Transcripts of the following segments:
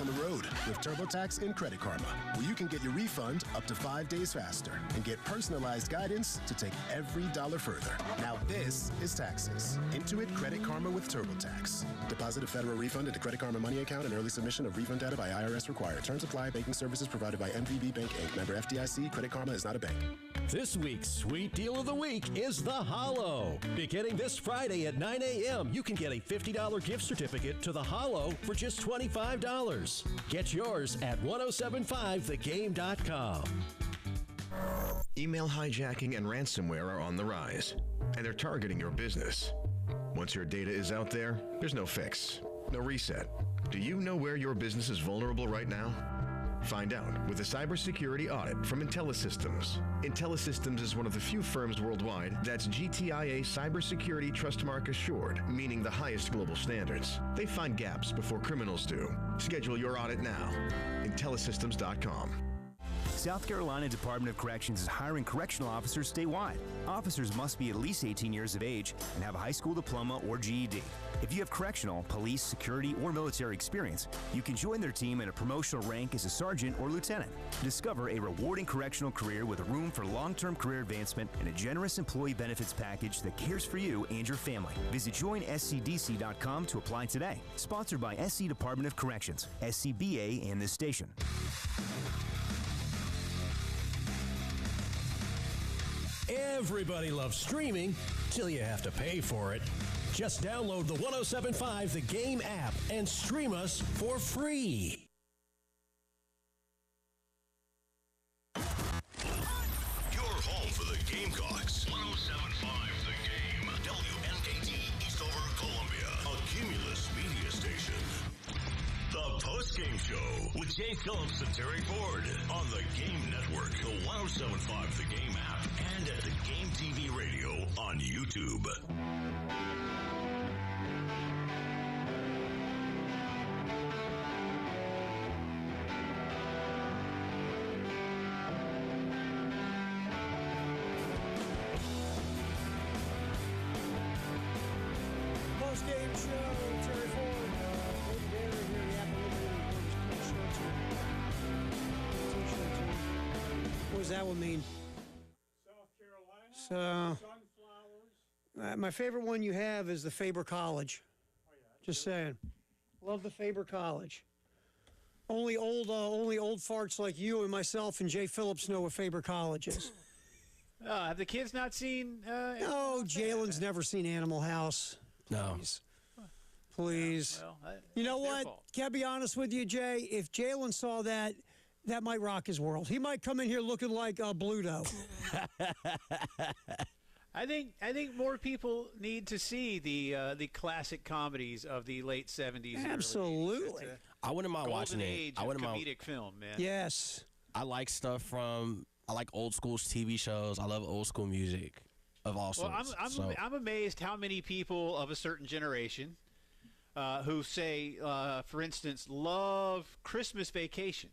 on the road with TurboTax and Credit Karma, where you can get your refund up to 5 days faster and get personalized guidance to take every dollar further. Now this is taxes. Intuit Credit Karma with TurboTax. Deposit a federal refund into Credit Karma money account and early submission of refund data by IRS required. Terms apply. Banking services provided by MVB Bank, Inc. Member FDIC. Credit Karma is not a bank. This week's Sweet Deal of the Week is the Hollow. Beginning this Friday at 9 a.m., you can get a $50 gift certificate to the Hollow for just $25. Get yours at 1075thegame.com. Email hijacking and ransomware are on the rise, and they're targeting your business. Once your data is out there, there's no fix, no reset. Do you know where your business is vulnerable right now? Find out with a cybersecurity audit from IntelliSystems. IntelliSystems is one of the few firms worldwide that's GTIA Cybersecurity Trustmark Assured, meaning the highest global standards. They find gaps before criminals do. Schedule your audit now. IntelliSystems.com. South Carolina Department of Corrections is hiring correctional officers statewide. Officers must be at least 18 years of age and have a high school diploma or GED. If you have correctional, police, security, or military experience, you can join their team in a promotional rank as a sergeant or lieutenant. Discover a rewarding correctional career with room for long-term career advancement and a generous employee benefits package that cares for you and your family. Visit joinscdc.com to apply today. Sponsored by SC Department of Corrections, SCBA, and this station. Everybody loves streaming till you have to pay for it. Just download the 1075 The Game app and stream us for free. Your home for the Gamecocks. 1075 The Game. WNKT Eastover, Columbia. A Cumulus media station. The Postgame Show with Jay Phillips and Terry Ford on the Game Network, the 1075 The Game app, and at the Game TV radio on YouTube. Postgame Show, Terry Ford. What does that one mean? South Carolina, sunflowers. My favorite one you have is the Faber College. Oh, yeah. Just saying. Love the Faber College. Only old farts like you and myself and Jay Phillips know what Faber College is. Have the kids not seen? No, Jalen's never seen Animal House. No. Please. Well, you know what? Fault. Can I be honest with you, Jay? If Jalen saw that, that might rock his world. He might come in here looking like Bluto. I think more people need to see the classic comedies of the late 70s. Absolutely. And I wouldn't mind watching it. I wouldn't mind comedic film, man. Yes. I like stuff I like old school TV shows. I love old school music of all sorts. Well, I'm amazed how many people of a certain generation who say, for instance, love Christmas Vacation,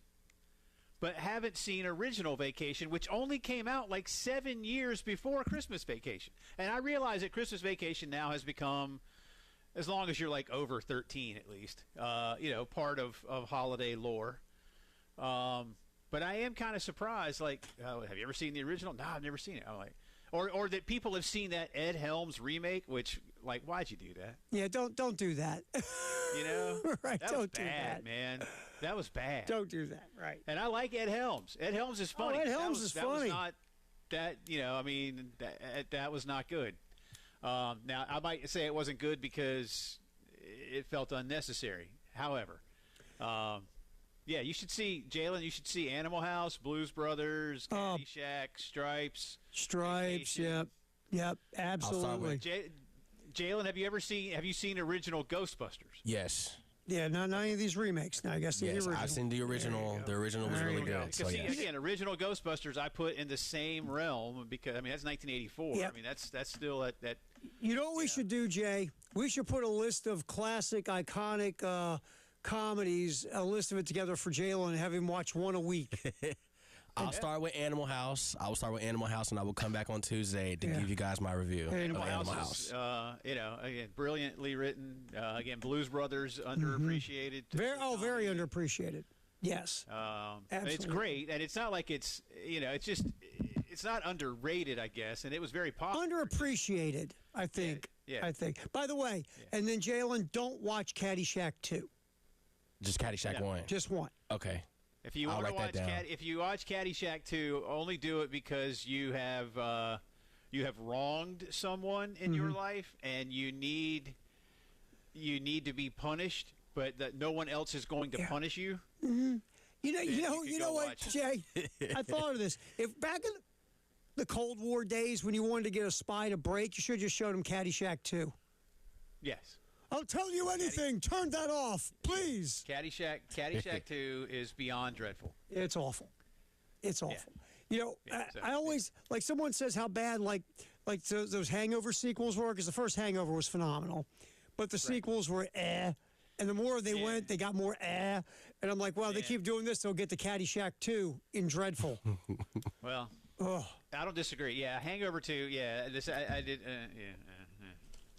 but haven't seen Original Vacation, which only came out like 7 years before Christmas Vacation. And I realize that Christmas Vacation now has become, as long as you're like over 13 at least, part of holiday lore. But I am kind of surprised, like, have you ever seen the original? No, I've never seen it. I'm like, or that people have seen that Ed Helms remake, which, like, why'd you do that? Yeah, don't do that. You know? Right, that don't was do bad, that. man. That was bad. Don't do that, right. And I like Ed Helms. Ed Helms is funny. Oh, Ed Helms is funny. That was not, that was not good. Now, I might say it wasn't good because it felt unnecessary. However, yeah, you should see, Jalen, you should see Animal House, Blues Brothers, Caddyshack, Stripes. Stripes, yep, absolutely. Jalen, have you seen original Ghostbusters? Yes. Yeah, not any of these remakes. Now, I guess the original. I've seen the original. The original was really good. So, yes. Again, original Ghostbusters I put in the same realm because, that's 1984. Yep. That's still that. You know what we should do, Jay? We should put a list of classic, iconic comedies, a list of it together for Jalen and have him watch one a week. I'll start with Animal House. I will start with Animal House, and I will come back on Tuesday to give you guys my review of Animal House. Again, brilliantly written. Again, Blues Brothers, underappreciated. Very underappreciated. Yes. It's great, and it's not like it's it's not underrated, I guess, and it was very popular. Underappreciated, I think. I think. By the way, and then Jalen, don't watch Caddyshack 2. Just Caddyshack 1. Just 1. Okay. If you want to watch if you watch Caddyshack 2, only do it because you have wronged someone in your life, and you need to be punished, but that no one else is going to punish you. Mm-hmm. You know what, Jay? I thought of this. If back in the Cold War days when you wanted to get a spy to break, you should have just showed him Caddyshack 2. Yes. I'll tell you anything. Turn that off, please. Caddyshack 2 is beyond dreadful. It's awful. It's awful. I always, like someone says how bad like those Hangover sequels were, because the first Hangover was phenomenal, but the sequels were and the more they went, they got more and I'm like, wow, they keep doing this, they'll get to Caddyshack 2 in dreadful. Well, I don't disagree. Yeah, Hangover 2, I did,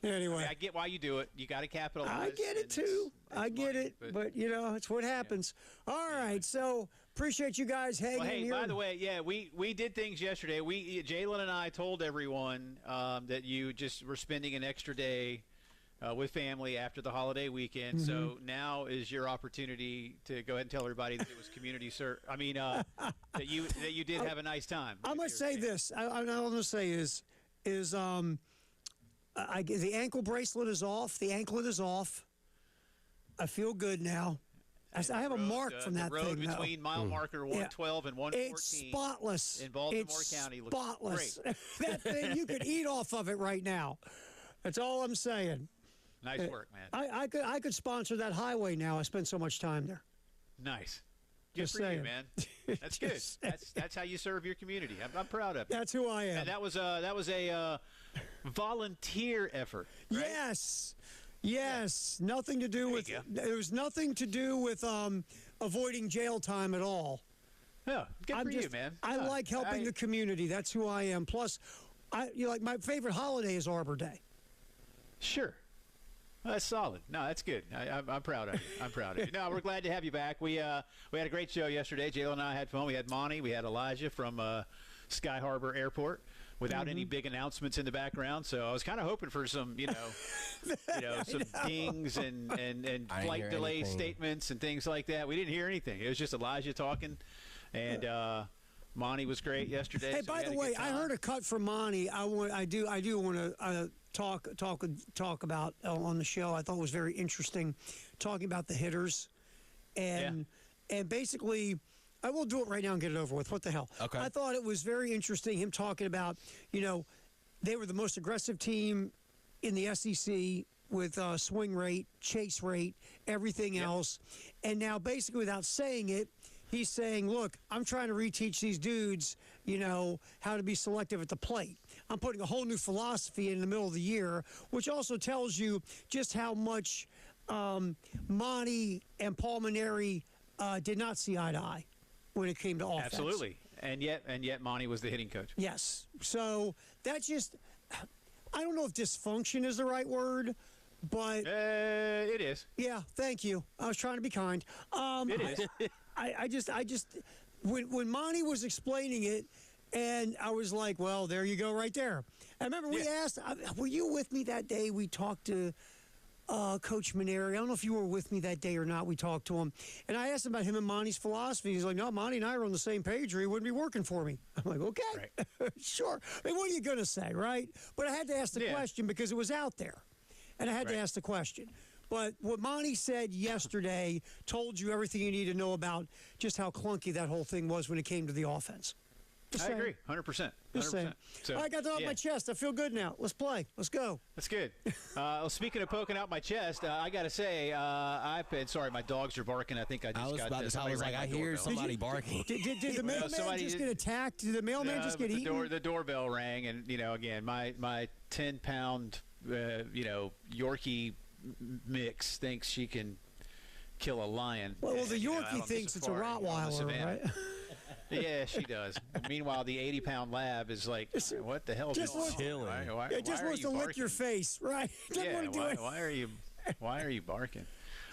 Anyway, I get why you do it. You got to capitalize. I get it too. I get it, but it's what happens. All right, so appreciate you guys hanging in here. By the way, we did things yesterday. Jalen and I told everyone that you just were spending an extra day with family after the holiday weekend. Mm-hmm. So now is your opportunity to go ahead and tell everybody that it was community service. I mean, that you did have a nice time. I'm going to say this. I'm going to say is. The ankle bracelet is off. The anklet is off. I feel good now. I have a mark from that thing. The road between mile marker 112 and 114. It's spotless. In Baltimore County. Looks spotless. Great. That thing, you could eat off of it right now. That's all I'm saying. Nice work, man. I could sponsor that highway now. I spent so much time there. Nice. Good Just for saying. you, man. That's good. That's how you serve your community. I'm proud of you. That's who I am. And that was a volunteer effort. Right? Yes. Nothing to do with. There was nothing to do with avoiding jail time at all. Yeah, good for you, man. I like helping the community. That's who I am. Plus, my favorite holiday is Arbor Day. Sure. Well, that's solid. No, that's good. I'm proud of you. I'm proud of you. No, we're glad to have you back. We had a great show yesterday. Jalen and I had fun. We had Monty. We had Elijah from Sky Harbor Airport without any big announcements in the background. So I was kind of hoping for some, some dings and flight delay statements and things like that. We didn't hear anything. It was just Elijah talking, and Monty was great yesterday. Hey, by the way, I heard a cut from Monty. I do want to talk about on the show. I thought it was very interesting, talking about the hitters, and basically, I will do it right now and get it over with. What the hell? Okay. I thought it was very interesting him talking about, they were the most aggressive team in the SEC with swing rate, chase rate, everything else, and now basically without saying it, he's saying, look, I'm trying to reteach these dudes, how to be selective at the plate. I'm putting a whole new philosophy in the middle of the year, which also tells you just how much Monty and Paul Maneri did not see eye to eye when it came to offense. Absolutely. And yet Monty was the hitting coach. Yes. So that's just, I don't know if dysfunction is the right word, but it is. Yeah, thank you. I was trying to be kind. It is. I just when Monty was explaining it, and I was like, well, there you go right there. I remember we asked, were you with me that day? We talked to Coach Maneri. I don't know if you were with me that day or not. We talked to him. And I asked him about him and Monty's philosophy. He's like, no, Monty and I are on the same page or he wouldn't be working for me. I'm like, okay, right. Sure. I mean, what are you going to say, right? But I had to ask the question because it was out there. And I had to ask the question. But what Monty said yesterday told you everything you need to know about just how clunky that whole thing was when it came to the offense. I agree, 100%. Just saying. So, I got that off my chest. I feel good now. Let's play. Let's go. That's good. Well, speaking of poking out my chest, I got to say, I've been sorry. My dogs are barking. I think I just got this. I was like, I hear somebody barking. Did the mailman just get attacked? Did the mailman just get eaten? The doorbell rang, and again, my 10-pound Yorkie mix thinks she can kill a lion. Well, the Yorkie thinks it's a Rottweiler, right? Yeah, she does. Meanwhile, the 80-pound lab is like, what the hell is Just going wants- on? Chilling. It just wants to lick your face, right? Doesn't Yeah, want to do it. why are you barking?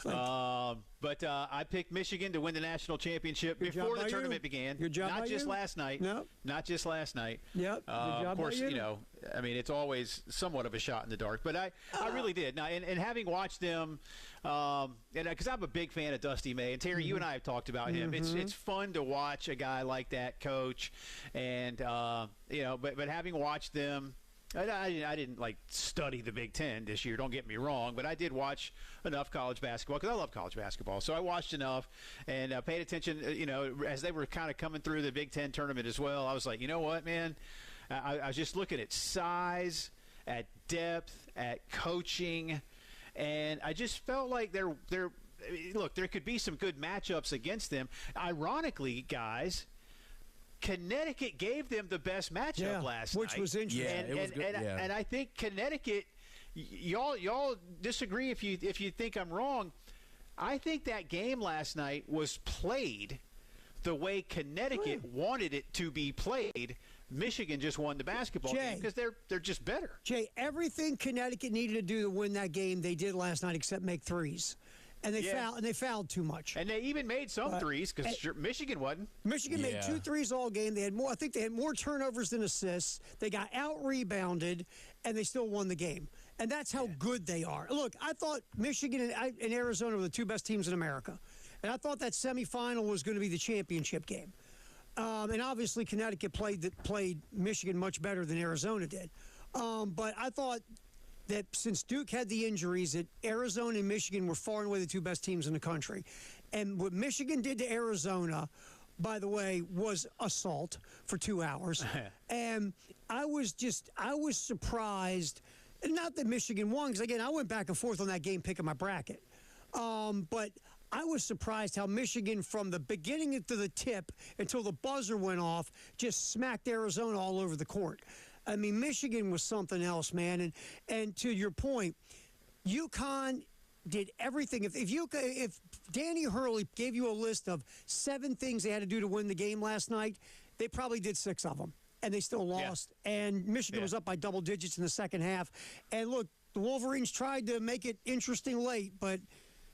But I picked Michigan to win the national championship Good job before the by tournament you. began. Good job Not by just you. last night. No. Not just last night. Yep. Good job of course, by you. I mean, it's always somewhat of a shot in the dark. But I really did. Now, and having watched them, and because I'm a big fan of Dusty May, and Terry, you and I have talked about him. It's fun to watch a guy like that coach, and but having watched them. I didn't like study the Big Ten this year, don't get me wrong, but I did watch enough college basketball because I love college basketball. So I watched enough and paid attention, as they were kind of coming through the Big Ten tournament as well. I was like, you know what, man? I was just looking at size, at depth, at coaching, and I just felt like look, there could be some good matchups against them. Ironically, guys, Connecticut gave them the best matchup last night, which was interesting. Yeah, it was good. And I think Connecticut, y'all disagree if you think I'm wrong. I think that game last night was played the way Connecticut wanted it to be played. Michigan just won the basketball game because they're just better. Jay, everything Connecticut needed to do to win that game, they did last night except make threes. And they fouled too much. And they even made some threes because Michigan wasn't. Michigan made 2 threes all game. They had more. I think they had more turnovers than assists. They got out rebounded, and they still won the game. And that's how good they are. Look, I thought Michigan and Arizona were the 2 best teams in America, and I thought that semifinal was going to be the championship game. And obviously, Connecticut played Michigan much better than Arizona did. But I thought that since Duke had the injuries, that Arizona and Michigan were far and away the 2 best teams in the country. And what Michigan did to Arizona, by the way, was assault for 2 hours. And I was surprised, not that Michigan won, because, again, I went back and forth on that game picking my bracket. But I was surprised how Michigan, from the beginning to the tip until the buzzer went off, just smacked Arizona all over the court. I mean, Michigan was something else, man. And to your point, UConn did everything. If Danny Hurley gave you a list of 7 things they had to do to win the game last night, they probably did 6 of them, and they still lost. Yeah. And Michigan was up by double digits in the second half. And look, the Wolverines tried to make it interesting late, but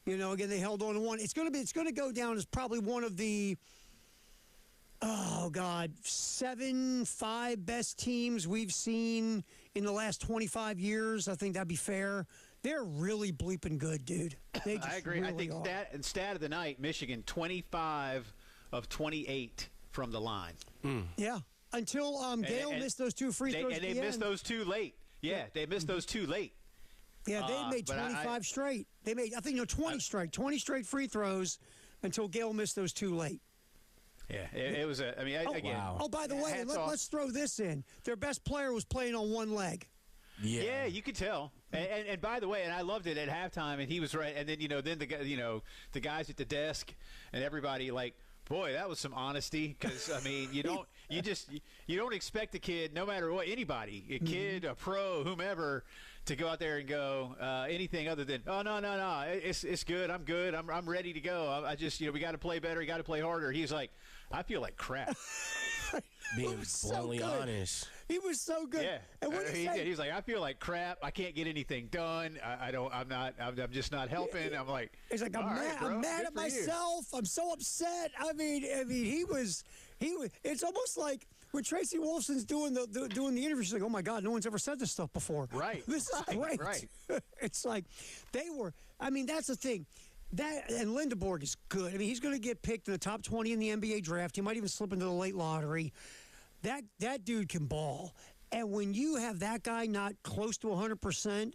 again, they held on to one. It's going to go down as probably one of the 5 best teams we've seen in the last 25 years. I think that'd be fair. They're really bleeping good, dude. They just I agree. Really I think stat of the night, Michigan, 25 of 28 from the line. Yeah, until Gale missed those 2 free throws. And they missed those 2 late. Yeah, they missed those 2 late. Yeah, they made 25 straight. They made, 20 straight. 20 straight free throws until Gale missed those 2 late. Yeah, it was again. Wow. Oh, by the way, let's throw this in. Their best player was playing on one leg. Yeah, you could tell. And by the way, and I loved it at halftime, and he was right. And then then the guys at the desk and everybody boy, that was some honesty. Because I mean, you don't expect a kid, no matter what, anybody, a kid, a pro, whomever, to go out there and go anything other than, oh no, it's good, I'm good, I'm ready to go. I just we got to play better, you got to play harder. He's like, I feel like crap. Being bluntly honest. He was so good. Yeah, and what he did. He's like, I feel like crap. I can't get anything done. I'm just not helping. I'm like, he's like, I'm mad at myself. I'm so upset. I mean, he was. It's almost like when Tracy Wolfson's doing the interview. She's like, oh my God, no one's ever said this stuff before. Right. This is great. Right. It's like they were. I mean, that's the thing. And Lindeborg is good. I mean, he's going to get picked in the top 20 in the NBA draft. He might even slip into the late lottery. That dude can ball. And when you have that guy not close to 100%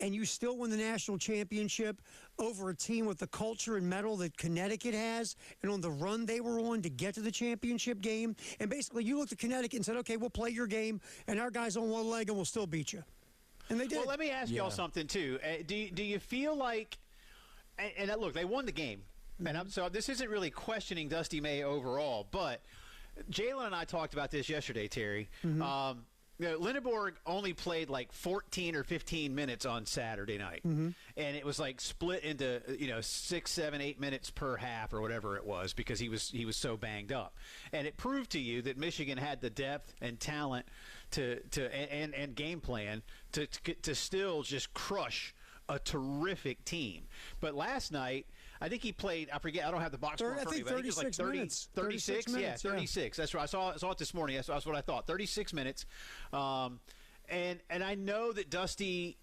and you still win the national championship over a team with the culture and mettle that Connecticut has and on the run they were on to get to the championship game, and basically you looked at Connecticut and said, okay, we'll play your game and our guy's on one leg and we'll still beat you. And they did. Well, let me ask y'all something, too. Do you feel like – and look, they won the game. And so this isn't really questioning Dusty May overall, but Jalen and I talked about this yesterday, Terry. Lindeborg only played like 14 or 15 minutes on Saturday night, and it was like split into 6, 7, 8 minutes per half or whatever it was because he was so banged up, and it proved to you that Michigan had the depth and talent and game plan to still just crush a terrific team. But last night, I think he played, I forget, I don't have the box score in front of me, but I think it was like 36 minutes. Yeah, 36. That's right. I saw it this morning. That's what I thought. 36 minutes. And I know that Dusty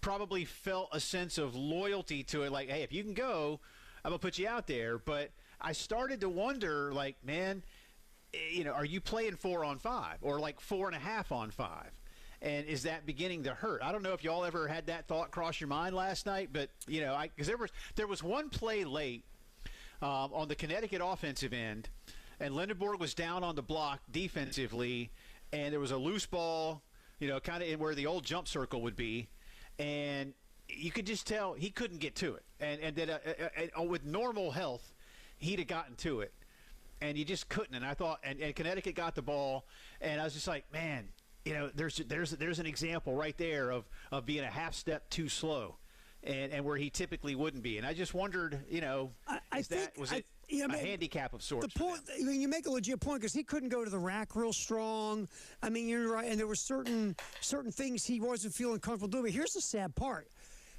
probably felt a sense of loyalty to it, like, hey, if you can go, I'm going to put you out there. But I started to wonder, like, man, are you playing 4-on-5 or like 4.5-on-5? And is that beginning to hurt? I don't know if y'all ever had that thought cross your mind last night, but because there was one play late on the Connecticut offensive end, and Lindeborg was down on the block defensively, and there was a loose ball, kind of in where the old jump circle would be, and you could just tell he couldn't get to it, and that with normal health, he'd have gotten to it, and you just couldn't. And I thought, and Connecticut got the ball, and I was just like, man. There's an example right there of being a half step too slow, and where he typically wouldn't be. And I just wondered, was it a handicap of sorts? The point, you make a legit point because he couldn't go to the rack real strong. I mean, you're right, and there were certain things he wasn't feeling comfortable doing. But here's the sad part: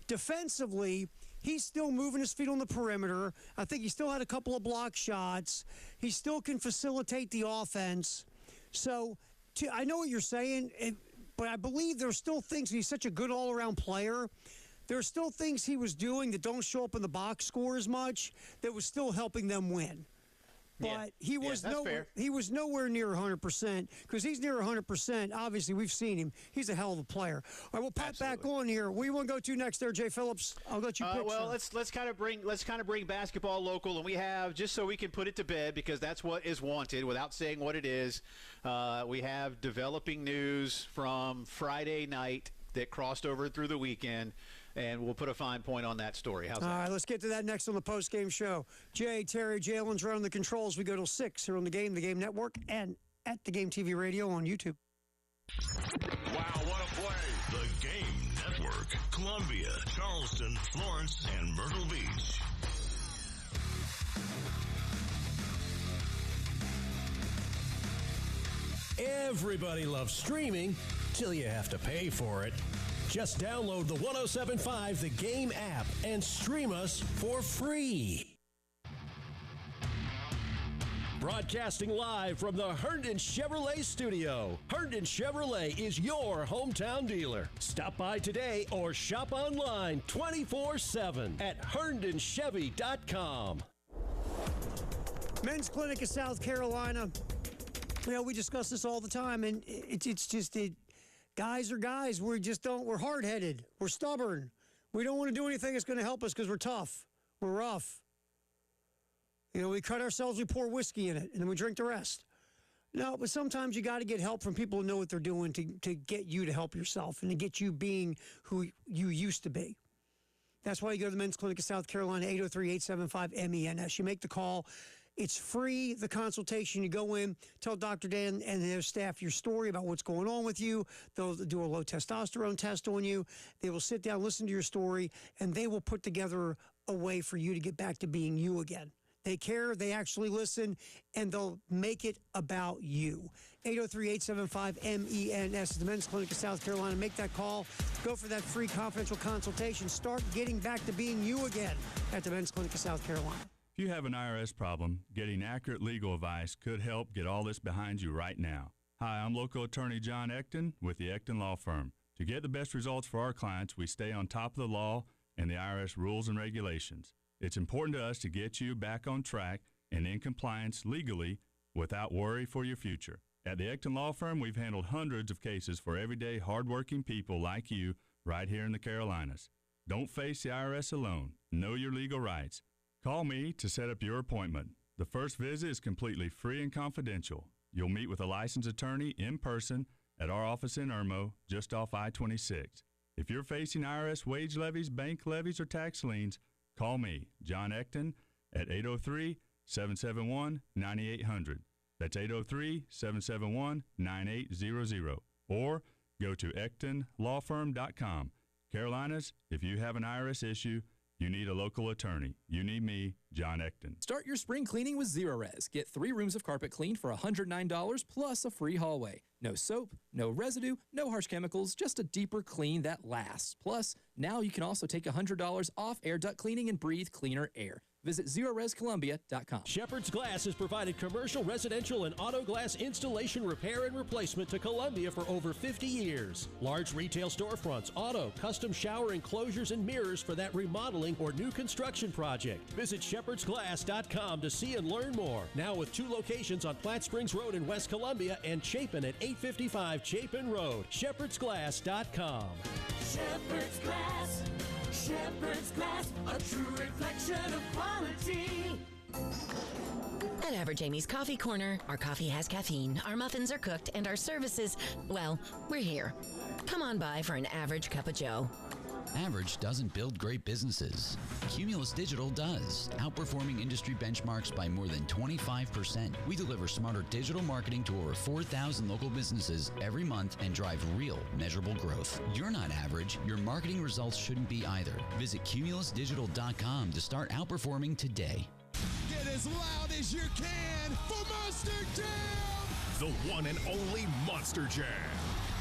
defensively, he's still moving his feet on the perimeter. I think he still had a couple of block shots. He still can facilitate the offense. So. I know what you're saying, but I believe there's still things. He's such a good all-around player. There's still things he was doing that don't show up in the box score as much that was still helping them win. But he was nowhere near 100% because he's near 100%. Obviously, we've seen him. He's a hell of a player. All right, we'll pop back on here. What do you want to go to next there, Jay Phillips? I'll let you pick. Well, let's kind of bring basketball local, and we have, just so we can put it to bed because that's what is wanted without saying what it is. We have developing news from Friday night that crossed over through the weekend. And we'll put a fine point on that story. How's that? All right, let's get to that next on the postgame show. Jay, Terry, Jalen's running the controls. We go till 6 here on the Game Network, and at the Game TV Radio on YouTube. Wow, what a play. The Game Network. Columbia, Charleston, Florence, and Myrtle Beach. Everybody loves streaming till you have to pay for it. Just download the 107.5 The Game app and stream us for free. Broadcasting live from the Herndon Chevrolet studio. Herndon Chevrolet is your hometown dealer. Stop by today or shop online 24/7 at herndonchevy.com. Men's Clinic of South Carolina. We discuss this all the time, and it's just guys are guys. We're hard-headed. We're stubborn. We don't want to do anything that's going to help us because we're tough. We're rough. We cut ourselves, we pour whiskey in it, and then we drink the rest. No, but sometimes you got to get help from people who know what they're doing to get you to help yourself and to get you being who you used to be. That's why you go to the Men's Clinic of South Carolina, 803-875-MENS. You make the call. It's free, the consultation. You go in, tell Dr. Dan and their staff your story about what's going on with you. They'll do a low testosterone test on you. They will sit down, listen to your story, and they will put together a way for you to get back to being you again. They care, they actually listen, and they'll make it about you. 803-875-MENS is the Men's Clinic of South Carolina. Make that call. Go for that free confidential consultation. Start getting back to being you again at the Men's Clinic of South Carolina. If you have an IRS problem, getting accurate legal advice could help get all this behind you right now. Hi, I'm local attorney John Ecton with the Ecton Law Firm. To get the best results for our clients, we stay on top of the law and the IRS rules and regulations. It's important to us to get you back on track and in compliance legally without worry for your future. At the Ecton Law Firm, we've handled hundreds of cases for everyday hardworking people like you right here in the Carolinas. Don't face the IRS alone. Know your legal rights. Call me to set up your appointment. The first visit is completely free and confidential. You'll meet with a licensed attorney in person at our office in Irmo, just off I-26. If you're facing IRS wage levies, bank levies, or tax liens, call me, John Ecton, at 803-771-9800. That's 803-771-9800. Or go to EchtonLawFirm.com. Carolinas, if you have an IRS issue, you need a local attorney. You need me, John Ecton. Start your spring cleaning with Zerorez. Get 3 rooms of carpet cleaned for $109 plus a free hallway. No soap, no residue, no harsh chemicals, just a deeper clean that lasts. Plus, now you can also take $100 off air duct cleaning and breathe cleaner air. Visit ZerorezColumbia.com. Shepherd's Glass has provided commercial, residential, and auto glass installation, repair, and replacement to Columbia for over 50 years. Large retail storefronts, auto, custom shower enclosures, and mirrors for that remodeling or new construction project. Visit shepherdsglass.com to see and learn more. Now with 2 locations on Platte Springs Road in West Columbia and Chapin at 855 Chapin Road. shepherdsglass.com. Shepherd's Glass. Shepherd's Glass, a true reflection of quality. At Average Amy's Coffee Corner, our coffee has caffeine, our muffins are cooked, and our services, well, we're here. Come on by for an average cup of joe. Average doesn't build great businesses. Cumulus Digital does, outperforming industry benchmarks by more than 25%. We deliver smarter digital marketing to over 4,000 local businesses every month and drive real, measurable growth. You're not average. Your marketing results shouldn't be either. Visit cumulusdigital.com to start outperforming today. Get as loud as you can for Monster Jam! The one and only Monster Jam.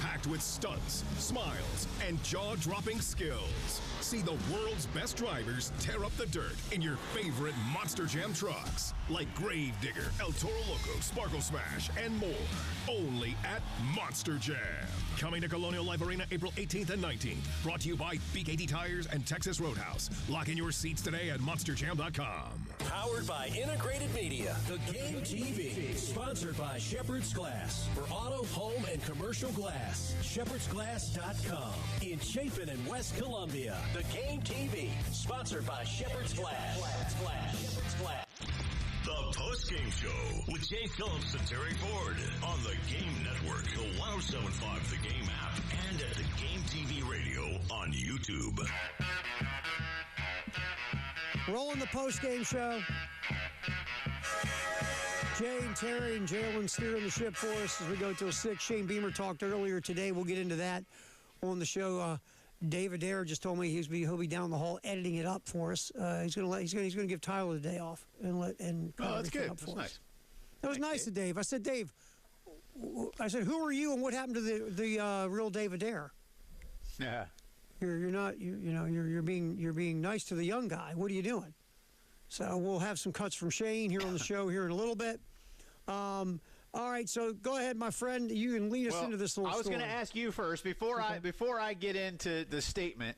Packed with stunts, smiles, and jaw-dropping skills. See the world's best drivers tear up the dirt in your favorite Monster Jam trucks, like Gravedigger, El Toro Loco, Sparkle Smash, and more. Only at Monster Jam. Coming to Colonial Life Arena April 18th and 19th. Brought to you by BKT Tires and Texas Roadhouse. Lock in your seats today at monsterjam.com. Powered by Integrated Media, The Game TV. Sponsored by Shepherd's Glass. For auto, home, and commercial glass. ShepherdsGlass.com. In Chapin and West Columbia. The Game TV. Sponsored by Shepherd's Glass. Shepherd's Glass. The Postgame Show with Jay Phillips and Terry Ford on the Game Network, the 107.5 The Game app, and at the Game TV radio on YouTube. Rolling the Postgame Show. Jay and Terry and Jalen steering the ship for us as we go till 6. Shane Beamer talked earlier today. We'll get into that on the show. David Adair just told me he'll be down the hall editing it up for us. He's going to give Tyler the day off and oh, that's good. That's nice. That was nice of Dave. I said, Dave, who are you and what happened to the real David Adair? Yeah. You're being nice to the young guy. What are you doing? So we'll have some cuts from Shane here on the show here in a little bit. All right, so go ahead, my friend. You can lead us into this little story. I was going to ask you first before I get into the statement.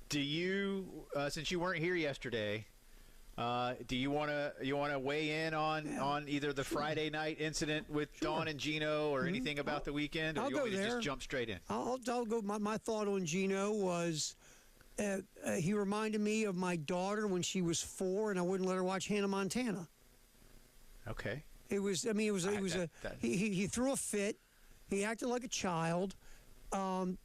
Do you, since you weren't here yesterday, do you want to weigh in on either the Friday night incident with Dawn and Gino or anything about the weekend? Or I'll you want go me to there. just jump straight in? I'll go. My thought on Gino was he reminded me of my daughter when she was 4, and I wouldn't let her watch Hannah Montana. Okay. He threw a fit. He acted like a child. Dawn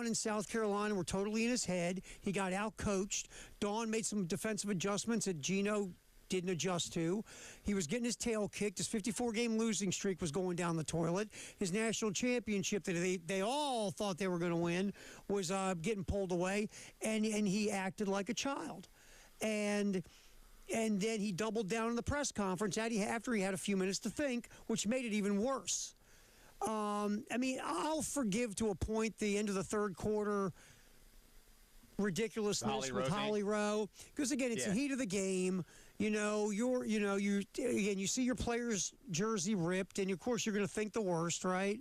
in South Carolina were totally in his head. He got out-coached. Dawn made some defensive adjustments that Gino didn't adjust to. He was getting his tail kicked. His 54-game losing streak was going down the toilet. His national championship that they all thought they were going to win was getting pulled away, and he acted like a child. And then he doubled down in the press conference after he had a few minutes to think, which made it even worse. I'll forgive to a point the end of the third quarter ridiculousness with Holly Rowe, because again, it's the heat of the game. You see your player's jersey ripped, and of course you're going to think the worst, right?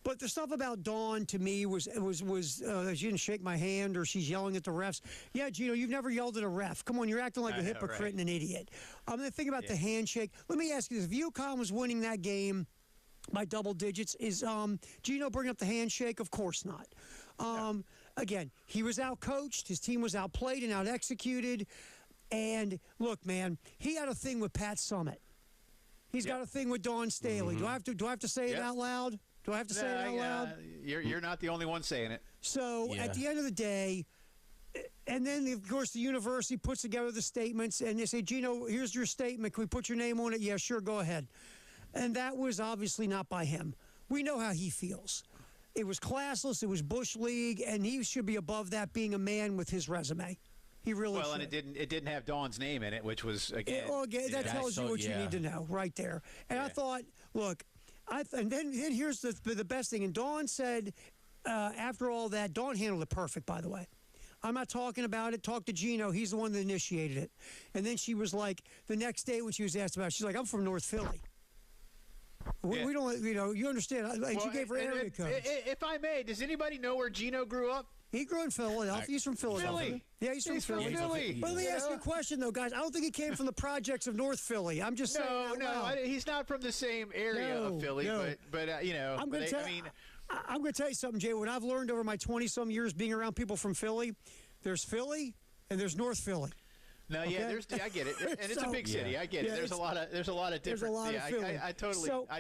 But the stuff about Dawn to me was she didn't shake my hand or she's yelling at the refs. Yeah, Gino, you've never yelled at a ref. Come on, you're acting like a hypocrite and an idiot. The thing about the handshake, let me ask you this. If UConn was winning that game by double digits, is Gino bringing up the handshake? Of course not. Again, he was out-coached. His team was outplayed and out-executed. And, look, man, he had a thing with Pat Summitt. He's got a thing with Dawn Staley. Mm-hmm. Do I have to say it out loud? Do I have to say it out loud? You're not the only one saying it. So at the end of the day, And then, of course, the university puts together the statements, and they say, Gino, here's your statement. Can we put your name on it? Yeah, sure, go ahead. And that was obviously not by him. We know how he feels. It was classless. It was Bush League, and he should be above that, being a man with his resume. He really should. Well, and it didn't have Dawn's name in it, which was, again. That tells you what you need to know right there. And I thought, look, and then here's the best thing. And Dawn said, after all that, Dawn handled it perfect, by the way. I'm not talking about it. Talk to Gino. He's the one that initiated it. And then she was like, the next day when she was asked about it, she's like, I'm from North Philly. We don't, you understand. And she gave her area codes. If I may, does anybody know where Gino grew up? He grew in Philadelphia. He's from Philadelphia. Philly. Yeah, he's from Philly. But let me ask you a question, though, guys. I don't think he came from the projects of North Philly. I'm just saying. No, he's not from the same area of Philly. But I'm going to tell you something, Jay. What I've learned over my 20-some years being around people from Philly, there's Philly and there's North Philly. No, okay? I get it, and it's a big city. I get it. There's a lot of different. There's a lot of Philly. I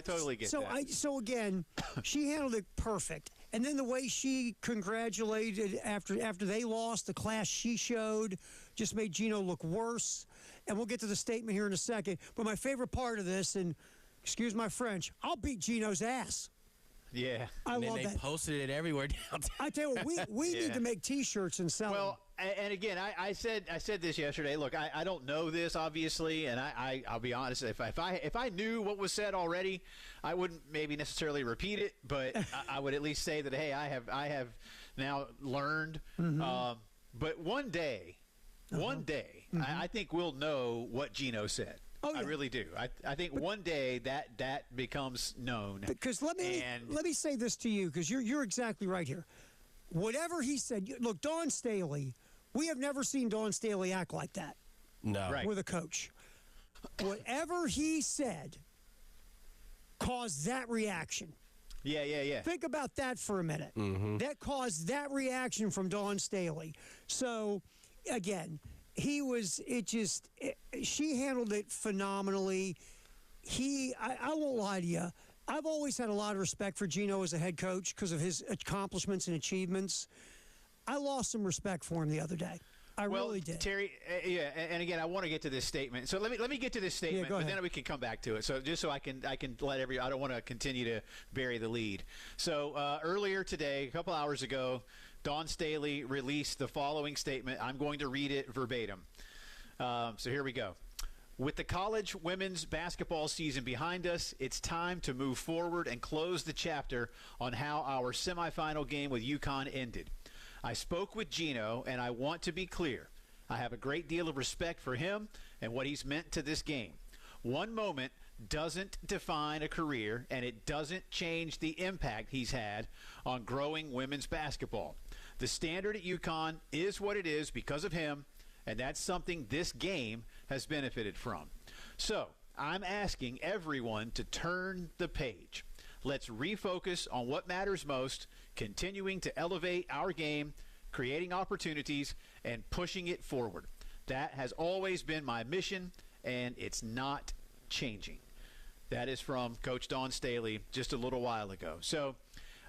totally get that. So again, she handled it perfect. And then the way she congratulated after they lost, the class she showed just made Gino look worse. And we'll get to the statement here in a second. But my favorite part of this, and excuse my French, I'll beat Gino's ass. Yeah. I love that. They posted it everywhere downtown. I tell you what, we need to make T-shirts and sell them. Well, and again, I said this yesterday. Look, I don't know this, obviously, and I'll be honest. If I knew what was said already, I wouldn't maybe necessarily repeat it, but I would at least say that, hey, I have now learned. Mm-hmm. But one day, I think we'll know what Gino said. Oh, yeah. I really do. I think one day that becomes known. Because let me say this to you, because you're exactly right here. Whatever he said, look, Dawn Staley, we have never seen Dawn Staley act like that. No. Right. With a coach. Whatever he said caused that reaction. Yeah. Think about that for a minute. Mm-hmm. That caused that reaction from Dawn Staley. So, again, she handled it phenomenally. I won't lie to you. I've always had a lot of respect for Gino as a head coach because of his accomplishments and achievements. I lost some respect for him the other day. I really did. Terry, and again, I want to get to this statement. So let me get to this statement, but then we can come back to it. So just so I can let I don't want to continue to bury the lead. So earlier today, a couple hours ago, Dawn Staley released the following statement. I'm going to read it verbatim. So here we go. With the college women's basketball season behind us, it's time to move forward and close the chapter on how our semifinal game with UConn ended. I spoke with Gino, and I want to be clear. I have a great deal of respect for him and what he's meant to this game. One moment doesn't define a career, and it doesn't change the impact he's had on growing women's basketball. The standard at UConn is what it is because of him, and that's something this game has benefited from. So I'm asking everyone to turn the page. Let's refocus on what matters most, continuing to elevate our game, creating opportunities, and pushing it forward. That has always been my mission, and it's not changing. That is from Coach Dawn Staley just a little while ago. So,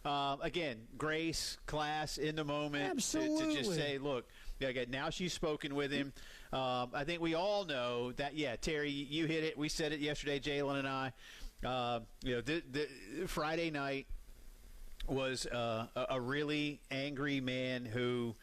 again, grace, class in the moment to just say, look, again, now she's spoken with him. I think we all know that, Terry, you hit it. We said it yesterday, Jalen and I. The Friday night was a really angry man who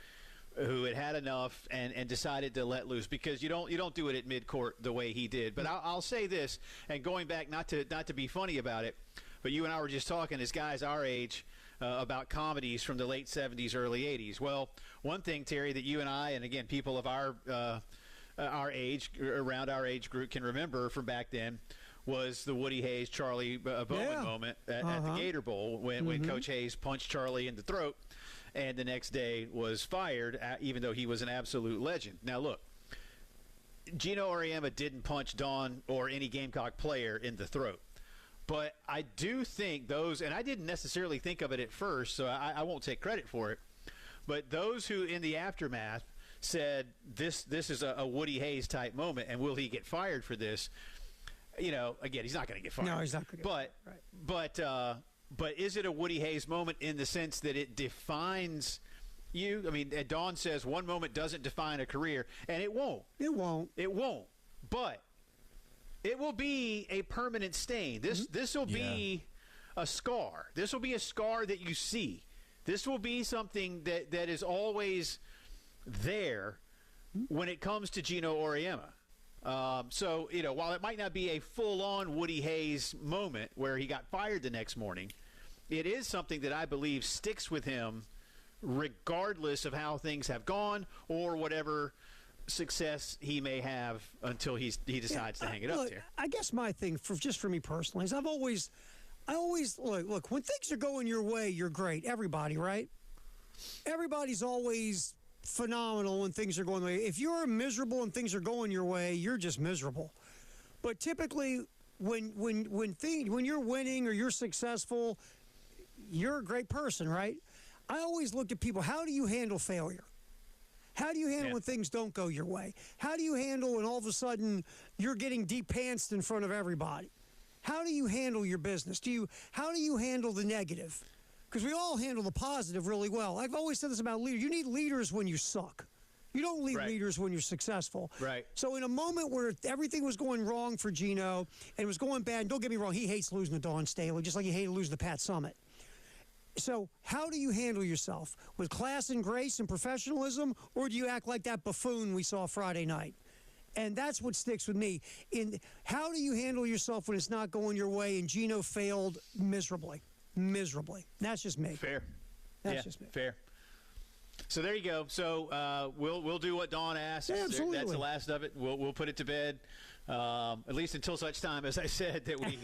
had enough and decided to let loose, because you don't do it at midcourt the way he did. But I'll say this, and going back, not to be funny about it, but you and I were just talking as guys our age about comedies from the late 70s, early 80s. Well, one thing, Terry, that you and I, and again, people of our age, around our age group, can remember from back then was the Woody Hayes, Charlie Bowman moment at the Gator Bowl when Coach Hayes punched Charlie in the throat and the next day was fired, even though he was an absolute legend. Now, look, Gino Auriemma didn't punch Dawn or any Gamecock player in the throat. But I do think those, and I didn't necessarily think of it at first, so I won't take credit for it, but those who in the aftermath said this is a Woody Hayes type moment, and will he get fired for this? Again, he's not going to get fired. No, he's not going to get fired. But is it a Woody Hayes moment in the sense that it defines you. I mean, Dawn says one moment doesn't define a career, and it won't. It won't. It won't. But it will be a permanent stain. This will be a scar. This will be a scar that you see. This will be something that is always there when it comes to Gino Auriemma. So, while it might not be a full-on Woody Hayes moment where he got fired the next morning, it is something that I believe sticks with him regardless of how things have gone or whatever success he may have until he decides to hang it up there. I guess my thing, for me personally, is I always look, when things are going your way, you're great. Everybody, right? Everybody's always phenomenal when things are going the way. If you're miserable and things are going your way, you're just miserable. But typically, when you're winning or you're successful, you're a great person, right? I always look at people. How do you handle failure? How do you handle when things don't go your way? How do you handle when all of a sudden you're getting de-pantsed in front of everybody? How do you handle your business? How do you handle the negative? Because we all handle the positive really well. I've always said this about leaders. You need leaders when you suck. You don't need leaders when you're successful. Right. So in a moment where everything was going wrong for Gino and it was going bad, and don't get me wrong, he hates losing to Dawn Staley, just like he hated losing to Pat Summitt. So how do you handle yourself? With class and grace and professionalism, or do you act like that buffoon we saw Friday night? And that's what sticks with me. How do you handle yourself when it's not going your way and Gino failed miserably? Miserably. That's just me. Fair. That's just me. Fair. So there you go. So we'll do what Dawn asks. Yeah, absolutely. That's the last of it. We'll put it to bed, at least until such time, as I said, that we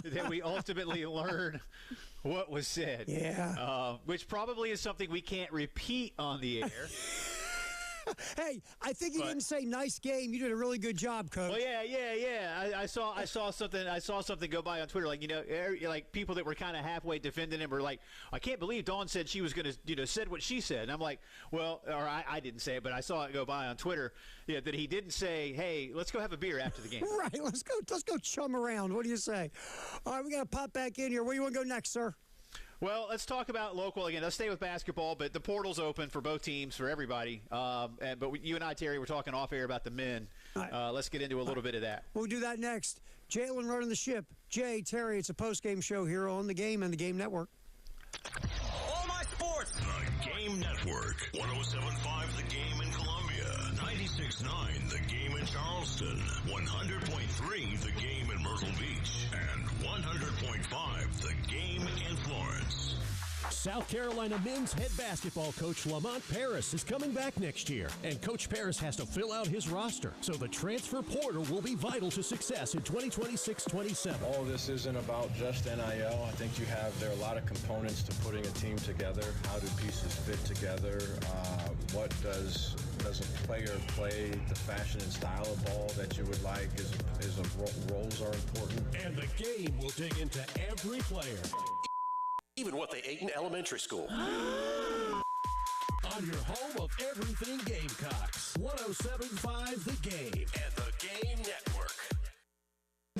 that we ultimately learn what was said. Yeah. Which probably is something we can't repeat on the air. Hey, I think you didn't say nice game. You did a really good job, Coach. Well, yeah. I saw something. I saw something go by on Twitter. Like people that were kind of halfway defending him were like, I can't believe Dawn said she was going to said what she said. And I'm like, well, or I didn't say it, but I saw it go by on Twitter. Yeah, that he didn't say, hey, let's go have a beer after the game. Right. Let's go chum around. What do you say? All right, we got to pop back in here. Where do you want to go next, sir? Well, let's talk about local again. Let's stay with basketball, but the portal's open for both teams, for everybody. But you and I, Terry, were talking off air about the men. Let's get into a little bit of that. We'll do that next. Jalen running the ship. Jay, Terry, it's a post-game show here on The Game and The Game Network. All my sports. The Game Network. 107.5 The Game in Columbia. 96.9 The Game in Charleston. 100.3 The Game in Myrtle Beach. And 100.5 The Game in Florence. South Carolina men's head basketball coach Lamont Paris is coming back next year, and Coach Paris has to fill out his roster, so the transfer portal will be vital to success in 2026-27. All this isn't about just NIL. I think there are a lot of components to putting a team together. How do pieces fit together? What does a player play? The fashion and style of ball that you would like roles are important. And the game will dig into every player. Even what they ate in elementary school. On your home of everything Gamecocks. 107.5 The Game and The Game Network.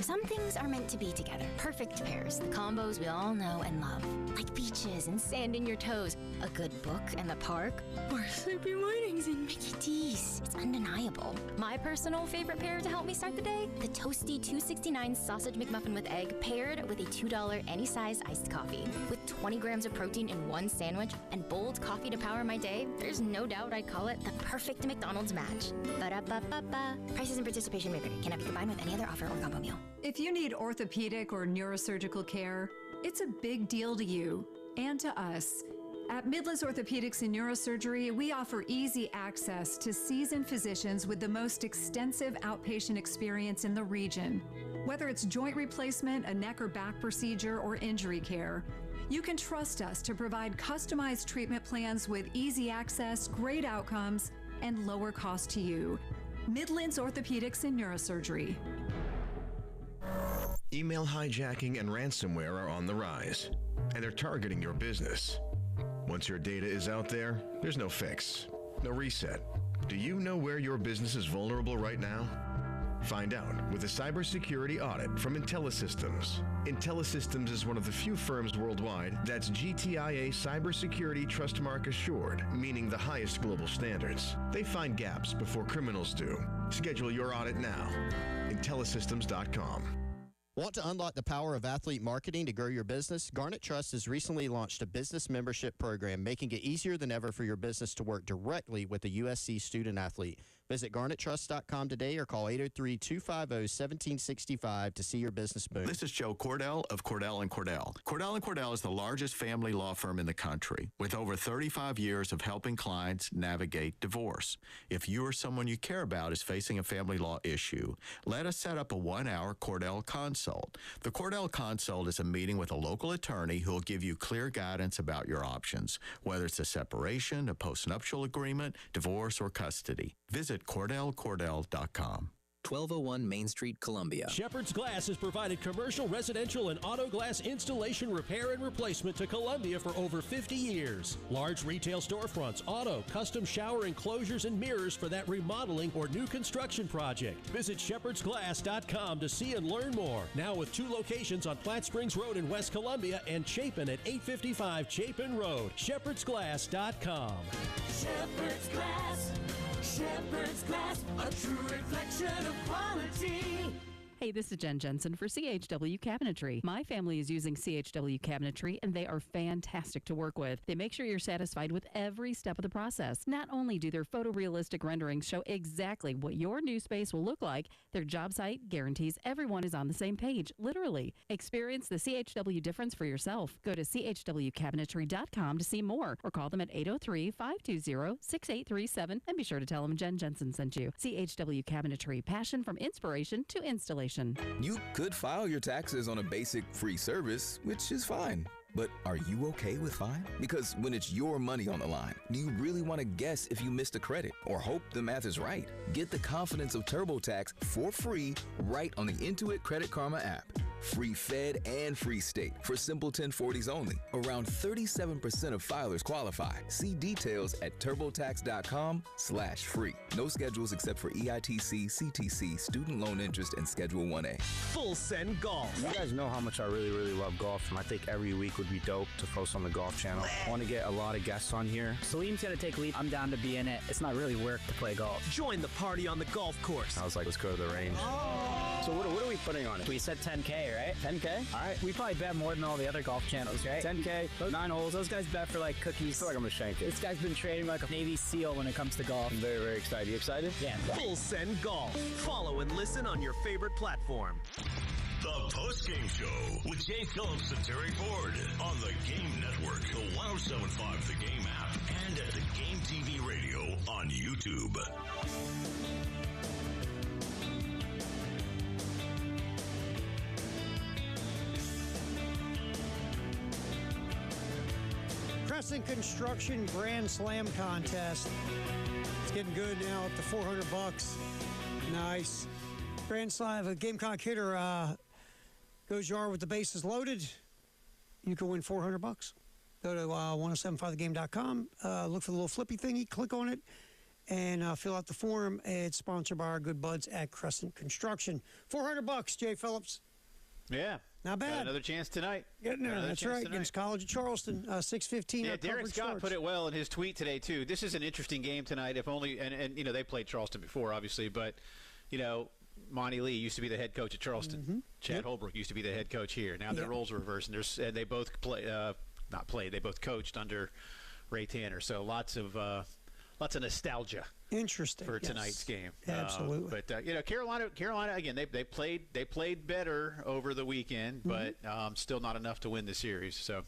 Some things are meant to be together. Perfect pairs. The combos we all know and love. Like beaches and sand in your toes. A good book and the park. Or sleepy mornings and Mickey D's. It's undeniable. My personal favorite pair to help me start the day? The toasty $2.69 sausage McMuffin with egg paired with a $2 any size iced coffee. With 20 grams of protein in one sandwich and bold coffee to power my day, there's no doubt I'd call it the perfect McDonald's match. Ba-da-ba-ba-ba. Prices and participation may vary. Cannot be combined with any other offer or combo meal. If you need orthopedic or neurosurgical care, it's a big deal to you and to us. At Midlands Orthopedics and Neurosurgery, we offer easy access to seasoned physicians with the most extensive outpatient experience in the region. Whether it's joint replacement, a neck or back procedure, or injury care, you can trust us to provide customized treatment plans with easy access, great outcomes, and lower cost to you. Midlands Orthopedics and Neurosurgery. Email hijacking and ransomware are on the rise, and they're targeting your business. Once your data is out there, there's no fix, no reset. Do you know where your business is vulnerable right now? Find out with a cybersecurity audit from IntelliSystems. IntelliSystems is one of the few firms worldwide that's GTIA Cybersecurity Trustmark Assured, meaning the highest global standards. They find gaps before criminals do. Schedule your audit now. IntelliSystems.com. Want to unlock the power of athlete marketing to grow your business? Garnet Trust has recently launched a business membership program, making it easier than ever for your business to work directly with a USC student athlete. Visit garnettrust.com today or call 803-250-1765 to see your business boom. This is Joe Cordell of Cordell & Cordell. Cordell & Cordell is the largest family law firm in the country with over 35 years of helping clients navigate divorce. If you or someone you care about is facing a family law issue, let us set up a 1-hour Cordell Consult. The Cordell Consult is a meeting with a local attorney who will give you clear guidance about your options, whether it's a separation, a postnuptial agreement, divorce, or custody. Visit CordellCordell.com. 1201 Main Street, Columbia. Shepherd's Glass has provided commercial, residential, and auto glass installation, repair, and replacement to Columbia for over 50 years. Large retail storefronts, auto, custom shower enclosures, and mirrors for that remodeling or new construction project. Visit shepherdsglass.com to see and learn more. Now with 2 locations on Platte Springs Road in West Columbia and Chapin at 855 Chapin Road. shepherdsglass.com. Shepherd's Glass. Shepherd's Glass, a true reflection of quality. Hey, this is Jen Jensen for CHW Cabinetry. My family is using CHW Cabinetry, and they are fantastic to work with. They make sure you're satisfied with every step of the process. Not only do their photorealistic renderings show exactly what your new space will look like, their job site guarantees everyone is on the same page, literally. Experience the CHW difference for yourself. Go to chwcabinetry.com to see more, or call them at 803-520-6837, and be sure to tell them Jen Jensen sent you. CHW Cabinetry, passion from inspiration to installation. You could file your taxes on a basic free service, which is fine. But are you okay with fine? Because when it's your money on the line, do you really want to guess if you missed a credit or hope the math is right? Get the confidence of TurboTax for free right on the Intuit Credit Karma app. Free Fed and free state for simple 1040s only. Around 37% of filers qualify. See details at turbotax.com/free. No schedules except for EITC, CTC, student loan interest, and Schedule 1A. Full Send Golf. You guys know how much I really, really love golf, and I think every week would be dope to post on the Golf Channel. I want to get a lot of guests on here. Salim's going to take lead. I'm down to be in it. It's not really work to play golf. Join the party on the golf course. I was like, let's go to the range. So what are we putting on it? We said 10K, right? 10K? All right. We probably bet more than all the other golf channels, right? 10K, 9 holes. Those guys bet for like cookies. I feel like I'm going to shank it. This guy's been trading like a Navy SEAL when it comes to golf. I'm very, very excited. You excited? Yeah. Full Send Golf. Follow and listen on your favorite platform. The Postgame Show with Jay Phillips and Terry Ford on the Game Network, the 107.5 The Game app, and at the Game TV radio on YouTube. Crescent Construction Grand Slam Contest. It's getting good now, up to $400. Nice. Grand Slam, if a Gamecock hitter goes yard with the bases loaded, you can win $400. Go to 1075thegame.com, look for the little flippy thingy, click on it, and fill out the form. It's sponsored by our good buds at Crescent Construction. $400, Jay Phillips. Yeah. Not bad. Got another chance tonight. Getting there. That's right. Against College of Charleston, 6:15. Yeah, Derek Scott put it well in his tweet today, too. This is an interesting game tonight, if only, and you know, they played Charleston before, obviously, but, you know, Monty Lee used to be the head coach at Charleston. Mm-hmm. Chad Holbrook used to be the head coach here. Now their roles are reversed, and they both they both coached under Ray Tanner. So lots of nostalgia. Interesting for tonight's game. Absolutely. But you know, Carolina again. They played better over the weekend, but still not enough to win the series. So,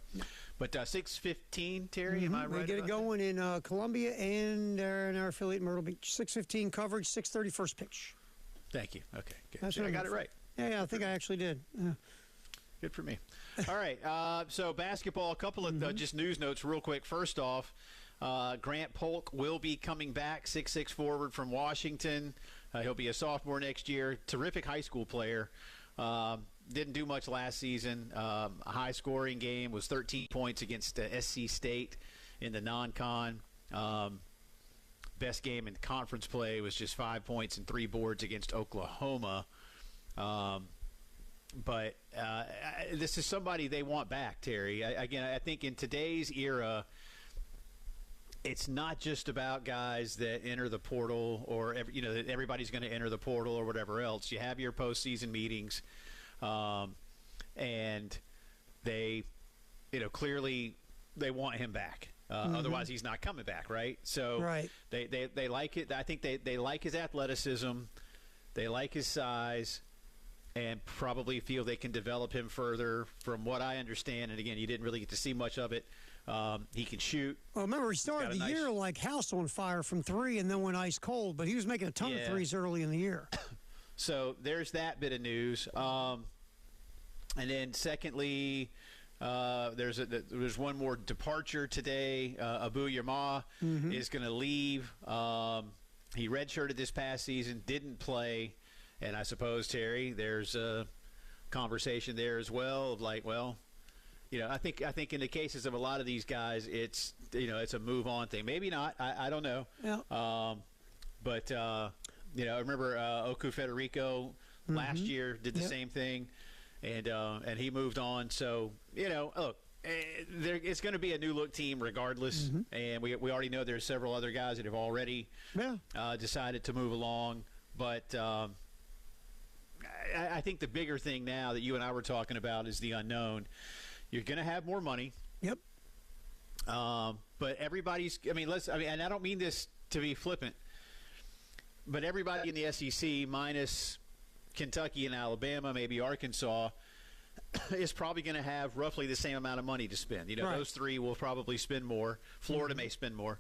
but 6:15, Terry, am I right? We get it going in Columbia and in our affiliate Myrtle Beach. 6:15 coverage, 6:30 first pitch. Thank you. Okay, good. That's I got it right. Yeah, I think I actually did. Yeah. Good for me. All right. So basketball. A couple of just news notes, real quick. First off. Grant Polk will be coming back, 6'6" forward from Washington. He'll be a sophomore next year. Terrific high school player. Didn't do much last season. A high-scoring game, was 13 points against SC State in the non-con. best game in conference play was just 5 points and 3 boards against Oklahoma. But this is somebody they want back, Terry. I think in today's era, it's not just about guys that enter the portal or that everybody's going to enter the portal or whatever else. You have your postseason meetings, and they, clearly they want him back. Otherwise, he's not coming back, right? So they like it. I think they like his athleticism, they like his size, and probably feel they can develop him further. From what I understand, and again, you didn't really get to see much of it. He can shoot. Well, remember, he started the year like house on fire from 3 and then went ice cold, but he was making a ton of threes early in the year. So there's that bit of news. And then secondly, there's one more departure today. Abu Yama is going to leave. He redshirted this past season, didn't play. And I suppose, Terry, there's a conversation there as well of like, well, I think in the cases of a lot of these guys, it's a move on thing. Maybe not. I don't know. Yeah. But I remember Oku Federico last year did the same thing, and he moved on. So look, it's going to be a new look team regardless, and we already know there's several other guys that have already decided to move along. But I think the bigger thing now that you and I were talking about is the unknown. You're going to have more money. Yep. But everybody's – and I don't mean this to be flippant, but everybody in the SEC minus Kentucky and Alabama, maybe Arkansas, is probably going to have roughly the same amount of money to spend. Those three will probably spend more. Florida may spend more.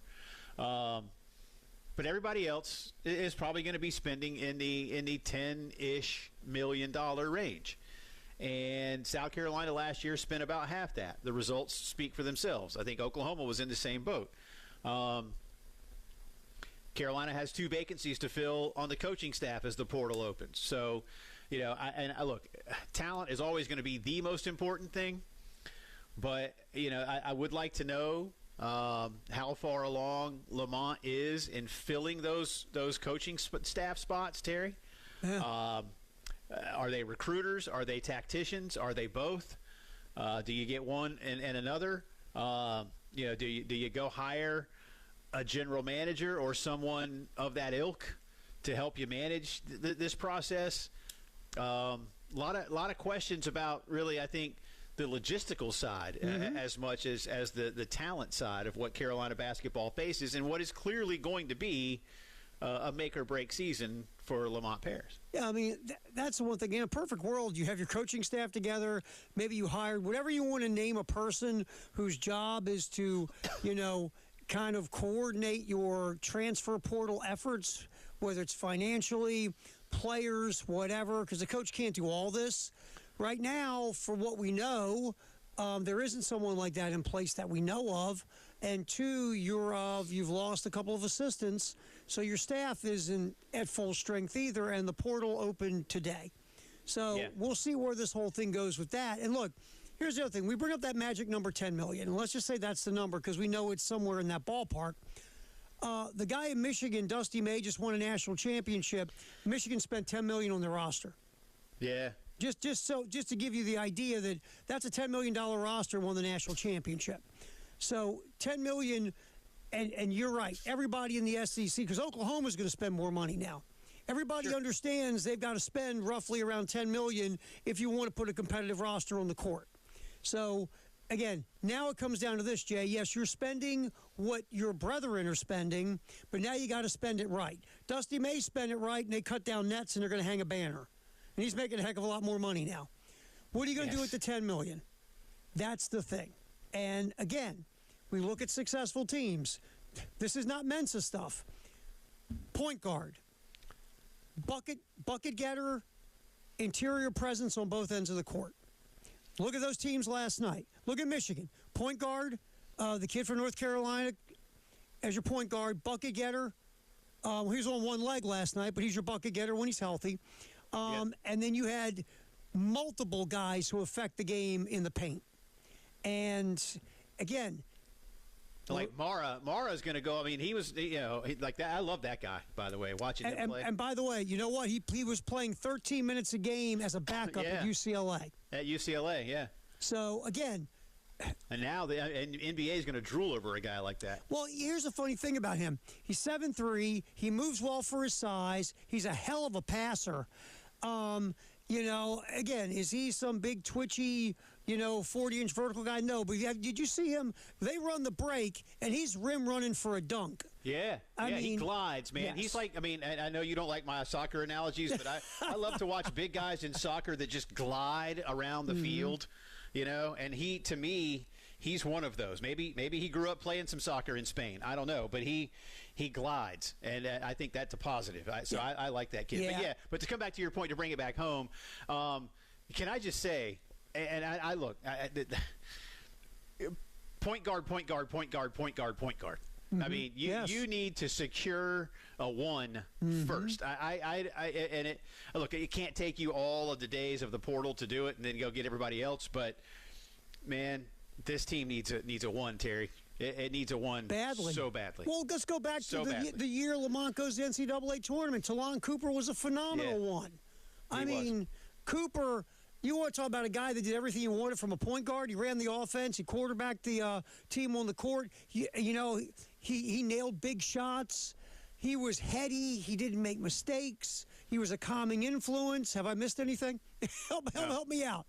But everybody else is probably going to be spending in the $10-ish million range. And South Carolina last year spent about half that. The results speak for themselves. I think Oklahoma was in the same boat. Carolina has 2 vacancies to fill on the coaching staff as the portal opens. So, look, talent is always going to be the most important thing. But, I would like to know how far along Lamont is in filling those coaching staff spots, Terry. Yeah. Are they recruiters? Are they tacticians? Are they both? Do you get one and another? Do you go hire a general manager or someone of that ilk to help you manage this process? A lot of questions about really, I think, the logistical side as much as the talent side of what Carolina basketball faces and what is clearly going to be a make-or-break season for Lamont Paris. Yeah, that's the one thing. In a perfect world, you have your coaching staff together. Maybe you hired whatever you want to name a person whose job is to, kind of coordinate your transfer portal efforts, whether it's financially, players, whatever, because the coach can't do all this. Right now, for what we know, there isn't someone like that in place that we know of. And 2, you've lost a couple of assistants, so your staff isn't at full strength either, and the portal opened today. So we'll see where this whole thing goes with that. And look, here's the other thing. We bring up that magic number, $10 million. And let's just say that's the number because we know it's somewhere in that ballpark. The guy in Michigan, Dusty May, just won a national championship. Michigan spent $10 million on their roster. Yeah. Just to give you the idea that that's a $10 million roster won the national championship. So $10 million, and you're right, everybody in the SEC, because Oklahoma's going to spend more money now. Everybody understands they've got to spend roughly around $10 million if you want to put a competitive roster on the court. So, again, now it comes down to this, Jay. Yes, you're spending what your brethren are spending, but now you got to spend it right. Dusty May spend it right, and they cut down nets, and they're going to hang a banner. And he's making a heck of a lot more money now. What are you going to do with the $10 million? That's the thing. And, again, we look at successful teams. This is not Mensa stuff. Point guard. Bucket getter, interior presence on both ends of the court. Look at those teams last night. Look at Michigan. Point guard, the kid from North Carolina as your point guard. Bucket getter. He was on one leg last night, but he's your bucket getter when he's healthy. And then you had multiple guys who affect the game in the paint. And, again, Like Mara's going to go. I mean, he was, like that. I love that guy, by the way, watching him play. And by the way, you know what? He was playing 13 minutes a game as a backup at UCLA. At UCLA, yeah. So, again. And now the NBA is going to drool over a guy like that. Well, here's the funny thing about him. He's 7'3". He moves well for his size. He's a hell of a passer. Again, is he some big twitchy, 40-inch vertical guy? No, but did you see him? They run the break, and he's rim running for a dunk. Yeah, he glides, man. Yes. He's like, I know you don't like my soccer analogies, but I love to watch big guys in soccer that just glide around the field, and to me, he's one of those. Maybe he grew up playing some soccer in Spain. I don't know, but he glides, and I think that's a positive. I like that kid. Yeah. But to come back to your point, to bring it back home, can I just say, and I look, point guard. Mm-hmm. I mean, you need to secure a one first. Look, it can't take you all of the days of the portal to do it and then go get everybody else. But man, this team needs a one, Terry. It needs a one badly, so badly. Well, let's go back to the year Lamont goes to the NCAA tournament. Talon Cooper was a phenomenal one. Cooper. You want to talk about a guy that did everything you wanted from a point guard. He ran the offense. He quarterbacked the team on the court. He nailed big shots. He was heady. He didn't make mistakes. He was a calming influence. Have I missed anything? Help me out.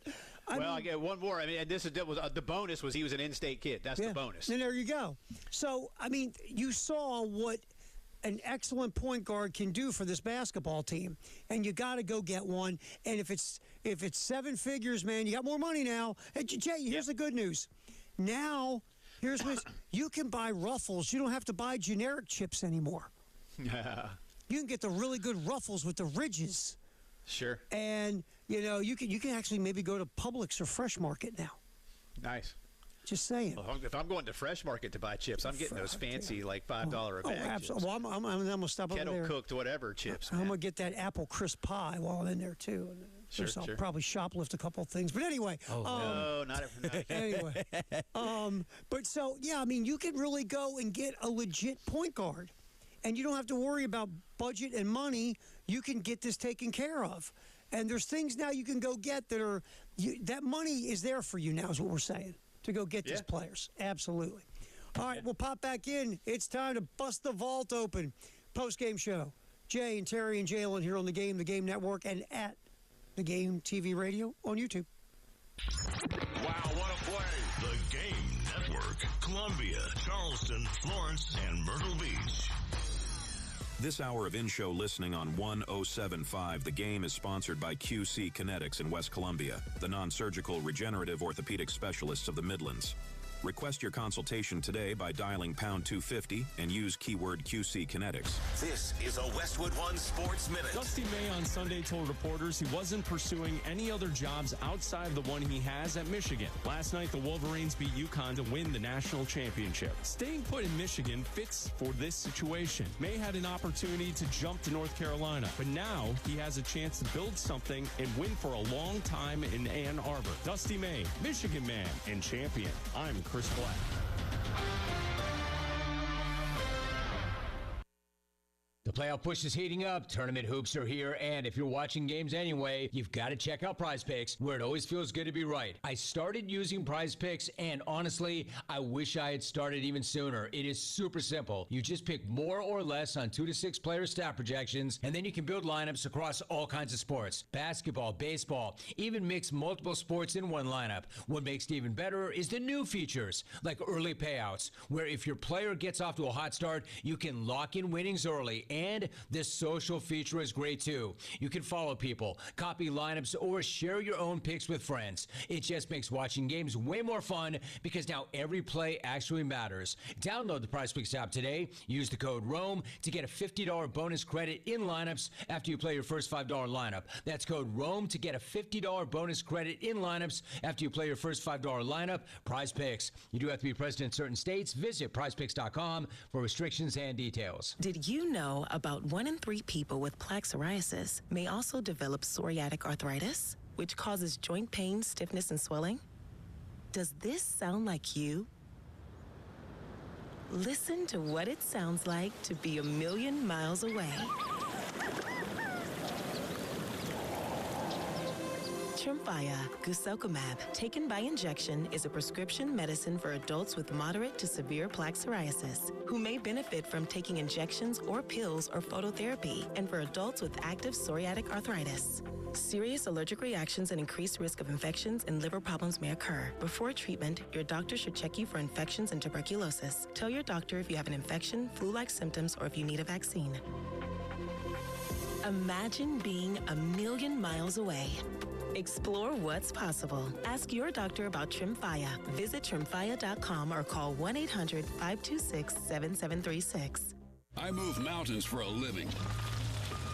I get one more. And the bonus was he was an in-state kid. That's the bonus. And there you go. So, you saw what an excellent point guard can do for this basketball team, and you got to go get one. And if it's seven figures, man, you got more money now. Hey, Jay, here's the good news. Now, here's what you can buy Ruffles. You don't have to buy generic chips anymore. You can get the really good Ruffles with the ridges. Sure. And you can actually maybe go to Publix or Fresh Market now. Nice. Just saying. Well, if I'm going to Fresh Market to buy chips, I'm getting those fancy, like $5 a bag. Oh, absolutely. Well, I'm going to stop over there. Kettle-cooked, whatever chips. I'm going to get that apple crisp pie while I'm in there, too. Sure. I'll probably shoplift a couple of things. But anyway. No, not anyway. You can really go and get a legit point guard. And you don't have to worry about budget and money. You can get this taken care of. And there's things now you can go get that money is there for you now, is what we're saying, to go get these players. Absolutely. All right, we'll pop back in. It's time to bust the vault open. Post-game show. Jay and Terry and Jalen here on the Game Network, and at the Game TV Radio on YouTube. Wow, what a play. The Game Network. Columbia, Charleston, Florence, and Myrtle Beach. This hour of in-show listening on 1075 The Game is sponsored by QC Kinetics in West Columbia, the non-surgical regenerative orthopedic specialists of the Midlands. Request your consultation today by dialing pound 250 and use keyword QC Kinetics. This is a Westwood One Sports Minute. Dusty May on Sunday told reporters he wasn't pursuing any other jobs outside the one he has at Michigan. Last night, the Wolverines beat UConn to win the national championship. Staying put in Michigan fits for this situation. May had an opportunity to jump to North Carolina, but now he has a chance to build something and win for a long time in Ann Arbor. Dusty May, Michigan man and champion. I'm Chris Black. The playoff push is heating up. Tournament hoops are here, and if you're watching games anyway, you've got to check out Prize Picks, where it always feels good to be right. I started using Prize Picks, and honestly, I wish I had started even sooner. It is super simple. You just pick more or less on 2 to 6 player stat projections, and then you can build lineups across all kinds of sports. Basketball, baseball, even mix multiple sports in one lineup. What makes it even better is the new features, like early payouts, where if your player gets off to a hot start, you can lock in winnings early. And this social feature is great too. You can follow people, copy lineups, or share your own picks with friends. It just makes watching games way more fun because now every play actually matters. Download the Prize Picks app today. Use the code ROAM to get a $50 bonus credit in lineups after you play your first $5 lineup. That's code ROAM to get a $50 bonus credit in lineups after you play your first $5 lineup. Prize Picks. You do have to be present in certain states. Visit prizepicks.com for restrictions and details. Did you know about 1 in 3 people with plaque psoriasis may also develop psoriatic arthritis, which causes joint pain, stiffness, and swelling? Does this sound like you? Listen to what it sounds like to be a million miles away. Tremfya guselkumab, taken by injection, is a prescription medicine for adults with moderate to severe plaque psoriasis who may benefit from taking injections or pills or phototherapy, and for adults with active psoriatic arthritis. Serious allergic reactions and increased risk of infections and liver problems may occur. Before treatment, your doctor should check you for infections and tuberculosis. Tell your doctor if you have an infection, flu-like symptoms, or if you need a vaccine. Imagine being a million miles away. Explore what's possible. Ask your doctor about Tremfya. Visit Tremfya.com or call 1-800-526-7736. I move mountains for a living.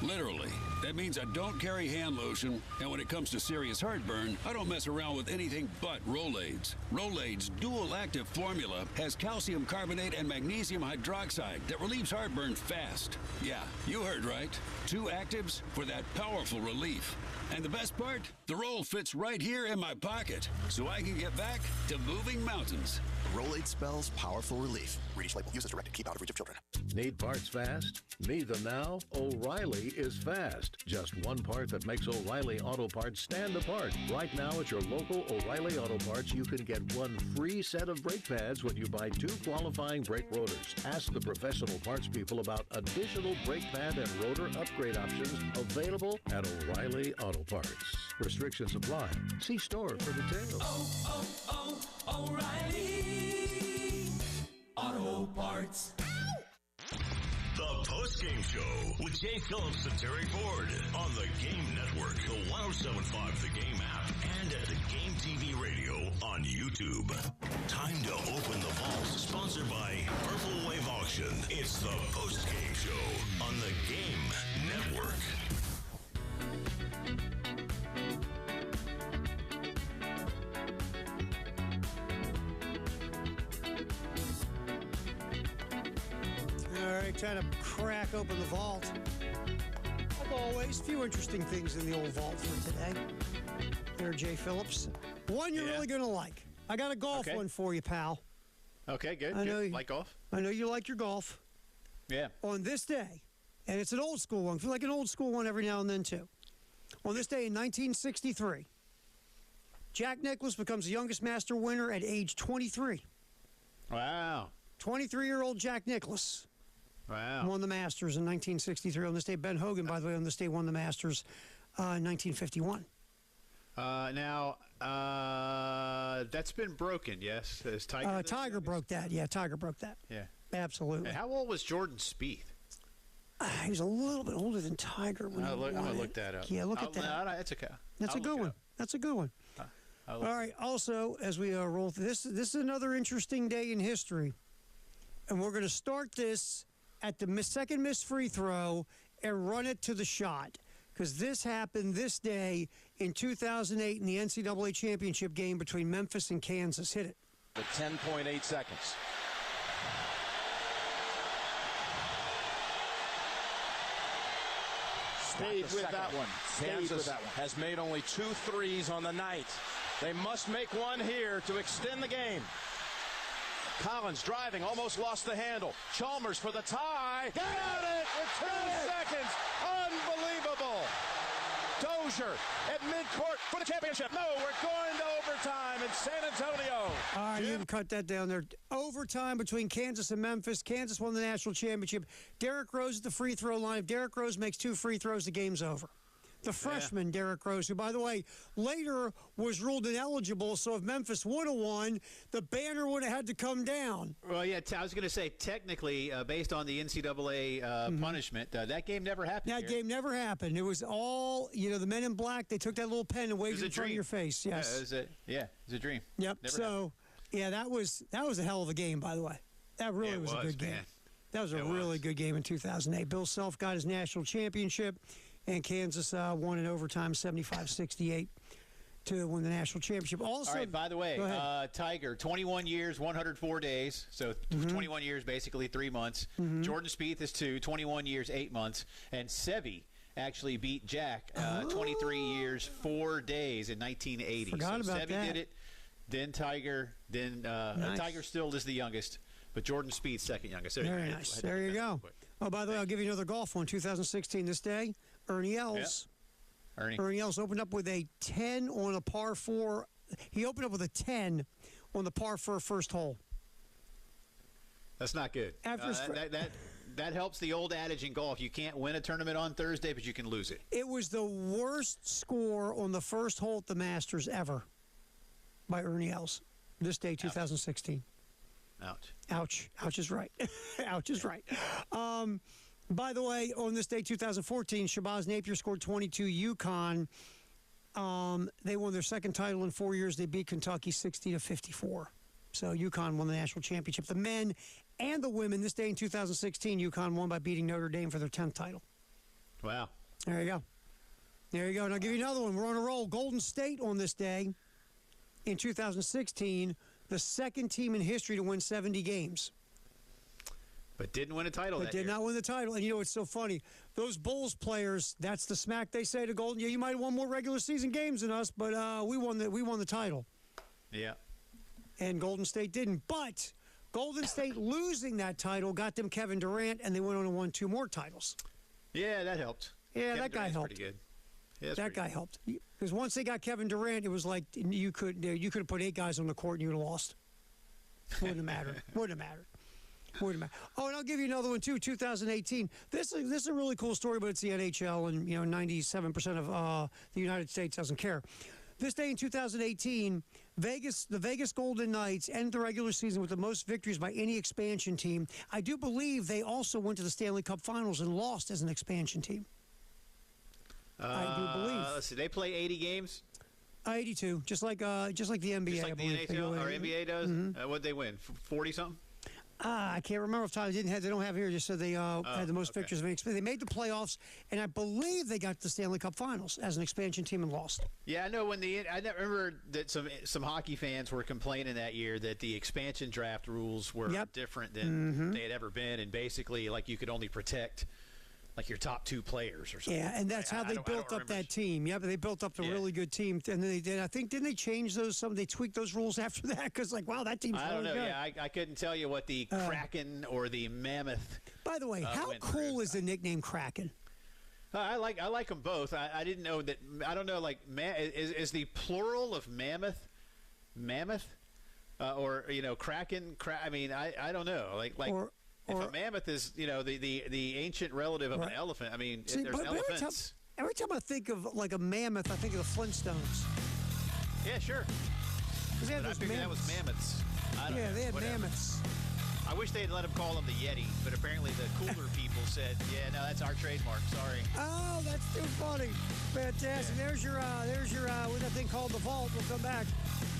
Literally. That means I don't carry hand lotion, and when it comes to serious heartburn, I don't mess around with anything but Rolaids. Rolaids' dual-active formula has calcium carbonate and magnesium hydroxide that relieves heartburn fast. Yeah, you heard right. 2 actives for that powerful relief. And the best part? The roll fits right here in my pocket, so I can get back to moving mountains. Rolade spells powerful relief. Read each label. Use as directed. Keep out of reach of children. Need parts fast? Need them now? O'Reilly is fast. Just one part that makes O'Reilly Auto Parts stand apart. Right now at your local O'Reilly Auto Parts, you can get 1 free set of brake pads when you buy 2 qualifying brake rotors. Ask the professional parts people about additional brake pad and rotor upgrade options available at O'Reilly Auto Parts. Restrictions apply. See store for details. O'Reilly Auto Parts. The Postgame Show with Jay Phillips and Terry Ford on the Game Network, the 1075 The Game app, and at the Game TV radio on YouTube. Time to open the vaults, sponsored by Purple Wave Auction. It's the Postgame Show on the Game Network. All right, trying to crack open the vault. Like always, a few interesting things in the old vault for today. There, Jay Phillips. One you're really going to like. I got a golf one for you, pal. Okay, good. I know good. Like golf? I know you like your golf. Yeah. On this day, and it's an old school one. I feel like an old school one every now and then, too. On this day in 1963, Jack Nicklaus becomes the youngest Master winner at age 23. Wow. 23-year-old Jack Nicklaus. Wow. Won the Masters in 1963. On this day, Ben Hogan, by the way, on this day won the Masters in 1951. That's been broken, yes? Is Tiger Tiger broke that. Yeah, Tiger broke that. Yeah. Absolutely. And how old was Jordan Spieth? He's a little bit older than Tiger. I'm going to look that up. Yeah, look at that. No, it's okay. That's a good one. That's a good one. All right. Also, as we roll through this is another interesting day in history. And we're going to start this at the second missed free throw and run it to the shot. Because this happened this day in 2008 in the NCAA championship game between Memphis and Kansas. Hit it. With 10.8 seconds. Stayed with that one. Kansas has made only 2 threes on the night. They must make one here to extend the game. Collins driving, almost lost the handle. Chalmers for the tie. Got it with 2 seconds. Unbelievable. Dozier at midcourt for the championship. No, we're going to overtime in San Antonio. All right, you can cut that down there. Overtime between Kansas and Memphis. Kansas won the national championship. Derrick Rose at the free throw line. If Derrick Rose makes 2 free throws, the game's over. The freshman, Derrick Rose, who, by the way, later was ruled ineligible, so if Memphis would have won, the banner would have had to come down. Well, yeah, I was going to say, technically, based on the NCAA punishment, that game never happened. That game never happened. It was all, the men in black, they took that little pen and waved it in front of your face. Yes. It was a dream. Yep. Never happened. Yeah, that was a hell of a game, by the way. That really was a good game. That was a really good game in 2008. Bill Self got his national championship. And Kansas won in overtime 75-68 to win the national championship. Also, all right, by the way, Tiger, 21 years, 104 days. So 21 years, basically 3 months. Jordan Spieth is 21 years, 8 months. And Seve actually beat Jack 23 years, 4 days in 1980. Forgot about Seve that. did it, then Tiger, then Tiger still is the youngest. But Jordan Speed's second youngest. Very nice. There you go. Oh, by the way, I'll give you another golf one. 2016 this day, Ernie Els. Yep. Ernie Els opened up with a 10 on a par 4. He opened up with a 10 on the par 4 first hole. That's not good. That helps the old adage in golf. You can't win a tournament on Thursday, but you can lose it. It was the worst score on the first hole at the Masters ever by Ernie Els. This day, 2016. Ouch. Ouch. Ouch is right. Ouch is right. By the way, on this day, 2014, Shabazz Napier scored 22. UConn, they won their second title in 4 years. They beat Kentucky 60-54. So UConn won the national championship. The men and the women, this day in 2016, UConn won by beating Notre Dame for their 10th title. Wow. There you go. There you go. And I'll give you another one. We're on a roll. Golden State on this day in 2016, the second team in history to win 70 games. But didn't win a title But did not win the title. And you know, it's so funny. Those Bulls players, that's the smack they say to Golden. Yeah, you might have won more regular season games than us, but we won the title. Yeah. And Golden State didn't. But Golden State losing that title got them Kevin Durant, and they went on and won 2 more titles. Yeah, that helped. Yeah, Kevin that guy Durant's helped. Pretty good. Yeah, that guy helped. Because once they got Kevin Durant, it was like you could have put 8 guys on the court and you would have lost. Wouldn't have mattered. Wouldn't have mattered. Wouldn't have mattered. Oh, and I'll give you another one too. 2018. This is a really cool story, but it's the NHL, and 97% of the United States doesn't care. This day in 2018, the Vegas Golden Knights end the regular season with the most victories by any expansion team. I do believe they also went to the Stanley Cup Finals and lost as an expansion team. I do believe. Let's see. They play 80 games. 82, just like the NBA. Just like the NHL or NBA does. Mm-hmm. What'd they win? 40 something. I can't remember if time they don't have here. Just said they had the most victories of any expansion. They made the playoffs, and I believe they got to the Stanley Cup Finals as an expansion team and lost. Yeah, I know I remember that some hockey fans were complaining that year that the expansion draft rules were different than they had ever been, and basically like you could only protect like your top 2 players or something. Yeah, and that's how they built up that team. Yeah, but they built up a really good team, and then they did. I think didn't they change those? They tweaked those rules after that because wow, that team's I don't know. good. Yeah, I couldn't tell you what the Kraken or the Mammoth. By the way, how cool is the nickname Kraken? I like them both. I didn't know that. I don't know. Like, is the plural of mammoth, or Kraken? I mean, I don't know. If a mammoth is the ancient relative of an elephant. I mean, there's elephants. Every time I think of like a mammoth, I think of the Flintstones. Yeah, sure. Because they had I figured that was mammoths. They had mammoths. I wish they had let him call them the Yeti, but apparently the cooler people said, "Yeah, no, that's our trademark. Sorry." Oh, that's too funny. Fantastic. Yeah. There's your with that thing called the Vault. We'll come back.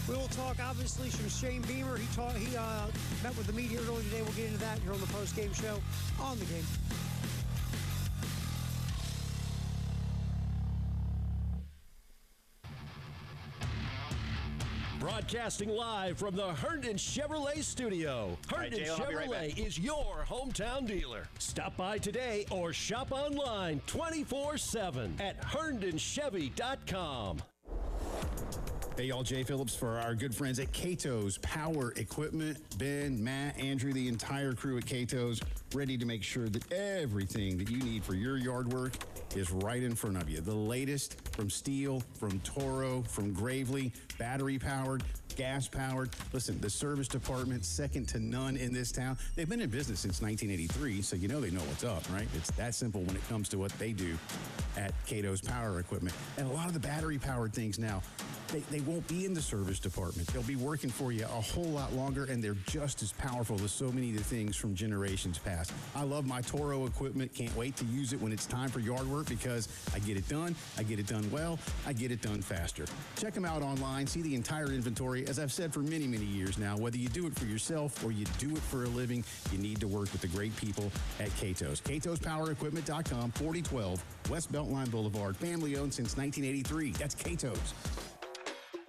We will talk obviously from Shane Beamer. He met with the media earlier today. We'll get into that here on the post-game show on the game. Broadcasting live from the Herndon Chevrolet studio. Herndon Chevrolet is your hometown dealer. Stop by today or shop online 24/7 at HerndonChevy.com. Hey, y'all, Jay Phillips for our good friends at Cato's Power Equipment. Ben, Matt, Andrew, the entire crew at Cato's, ready to make sure that everything that you need for your yard work is right in front of you. The latest from Steel, from Toro, from Gravely, battery-powered, gas-powered. Listen, the service department, second to none in this town. They've been in business since 1983, so you know they know what's up, right? It's that simple when it comes to what they do at Cato's Power Equipment. And a lot of the battery-powered things now, they won't be in the service department. They'll be working for you a whole lot longer, and they're just as powerful as so many of the things from generations past. I love my Toro equipment. Can't wait to use it when it's time for yard work because I get it done well, I get it done faster. Check them out online. See the entire inventory. As I've said for many, many years now, whether you do it for yourself or you do it for a living, you need to work with the great people at Cato's. CatosPowerEquipment.com, 4012 West Beltline Boulevard. Family owned since 1983. That's Cato's.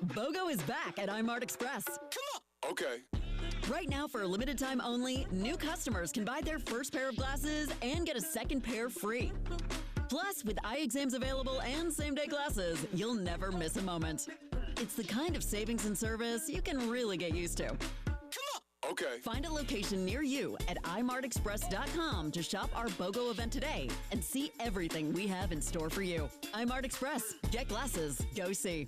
BOGO is back at iMart Express. Come on. Okay. Right now, for a limited time only, new customers can buy their first pair of glasses and get a second pair free. Plus, with eye exams available and same-day glasses, you'll never miss a moment. It's the kind of savings and service you can really get used to. Come on. Okay. Find a location near you at imartexpress.com to shop our BOGO event today and see everything we have in store for you. iMart Express. Get glasses. Go see.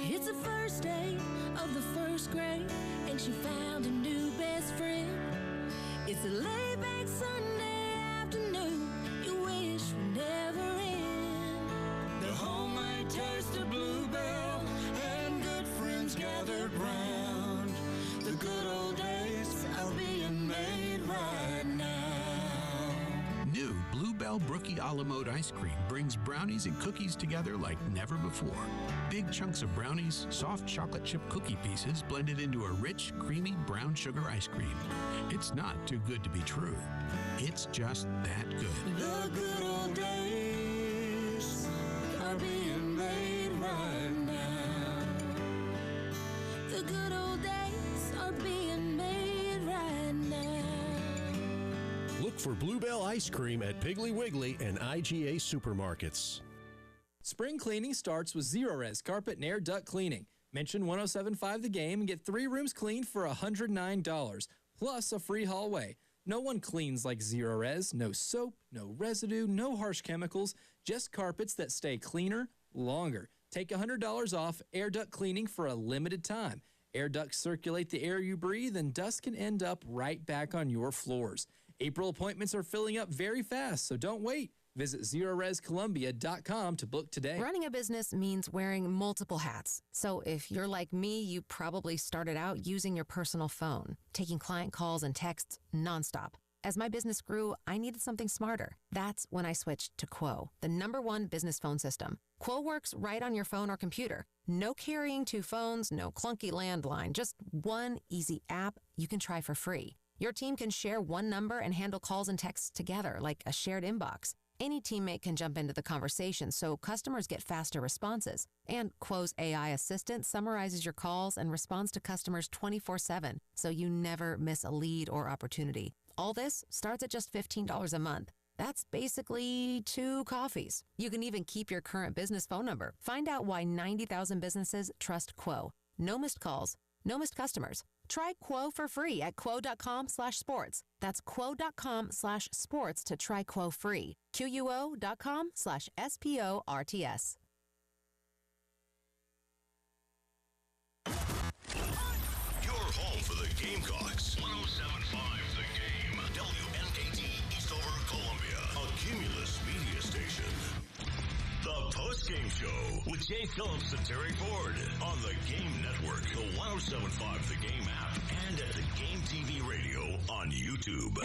It's the first day of the first grade, and she found a new best friend. It's a laid-back Sunday afternoon you wish would never end. The homemade taste of Bluebell and good friends gathered round. The good old days are being made right now. New Bluebell Brookie a la mode ice cream brings brownies and cookies together like never before. Big chunks of brownies, soft chocolate chip cookie pieces blended into a rich, creamy brown sugar ice cream. It's not too good to be true. It's just that good. The good old days are being made right now. The good old days are being made right now. Look for Bluebell ice cream at Piggly Wiggly and IGA supermarkets. Spring cleaning starts with Zerorez Carpet and Air Duct Cleaning. Mention 1075 The Game and get 3 rooms cleaned for $109, plus a free hallway. No one cleans like Zerorez. No soap, no residue, no harsh chemicals, just carpets that stay cleaner longer. Take $100 off air duct cleaning for a limited time. Air ducts circulate the air you breathe, and dust can end up right back on your floors. April appointments are filling up very fast, so don't wait. Visit ZerorezColumbia.com to book today. Running a business means wearing multiple hats. So if you're like me, you probably started out using your personal phone, taking client calls and texts nonstop. As my business grew, I needed something smarter. That's when I switched to Quo, the #1 business phone system. Quo works right on your phone or computer. No carrying 2 phones, no clunky landline, just one easy app you can try for free. Your team can share one number and handle calls and texts together like a shared inbox. Any teammate can jump into the conversation, so customers get faster responses. And Quo's AI assistant summarizes your calls and responds to customers 24/7, so you never miss a lead or opportunity. All this starts at just $15 a month. That's basically 2 coffees. You can even keep your current business phone number. Find out why 90,000 businesses trust Quo. No missed calls, no missed customers. Try Quo for free at quo.com/sports. That's quo.com/sports to try Quo free. QUO.com/SPORTS. Your home for the Gamecocks. 107.5 The Game. WNKT Eastover, Columbia. A Cumulus media station. The Postgame Show with Jay Phillips and Terry Ford on the Game Network, the 107.5 The Game app, and at the Game TV radio on YouTube.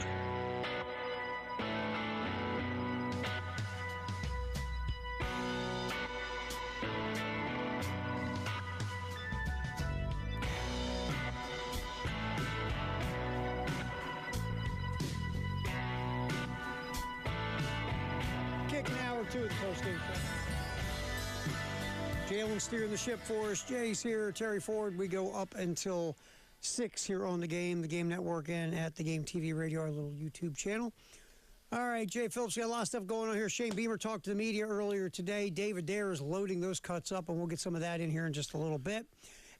Kick an hour to the postgame show. Jalen steering the ship for us. Jay's here. Terry Ford. We go up until 6 here on the Game Network, and at the Game TV radio, our little YouTube channel. All right, Jay Phillips, got a lot of stuff going on here. Shane Beamer talked to the media earlier today. David Dare is loading those cuts up, and we'll get some of that in here in just a little bit.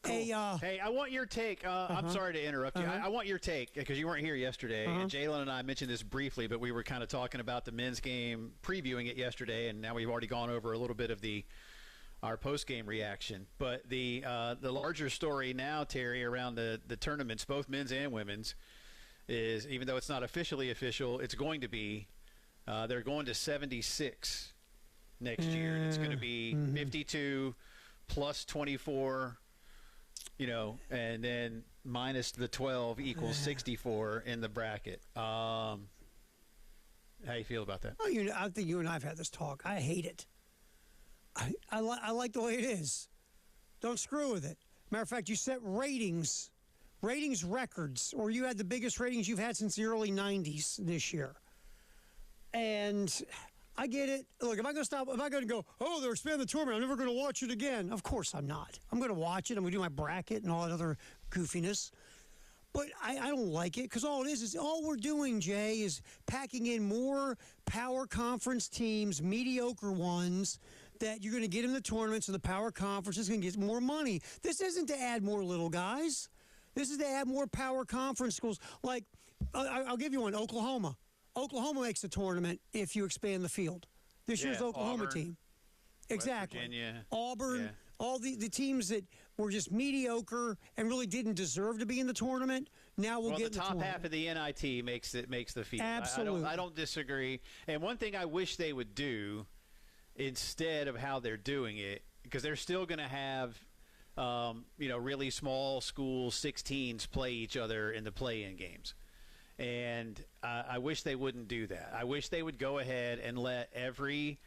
Cool. Hey, I want your take. I'm sorry to interrupt you. I want your take because you weren't here yesterday. And Jalen and I mentioned this briefly, but we were kind of talking about the men's game, previewing it yesterday, and now we've already gone over a little bit of our post-game reaction. But the larger story now, Terry, around the tournaments, both men's and women's, is even though it's not officially official, it's going to be. They're going to 76 next year, and it's going to be 52 plus 24. And then minus the 12 equals 64 in the bracket. How you feel about that? Oh, I think you and I have had this talk. I hate it. I like the way it is. Don't screw with it. Matter of fact, you set ratings records, or you had the biggest ratings you've had since the early 90s this year. And I get it. Look, if I'm going to go, they're expanding the tournament, I'm never going to watch it again. Of course I'm not. I'm going to watch it. I'm going to do my bracket and all that other goofiness. But I don't like it because all it is all we're doing, Jay, is packing in more power conference teams, mediocre ones, that you're going to get in the tournaments and the power conference is going to get more money. This isn't to add more little guys. This is to add more power conference schools. Like, I'll give you one, Oklahoma. Oklahoma makes a tournament if you expand the field. This year's Oklahoma Auburn, team. Exactly. West Virginia. Auburn, all the teams that were just mediocre and really didn't deserve to be in the tournament, now we'll get in the top tournament. half of the NIT makes the field. Absolutely. I don't disagree. And one thing I wish they would do instead of how they're doing it, because they're still going to have really small schools, 16s play each other in the play-in games. And I wish they wouldn't do that. I wish they would go ahead and let every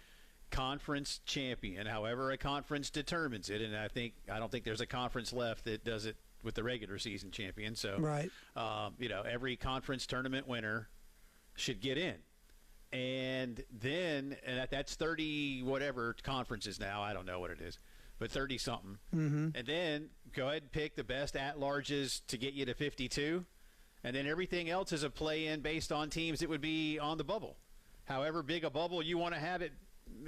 conference champion, however a conference determines it, and I don't think there's a conference left that does it with the regular season champion. So, right. Every conference tournament winner should get in. And then, and that's 30 whatever conferences now. I don't know what it is, but 30 something. Mm-hmm. And then go ahead and pick the best at-larges to get you to 52. And then everything else is a play-in based on teams that would be on the bubble. However big a bubble you want to have it,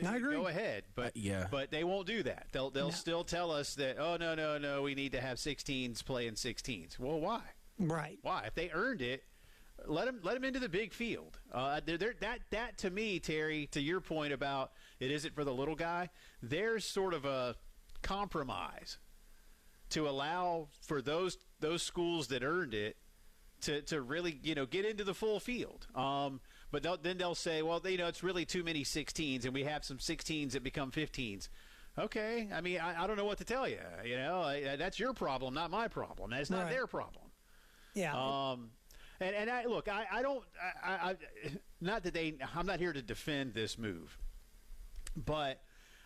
I agree. go ahead. But but they won't do that. They'll still tell us that, oh, no, we need to have 16s playing 16s. Well, why? Right. Why? If they earned it, let them into the big field. That to me, Terry, to your point about it isn't for the little guy, there's sort of a compromise to allow for those schools that earned it to really, get into the full field. But then they'll say, well, it's really too many 16s, and we have some 16s that become 15s. Okay. I mean, I don't know what to tell you. That's your problem, not my problem. That's not their problem. Yeah. And I don't not that I'm not here to defend this move, but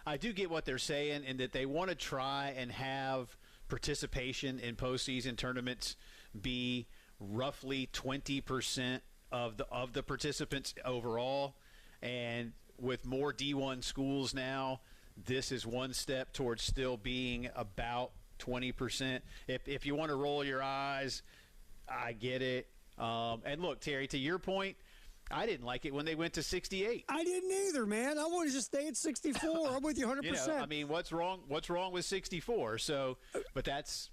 I do get what they're saying, and that they want to try and have participation in postseason tournaments be roughly 20% of the participants overall. And with more D1 schools now, this is one step towards still being about 20%. If you want to roll your eyes, I get it. And look, Terry, to your point, I didn't like it when they went to 68. I didn't either, man. I want to just stay at 64. I'm with you 100%. I mean, what's wrong with 64? So, but that's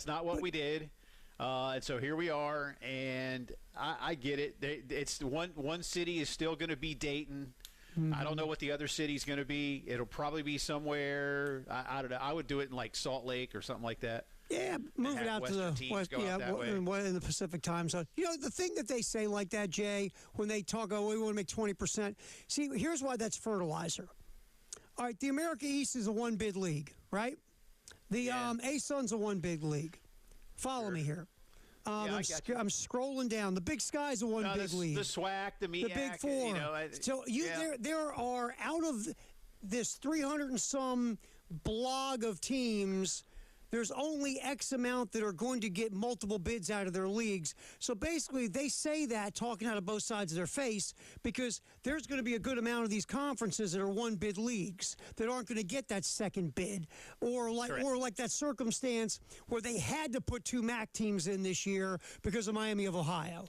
not what we did. And so here we are, and I get it. It's one city is still going to be Dayton. Mm-hmm. I don't know what the other city's going to be. It'll probably be somewhere. I don't know. I would do it in like Salt Lake or something like that. Yeah, move it out to the west. Yeah, in the Pacific time zone. The thing that they say like that, Jay, when they talk, we want to make 20%. See, here's why that's fertilizer. All right, the America East is a one bid league, right? The A-Sun's a one big league. Follow me here. I'm scrolling down. The Big Sky's a one big league. The SWAC, the MEAC. The Big Four. There are, out of this 300 and some blog of teams, there's only X amount that are going to get multiple bids out of their leagues. So basically, they say that talking out of both sides of their face because there's going to be a good amount of these conferences that are one-bid leagues that aren't going to get that second bid, or like that circumstance where they had to put two MAC teams in this year because of Miami of Ohio.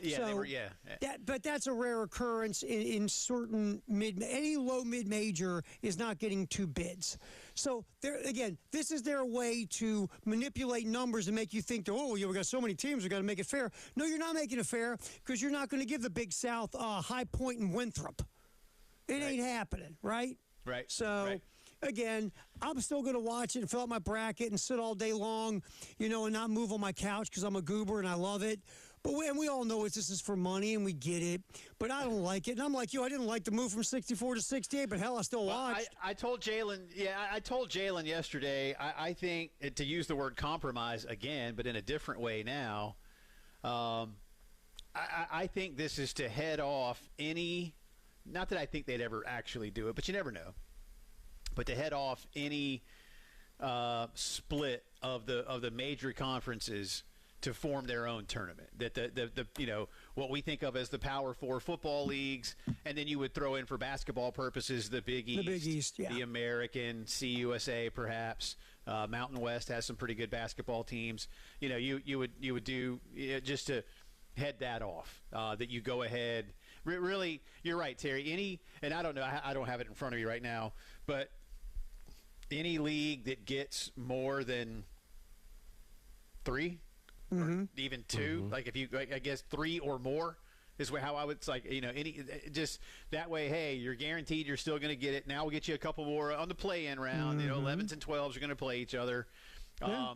Yeah, but that's a rare occurrence in certain any low mid-major is not getting two bids. So this is their way to manipulate numbers and make you think, we got so many teams, we got to make it fair. No, you're not making it fair because you're not going to give the Big South High Point and Winthrop. It ain't happening, right? Right. So. Again, I'm still going to watch it and fill out my bracket and sit all day long, and not move on my couch because I'm a goober and I love it. But we all know this is for money and we get it. But I don't like it. And I'm like you, I didn't like the move from 64 to 68, but hell, I still watched. I told Jalen, I told Jalen yesterday, I think, to use the word compromise again, but in a different way now, I think this is to head off any, not that I think they'd ever actually do it, but you never know. But to head off any split of the major conferences to form their own tournament. That the what we think of as the Power Four football leagues, and then you would throw in for basketball purposes the Big East, the American, CUSA perhaps. Mountain West has some pretty good basketball teams. You would do just to head that off. That you go ahead. Really, you're right, Terry. And I don't know. I don't have it in front of me right now, but any league that gets more than 3 or even 2, like if you, I guess 3 or more is how I would. It's like, any just that way. Hey, you're guaranteed you're still going to get it. Now we'll get you a couple more on the play-in round. 11s and 12s are going to play each other. Yeah.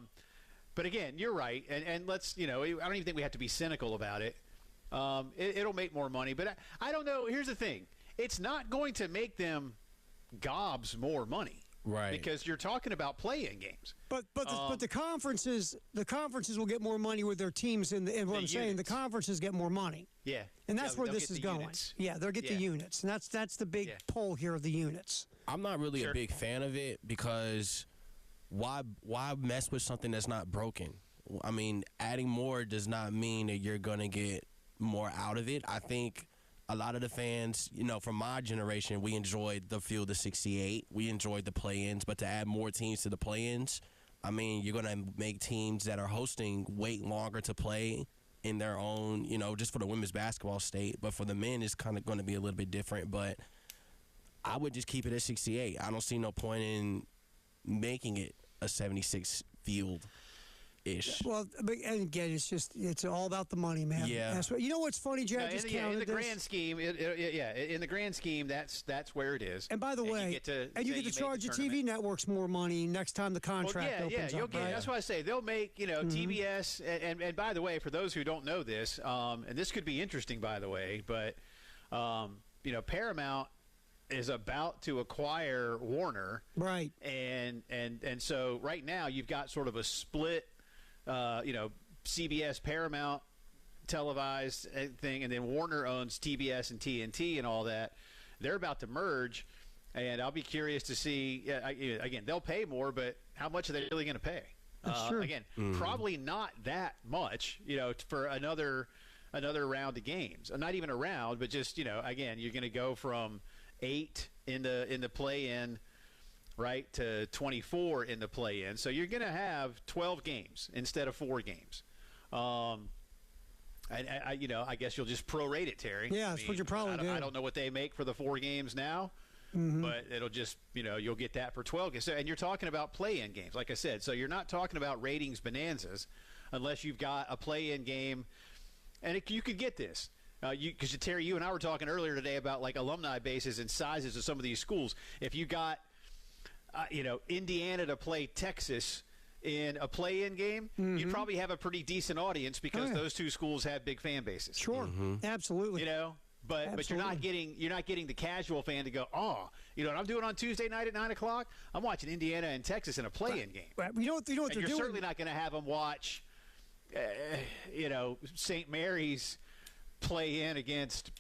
But again, you're right, and let's I don't even think we have to be cynical about it. It'll make more money, but I don't know. Here's the thing: it's not going to make them gobs more money. Right. Because you're talking about play-in games. But the conferences will get more money with their teams and what I'm saying, the conferences get more money. Yeah. And that's where this is going. Units. Yeah, they'll get the units. And that's the big pull here of the units. I'm not really a big fan of it because why mess with something that's not broken? I mean, adding more does not mean that you're going to get more out of it. I think a lot of the fans, from my generation, we enjoyed the field of 68. We enjoyed the play-ins, but to add more teams to the play-ins, I mean, you're going to make teams that are hosting wait longer to play in their own, just for the women's basketball state. But for the men, it's kind of going to be a little bit different. But I would just keep it at 68. I don't see no point in making it a 76 field. Well, and again, it's all about the money, man. Yeah. That's what, what's funny, Jack? In the grand scheme, in the grand scheme, that's where it is. And by the way, you get to charge the TV networks more money next time the contract opens up. Right? That's why I say they'll make TBS. And by the way, for those who don't know this, and this could be interesting, by the way, but Paramount is about to acquire Warner, right? And so right now you've got sort of a split. CBS, Paramount televised thing, and then Warner owns TBS and TNT and all that. They're about to merge, and I'll be curious to see. Again, they'll pay more, but how much are they really going to pay? That's true. Again, probably not that much. For another round of games, not even a round, but just again, you're going to go from 8 in the play-in. Right, to 24 in the play-in. So you're going to have 12 games instead of 4 games. I guess you'll just prorate it, Terry. Yeah, that's what you're probably doing. I don't know what they make for the 4 games now, but it'll just, you'll get that for 12 games. So, and you're talking about play-in games, like I said. So you're not talking about ratings bonanzas unless you've got a play-in game. And you could get this. Because, Terry, you and I were talking earlier today about, like, alumni bases and sizes of some of these schools. If you got Indiana to play Texas in a play-in game, you'd probably have a pretty decent audience because those two schools have big fan bases. Sure, absolutely. But you're not getting the casual fan to go, what I'm doing on Tuesday night at 9:00? I'm watching Indiana and Texas in a play-in game. Right. You know what they're doing? You're certainly not going to have them watch, St. Mary's play in against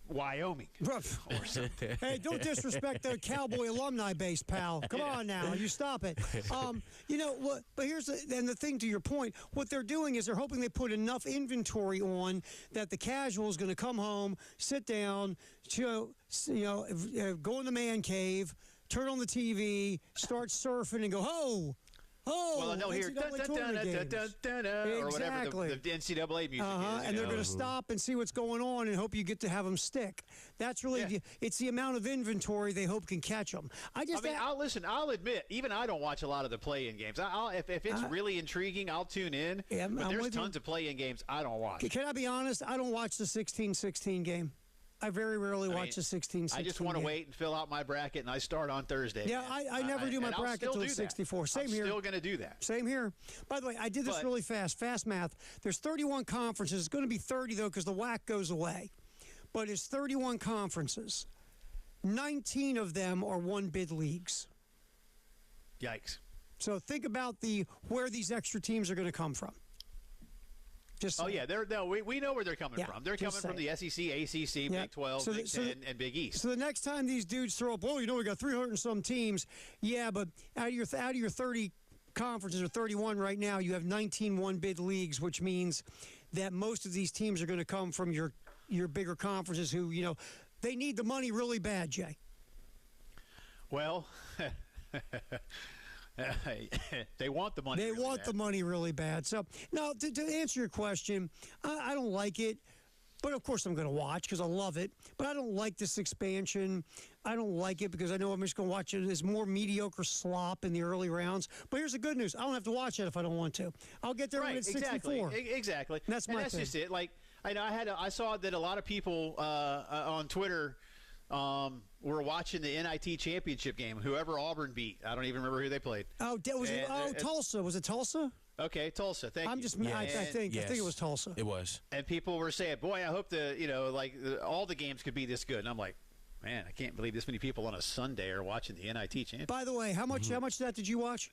Wyoming or something. Hey, don't disrespect the Cowboy alumni base, pal. Come on now, you stop it. What? But here's the thing. To your point, what they're doing is they're hoping they put enough inventory on that the casual is going to come home, sit down, go in the man cave, turn on the TV, start surfing, and go, well, they'll hear or whatever the NCAA music is. And they're going to stop and see what's going on and hope you get to have them stick. That's really it's the amount of inventory they hope can catch them. I'll admit, even I don't watch a lot of the play-in games. If it's really intriguing, I'll tune in. Yeah, but there's tons of play-in games I don't watch. Can I be honest? I don't watch the 16-16 game. I very rarely watch the 16-16 I just want to wait and fill out my bracket, and I start on Thursday. Yeah, I never do my bracket until 64. Same here. I'm still going to do that. Same here. By the way, I did this really fast math. There's 31 conferences. It's going to be 30, though, because the WAC goes away. But it's 31 conferences. 19 of them are one-bid leagues. Yikes. So think about where these extra teams are going to come from. We know where they're coming from. They're coming from the SEC, ACC, Big 12, Big 10, and Big East. So the next time these dudes throw up, we got 300 and some teams. Yeah, but out of your 30 conferences or 31 right now, you have 19 one-bid leagues, which means that most of these teams are going to come from your bigger conferences who, they need the money really bad, Jay. Well, they want the money. They want the money really bad. So, no, to answer your question, I don't like it. But, of course, I'm going to watch because I love it. But I don't like this expansion. I don't like it because I know I'm just going to watch it as more mediocre slop in the early rounds. But here's the good news. I don't have to watch it if I don't want to. I'll get there when it's 64. Exactly. And that's that's thing. just it. Like, I saw that a lot of people on Twitter were watching the NIT championship game, whoever Auburn beat. I don't even remember who they played. Tulsa. Was it Tulsa? Okay, Tulsa. Thank you. I think it was Tulsa. It was. And people were saying, "Boy, I hope all the games could be this good." And I'm like, "Man, I can't believe this many people on a Sunday are watching the NIT championship." By the way, how much of that did you watch?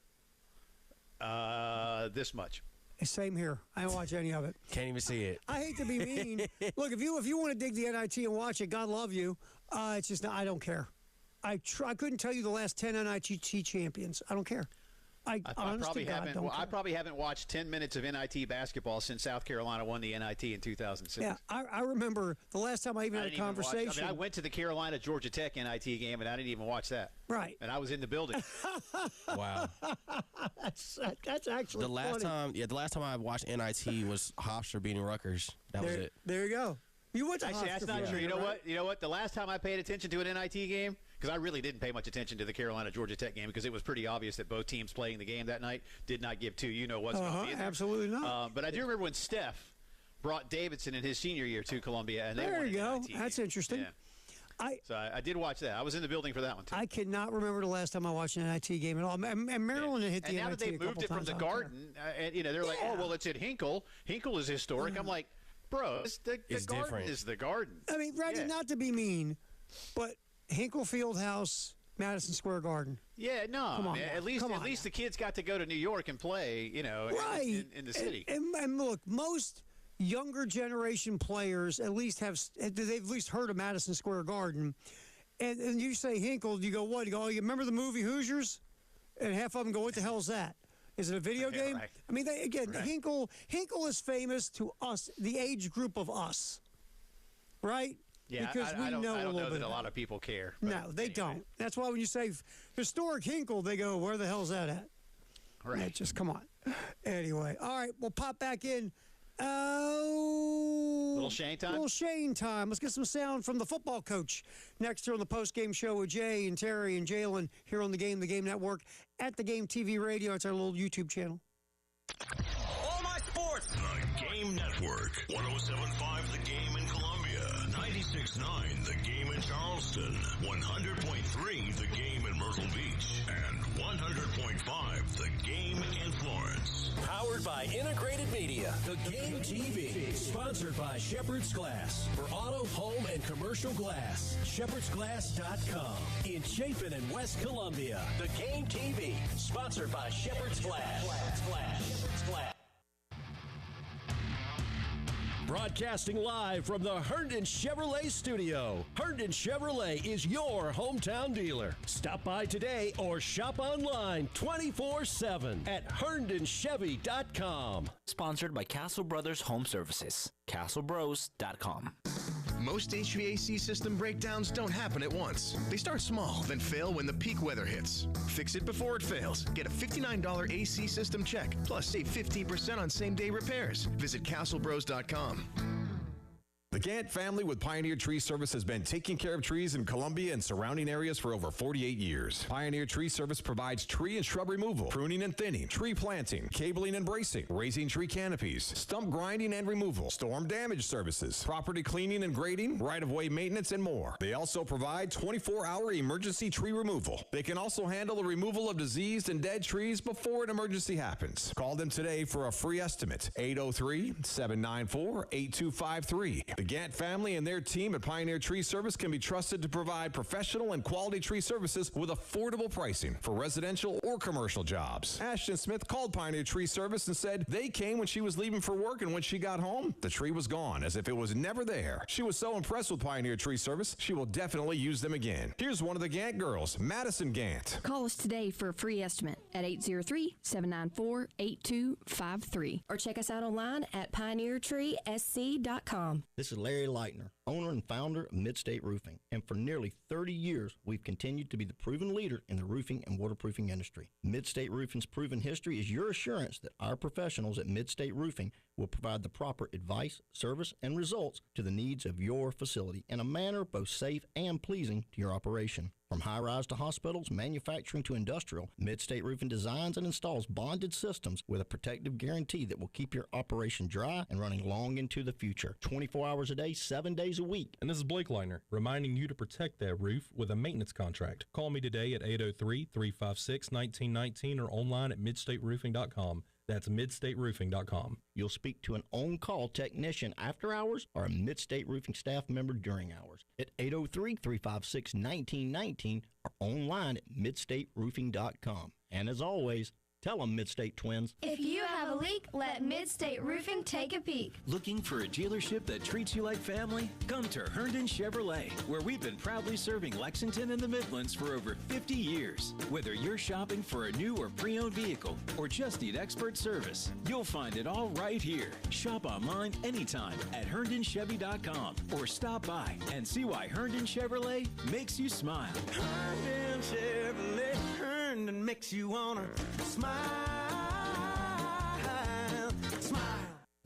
This much. Same here. I don't watch any of it. Can't even see it. I hate to be mean. Look, if you want to dig the NIT and watch it, God love you. It's just I don't care. I couldn't tell you the last 10 NIT champions. I don't care. I probably haven't watched 10 minutes of NIT basketball since South Carolina won the NIT in 2006. Yeah, I remember the last time I even had a conversation. I went to the Carolina Georgia Tech NIT game and I didn't even watch that. Right. And I was in the building. Wow. That's actually the last funny. time. The last time I watched NIT was Hofstra beating Rutgers. That was it. There you go. You went to Actually, that's not true. You know right? what? You know what? The last time I paid attention to an NIT game, because I really didn't pay much attention to the Carolina Georgia Tech game because it was pretty obvious that both teams playing the game that night did not give two. You know what's going to be in there. Absolutely not. But I do remember when Steph brought Davidson in his senior year to Columbia, and they there won you go. NIT That's game. interesting. Yeah. So I did watch that. I was in the building for that one too. I cannot remember the last time I watched an NIT game at all. And Maryland had hit the NIT. And now that they moved it from the Garden, and they're like, oh well, it's at Hinkle. Hinkle is historic. I'm like, bro, the Garden different. is the Garden. I mean, Randy, not to be mean, but Hinkle Fieldhouse, Madison Square Garden. Yeah, no. Come on, man. At least the kids got to go to New York and play. Right. in the city. And look, most younger generation players they've at least heard of Madison Square Garden. And you say Hinkle, you go, what? You go, oh, you remember the movie Hoosiers? And half of them go, what the hell is that? Is it a video game? Right. I mean, Hinkle is famous to us, the age group of us, right? Yeah, because I don't know bit that a lot of people care. No, they don't. That's why when you say historic Hinkle, they go, where the hell's that at? Right. Yeah, just come on. Anyway, all right, we'll pop back in. Little Shane time? Little Shane time. Let's get some sound from the football coach next here on the post-game show with Jay and Terry and Jalen here on the Game Network, at the Game TV Radio. It's our little YouTube channel. All my sports. The Game Network. 107.5 The Game in Columbia. 96.9 The Game in Charleston. 100.3 The Game in Myrtle Beach. And 100.5 The Game in Florence. Powered by Integrated Media. The Game TV. Sponsored by Shepherd's Glass. For auto, home, and commercial glass. ShepherdsGlass.com. In Chapin and West Columbia. The Game TV. Sponsored by Shepherd's Glass. Shepherd's Glass. Broadcasting live from the Herndon Chevrolet studio. Herndon Chevrolet is your hometown dealer. Stop by today or shop online 24/7 at HerndonChevy.com. Sponsored by Castle Brothers Home Services. CastleBros.com. Most HVAC system breakdowns don't happen at once. They start small, then fail when the peak weather hits. Fix it before it fails. Get a $59 AC system check, plus save 15% on same-day repairs. Visit CastleBros.com. The Gant family with Pioneer Tree Service has been taking care of trees in Columbia and surrounding areas for over 48 years. Pioneer Tree Service provides tree and shrub removal, pruning and thinning, tree planting, cabling and bracing, raising tree canopies, stump grinding and removal, storm damage services, property cleaning and grading, right-of-way maintenance, and more. They also provide 24-hour emergency tree removal. They can also handle the removal of diseased and dead trees before an emergency happens. Call them today for a free estimate. 803-794-8253. The Gant family and their team at Pioneer Tree Service can be trusted to provide professional and quality tree services with affordable pricing for residential or commercial jobs. Ashton Smith called Pioneer Tree Service and said they came when she was leaving for work, and when she got home, the tree was gone as if it was never there. She was so impressed with Pioneer Tree Service, she will definitely use them again. Here's one of the Gant girls, Madison Gant. Call us today for a free estimate at 803-794-8253 or check us out online at pioneertreesc.com. This is Larry Leitner. owner and founder of Midstate Roofing. And for nearly 30 years, we've continued to be the proven leader in the roofing and waterproofing industry. Midstate Roofing's proven history is your assurance that our professionals at Midstate Roofing will provide the proper advice, service, and results to the needs of your facility in a manner both safe and pleasing to your operation. From high-rise to hospitals, manufacturing to industrial, Midstate Roofing designs and installs bonded systems with a protective guarantee that will keep your operation dry and running long into the future. 24 hours a day, 7 days a week. And this is Blake Liner, reminding you to protect that roof with a maintenance contract. Call me today at 803-356-1919 or online at midstateroofing.com. That's midstateroofing.com. You'll speak to an on-call technician after hours or a Midstate Roofing staff member during hours at 803-356-1919 or online at midstateroofing.com. And as always, tell them Midstate Twins. If you have a leak, let Midstate Roofing take a peek. Looking for a dealership that treats you like family? Come to Herndon Chevrolet, where we've been proudly serving Lexington and the Midlands for over 50 years. Whether you're shopping for a new or pre-owned vehicle or just need expert service, you'll find it all right here. Shop online anytime at HerndonChevy.com or stop by and see why Herndon Chevrolet makes you smile. Herndon Chevrolet, Herndon makes you wanna smile.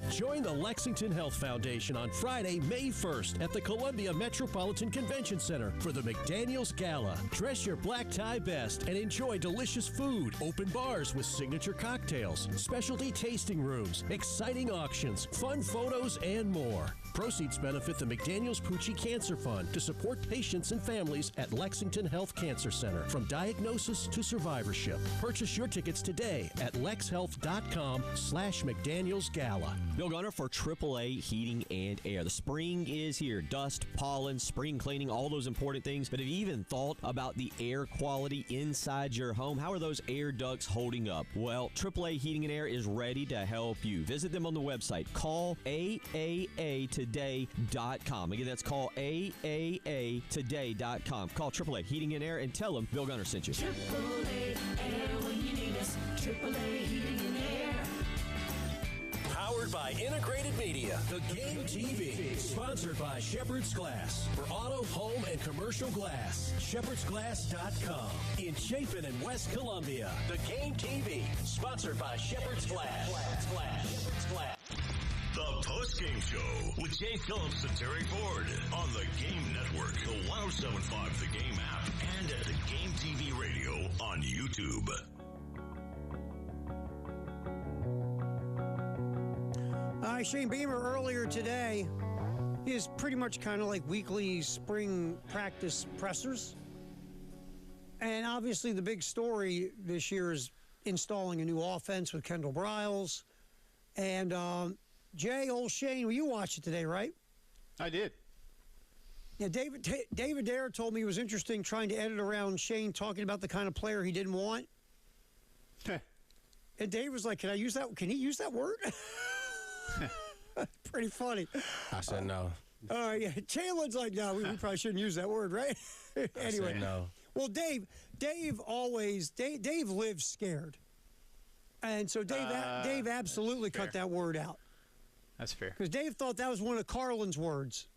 Join the Lexington Health Foundation on Friday, May 1st at the Columbia Metropolitan Convention Center for the McDaniels Gala. Dress your black tie best and enjoy delicious food, open bars with signature cocktails, specialty tasting rooms, exciting auctions, fun photos, and more. Proceeds benefit the McDaniels Pucci Cancer Fund to support patients and families at Lexington Health Cancer Center from diagnosis to survivorship. Purchase your tickets today at lexhealth.com/McDaniels Gala. Bill Gunner for AAA Heating and Air. The spring is here. Dust, pollen, spring cleaning, all those important things. But have you even thought about the air quality inside your home? How are those air ducts holding up? Well, AAA Heating and Air is ready to help you. Visit them on the website. Call AAAtoday.com. Again, that's call AAAtoday.com. Call AAA Heating and Air and tell them Bill Gunner sent you. AAA Air when you need us. AAA Heating and Air. Powered by Integrated Media, The Game TV. Sponsored by Shepherd's Glass. For auto, home, and commercial glass. ShepherdsGlass.com. In Chapin and West Columbia, The Game TV. Sponsored by Shepherd's Glass. Shepherd's Glass. The Postgame Show with Jay Phillips and Terry Ford on the Game Network, the 107.5 The Game app, and at The Game TV Radio on YouTube. Shane Beamer earlier today is pretty much kind of like weekly spring practice pressers. And obviously the big story this year is installing a new offense with Kendall Briles. And Jay, old Shane, well, you watched it today, right? I did. Yeah, David Dare told me it was interesting trying to edit around Shane talking about the kind of player he didn't want. And Dave was like, can he use that word? Pretty funny. I said no. All right, yeah. Chandler's like, no, we probably shouldn't use that word, right? Anyway. I said no. Well, Dave lives scared. And so Dave absolutely cut that word out. That's fair. Because Dave thought that was one of Carlin's words.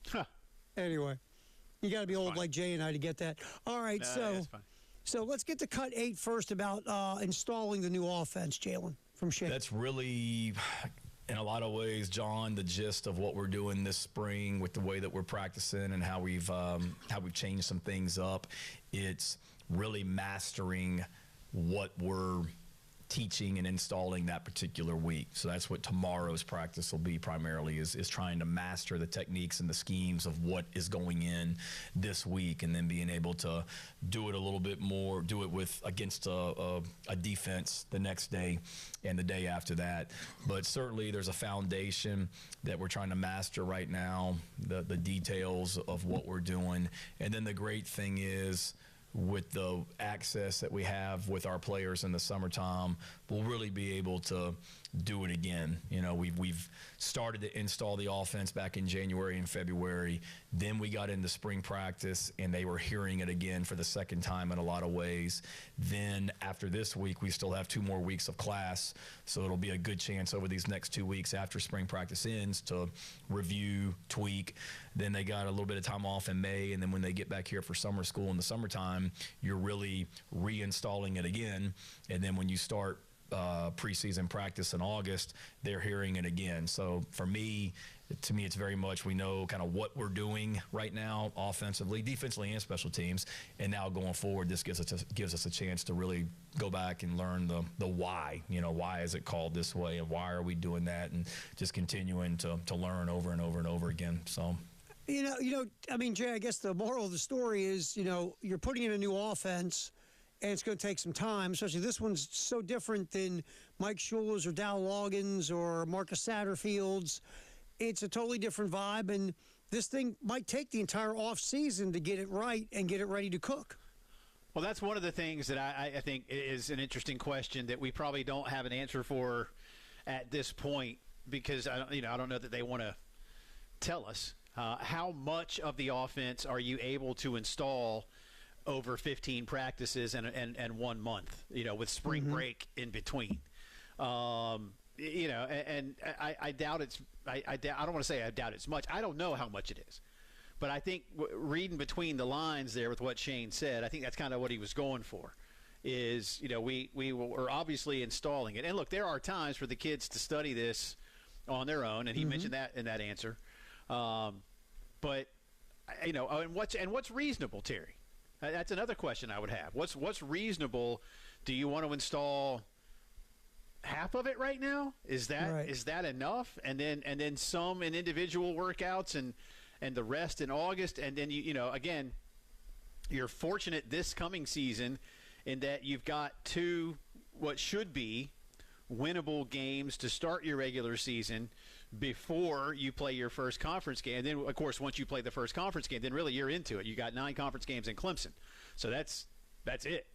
Huh. Anyway, you got to be old like Jay and I to get that. All right, so let's get to cut 8 first about installing the new offense, Jalen, from Shane. That's really, in a lot of ways, John, the gist of what we're doing this spring with the way that we're practicing and how we've changed some things up. It's really mastering what we're teaching and installing that particular week. So that's what tomorrow's practice will be primarily, is trying to master the techniques and the schemes of what is going in this week, and then being able to do it a little bit more, do it with against a defense the next day and the day after that. But certainly there's a foundation that we're trying to master right now, the details of what we're doing. And then the great thing is, with the access that we have with our players in the summertime, we'll really be able to do it again. You know, we've started to install the offense back in January and February. Then we got into spring practice, and they were hearing it again for the second time in a lot of ways. Then after this week, we still have 2 more weeks of class, so it'll be a good chance over these next 2 weeks after spring practice ends to review, tweak. Then they got a little bit of time off in May, and then when they get back here for summer school in the summertime, you're really reinstalling it again. And then when you start preseason practice in August, they're hearing it again. So for me, to me, it's very much we know kind of what we're doing right now, offensively, defensively, and special teams. And now going forward, this gives us a chance to really go back and learn the why. You know, why is it called this way, and why are we doing that, and just continuing to learn over and over and over again. So. You know, I mean, Jay, I guess the moral of the story is, you know, you're putting in a new offense, and it's going to take some time, especially this one's so different than Mike Shula's or Dow Loggins or Marcus Satterfield's. It's a totally different vibe, and this thing might take the entire offseason to get it right and get it ready to cook. Well, that's one of the things that I think is an interesting question that we probably don't have an answer for at this point, because I don't know that they want to tell us. How much of the offense are you able to install over 15 practices and 1 month, with spring break in between? And I doubt it's – I don't want to say I doubt it's much. I don't know how much it is. But I think reading between the lines there with what Shane said, I think that's kind of what he was going for is, we were obviously installing it. And, look, there are times for the kids to study this on their own, and he mentioned that in that answer. But and what's reasonable, Terry? That's another question I would have. What's reasonable? Do you want to install half of it right now? Is that enough? And then some in individual workouts and the rest in August, and then again, you're fortunate this coming season in that you've got 2 what should be winnable games to start your regular season before you play your first conference game. And then, of course, once you play the first conference game, then really you're into it. You got 9 conference games in Clemson. So that's it.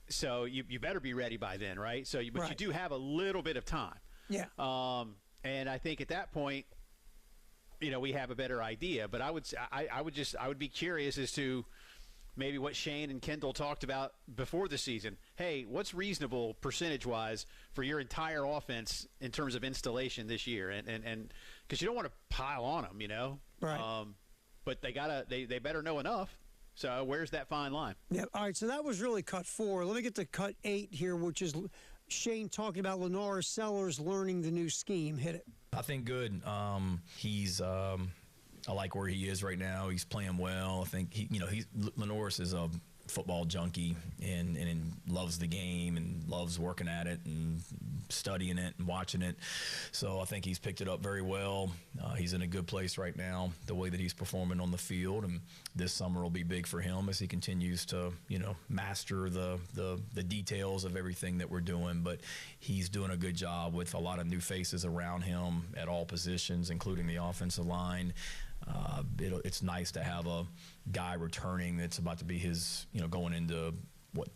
So you better be ready by then, right? So, but you do have a little bit of time. Yeah. And I think at that point, we have a better idea. But I would be curious as to maybe what Shane and Kendall talked about before the season. Hey, what's reasonable percentage-wise for your entire offense in terms of installation this year? And because you don't want to pile on them, Right. But they better know enough. So where's that fine line? Yeah. All right. So that was really cut 4. Let me get to cut 8 here, which is Shane talking about Lenora Sellers learning the new scheme. Hit it. I think good. I like where he is right now. He's playing well. I think Lenoris is a football junkie and loves the game and loves working at it and studying it and watching it. So I think he's picked it up very well. He's in a good place right now, the way that he's performing on the field. And this summer will be big for him as he continues to, master the details of everything that we're doing. But he's doing a good job with a lot of new faces around him at all positions, including the offensive line. It's nice to have a guy returning that's about to be his, going into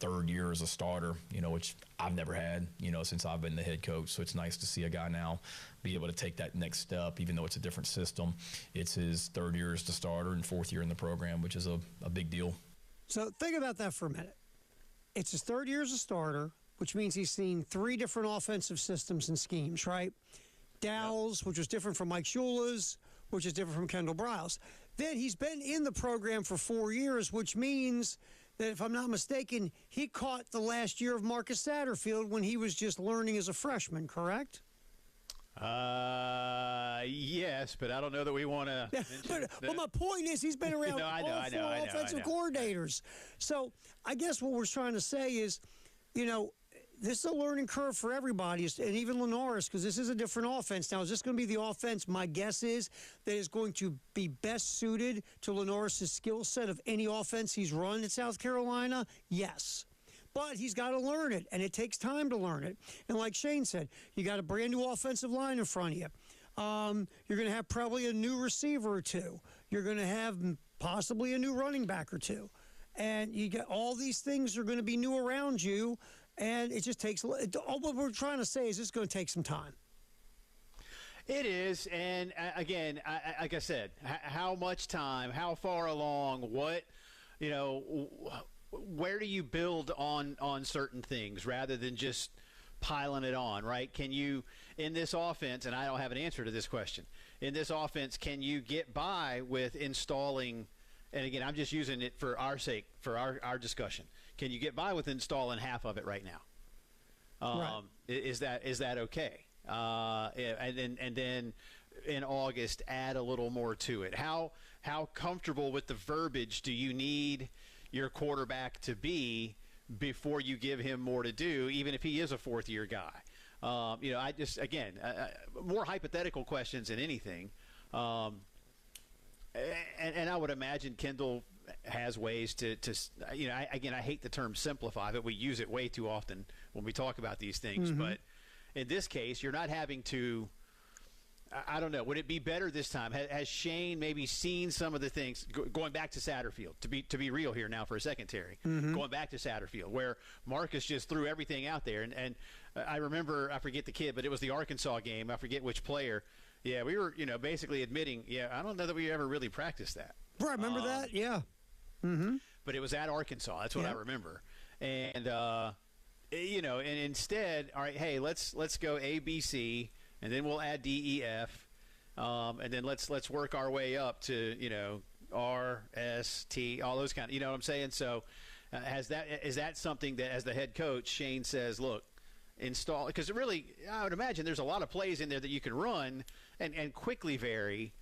third year as a starter, which I've never had, since I've been the head coach. So it's nice to see a guy now be able to take that next step, even though it's a different system. It's his 3rd year as the starter and 4th year in the program, which is a big deal. So think about that for a minute. It's his 3rd year as a starter, which means he's seen 3 different offensive systems and schemes, right? Dow's, which was different from Mike Shula's, which is different from Kendall Briles. Then he's been in the program for 4 years, which means that, if I'm not mistaken, he caught the last year of Marcus Satterfield when he was just learning as a freshman, correct? Yes, but I don't know that we want to. But my point is, he's been around all 4 offensive coordinators. So I guess what we're trying to say is, this is a learning curve for everybody, and even Lenoris, because this is a different offense. Now, is this going to be the offense? My guess is that is going to be best suited to Lenoris' skill set of any offense he's run at South Carolina? Yes. But he's got to learn it, and it takes time to learn it. And like Shane said, you got a brand-new offensive line in front of you. You're going to have probably a new receiver or 2. You're going to have possibly a new running back or 2. and you get all these things are going to be new around you, and it just takes. All what we're trying to say is it's going to take some time. It is, and again, like I said, how much time, how far along, what, where do you build on certain things rather than just piling it on, right? Can you, in this offense, and I don't have an answer to this question, in this offense, can you get by with installing, and again, I'm just using it for our sake, for our discussion, can you get by with installing half of it right now? Right. Is that okay? And then in August add a little more to it. How comfortable with the verbiage do you need your quarterback to be before you give him more to do, even if he is a fourth-year guy? I just, again, more hypothetical questions than anything. And I would imagine Kendall has ways to I hate the term simplify, but we use it way too often when we talk about these things. Mm-hmm. But in this case, you're not having to, I don't know, would it be better this time? Has Shane maybe seen some of the things, going back to Satterfield, to be real here now for a second, Terry, going back to Satterfield, where Marcus just threw everything out there. And I remember, I forget the kid, but it was the Arkansas game. I forget which player. Yeah, we were, basically admitting, I don't know that we ever really practiced that. Right, remember that? Yeah. Mm-hmm. But it was at Arkansas. That's what I remember. And, and instead, all right, hey, let's go A, B, C, and then we'll add D, E, F, and then let's work our way up to, R, S, T, all those kind of, you know what I'm saying? So is that something that as the head coach, Shane says, look, install, because really, I would imagine there's a lot of plays in there that you can run and quickly vary.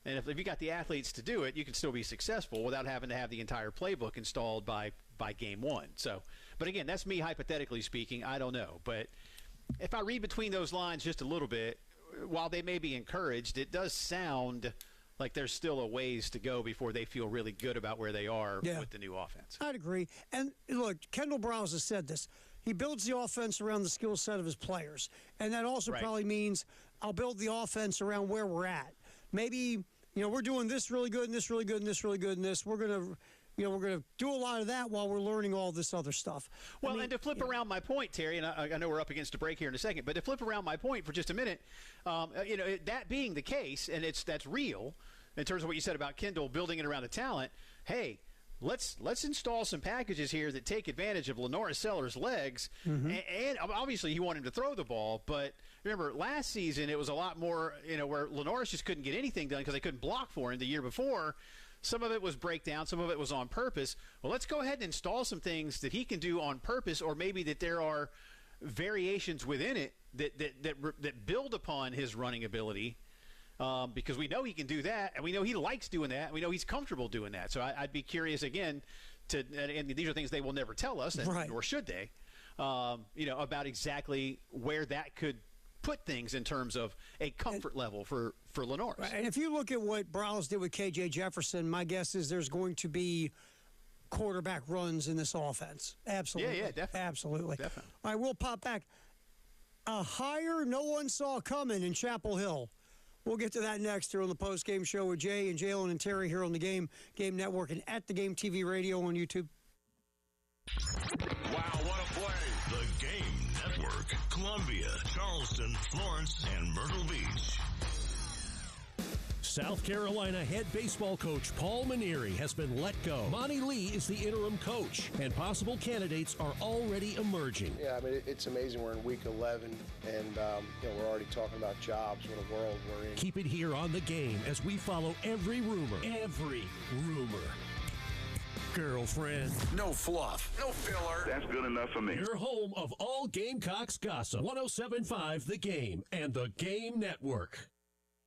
And if you got the athletes to do it, you can still be successful without having to have the entire playbook installed by game one. So, but again, that's me hypothetically speaking. I don't know. But if I read between those lines just a little bit, while they may be encouraged, it does sound like there's still a ways to go before they feel really good about where they are with the new offense. I'd agree. And look, Kendall Browse has said this. He builds the offense around the skill set of his players. And that also probably means I'll build the offense around where we're at. Maybe, we're doing this really good and this really good and this really good and this. We're going to do a lot of that while we're learning all this other stuff. Well, and to flip around my point, Terry, and I know we're up against a break here in a second, but to flip around my point for just a minute, that being the case, and that's real in terms of what you said about Kendall building it around the talent. Hey, let's install some packages here that take advantage of Lenora Sellers' legs, and obviously you want him to throw the ball, but remember last season it was a lot more, where Lenora just couldn't get anything done because they couldn't block for him the year before. Some of it was breakdown, some of it was on purpose. Well, let's go ahead and install some things that he can do on purpose, or maybe that there are variations within it that build upon his running ability. Because we know he can do that, and we know he likes doing that, and we know he's comfortable doing that. So I'd be curious, again, and these are things they will never tell us, nor should they, about exactly where that could put things in terms of a comfort level for Lenore. Right. And if you look at what Browse did with K.J. Jefferson, my guess is there's going to be quarterback runs in this offense. Absolutely. Yeah, definitely. Absolutely. Definitely. All right, we'll pop back. A hire no one saw coming in Chapel Hill. We'll get to that next here on the Postgame Show with Jay and Jalen and Terry here on the Game Network and at the Game TV Radio on YouTube. Wow, what a play. The Game Network. Columbia, Charleston, Florence, and Myrtle Beach. South Carolina head baseball coach Paul Maneri has been let go. Monty Lee is the interim coach, and possible candidates are already emerging. Yeah, I mean, it's amazing. We're in week 11, and we're already talking about jobs. What a world we're in. Keep it here on The Game as we follow every rumor. Every rumor. Girlfriend. No fluff. No filler. That's good enough for me. Your home of all Gamecocks gossip. 107.5 The Game and The Game Network.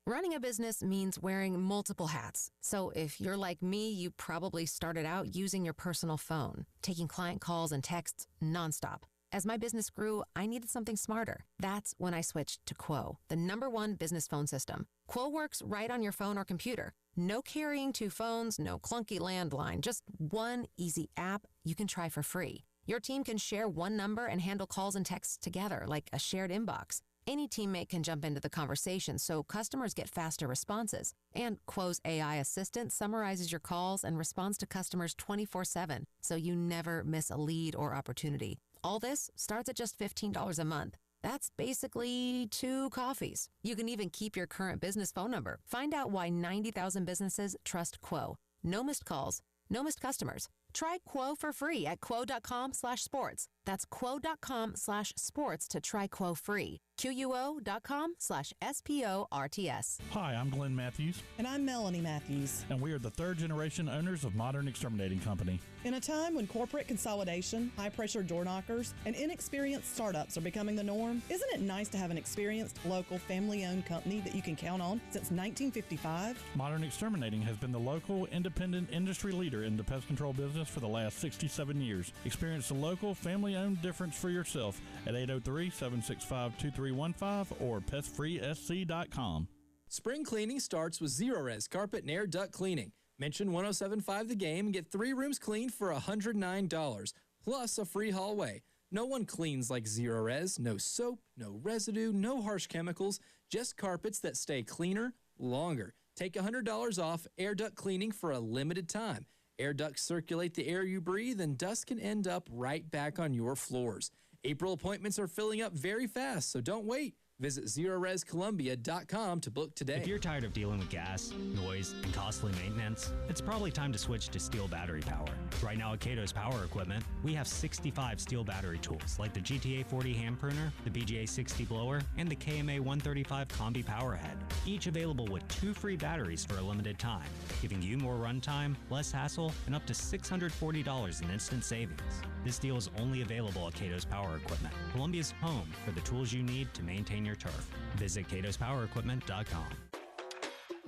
Running a business means wearing multiple hats. So if you're like me, you probably started out using your personal phone, taking client calls and texts nonstop. As my business grew, I needed something smarter. That's when I switched to Quo, the #1 business phone system. Quo works right on your phone or computer. No carrying two phones, no clunky landline, just one easy app you can try for free. Your team can share one number and handle calls and texts together like a shared inbox. Any teammate can jump into the conversation, so customers get faster responses. And Quo's AI assistant summarizes your calls and responds to customers 24/7, so you never miss a lead or opportunity. All this starts at just $15 a month. That's basically 2 coffees. You can even keep your current business phone number. Find out why 90,000 businesses trust Quo. No missed calls, no missed customers. Try Quo for free at quo.com/sports. That's quo.com/sports to try Quo free. QUO.com/SPORTS. Hi, I'm Glenn Matthews. And I'm Melanie Matthews. And we are the 3rd generation owners of Modern Exterminating Company. In a time when corporate consolidation, high-pressure door knockers, and inexperienced startups are becoming the norm, isn't it nice to have an experienced, local, family-owned company that you can count on since 1955? Modern Exterminating has been the local, independent industry leader in the pest control business for the last 67 years. Experience the local, family-owned difference for yourself at 803-765-2315 or pestfreesc.com. Spring cleaning starts with Zero-Res Carpet and Air Duct Cleaning. Mention 107.5 The Game and get 3 rooms cleaned for $109, plus a free hallway. No one cleans like Zero-Res. No soap, no residue, no harsh chemicals, just carpets that stay cleaner longer. Take $100 off air duct cleaning for a limited time. Air ducts circulate the air you breathe, and dust can end up right back on your floors. April appointments are filling up very fast, so don't wait. Visit ZeroResColumbia.com to book today. If you're tired of dealing with gas, noise, and costly maintenance, it's probably time to switch to steel battery power. Right now at Cato's Power Equipment, we have 65 steel battery tools like the GTA 40 hand pruner, the BGA 60 blower, and the KMA 135 Combi Power Head, each available with 2 free batteries for a limited time, giving you more runtime, less hassle, and up to $640 in instant savings. This deal is only available at Cato's Power Equipment, Columbia's home for the tools you need to maintain your turf. Visit CatosPowerEquipment.com.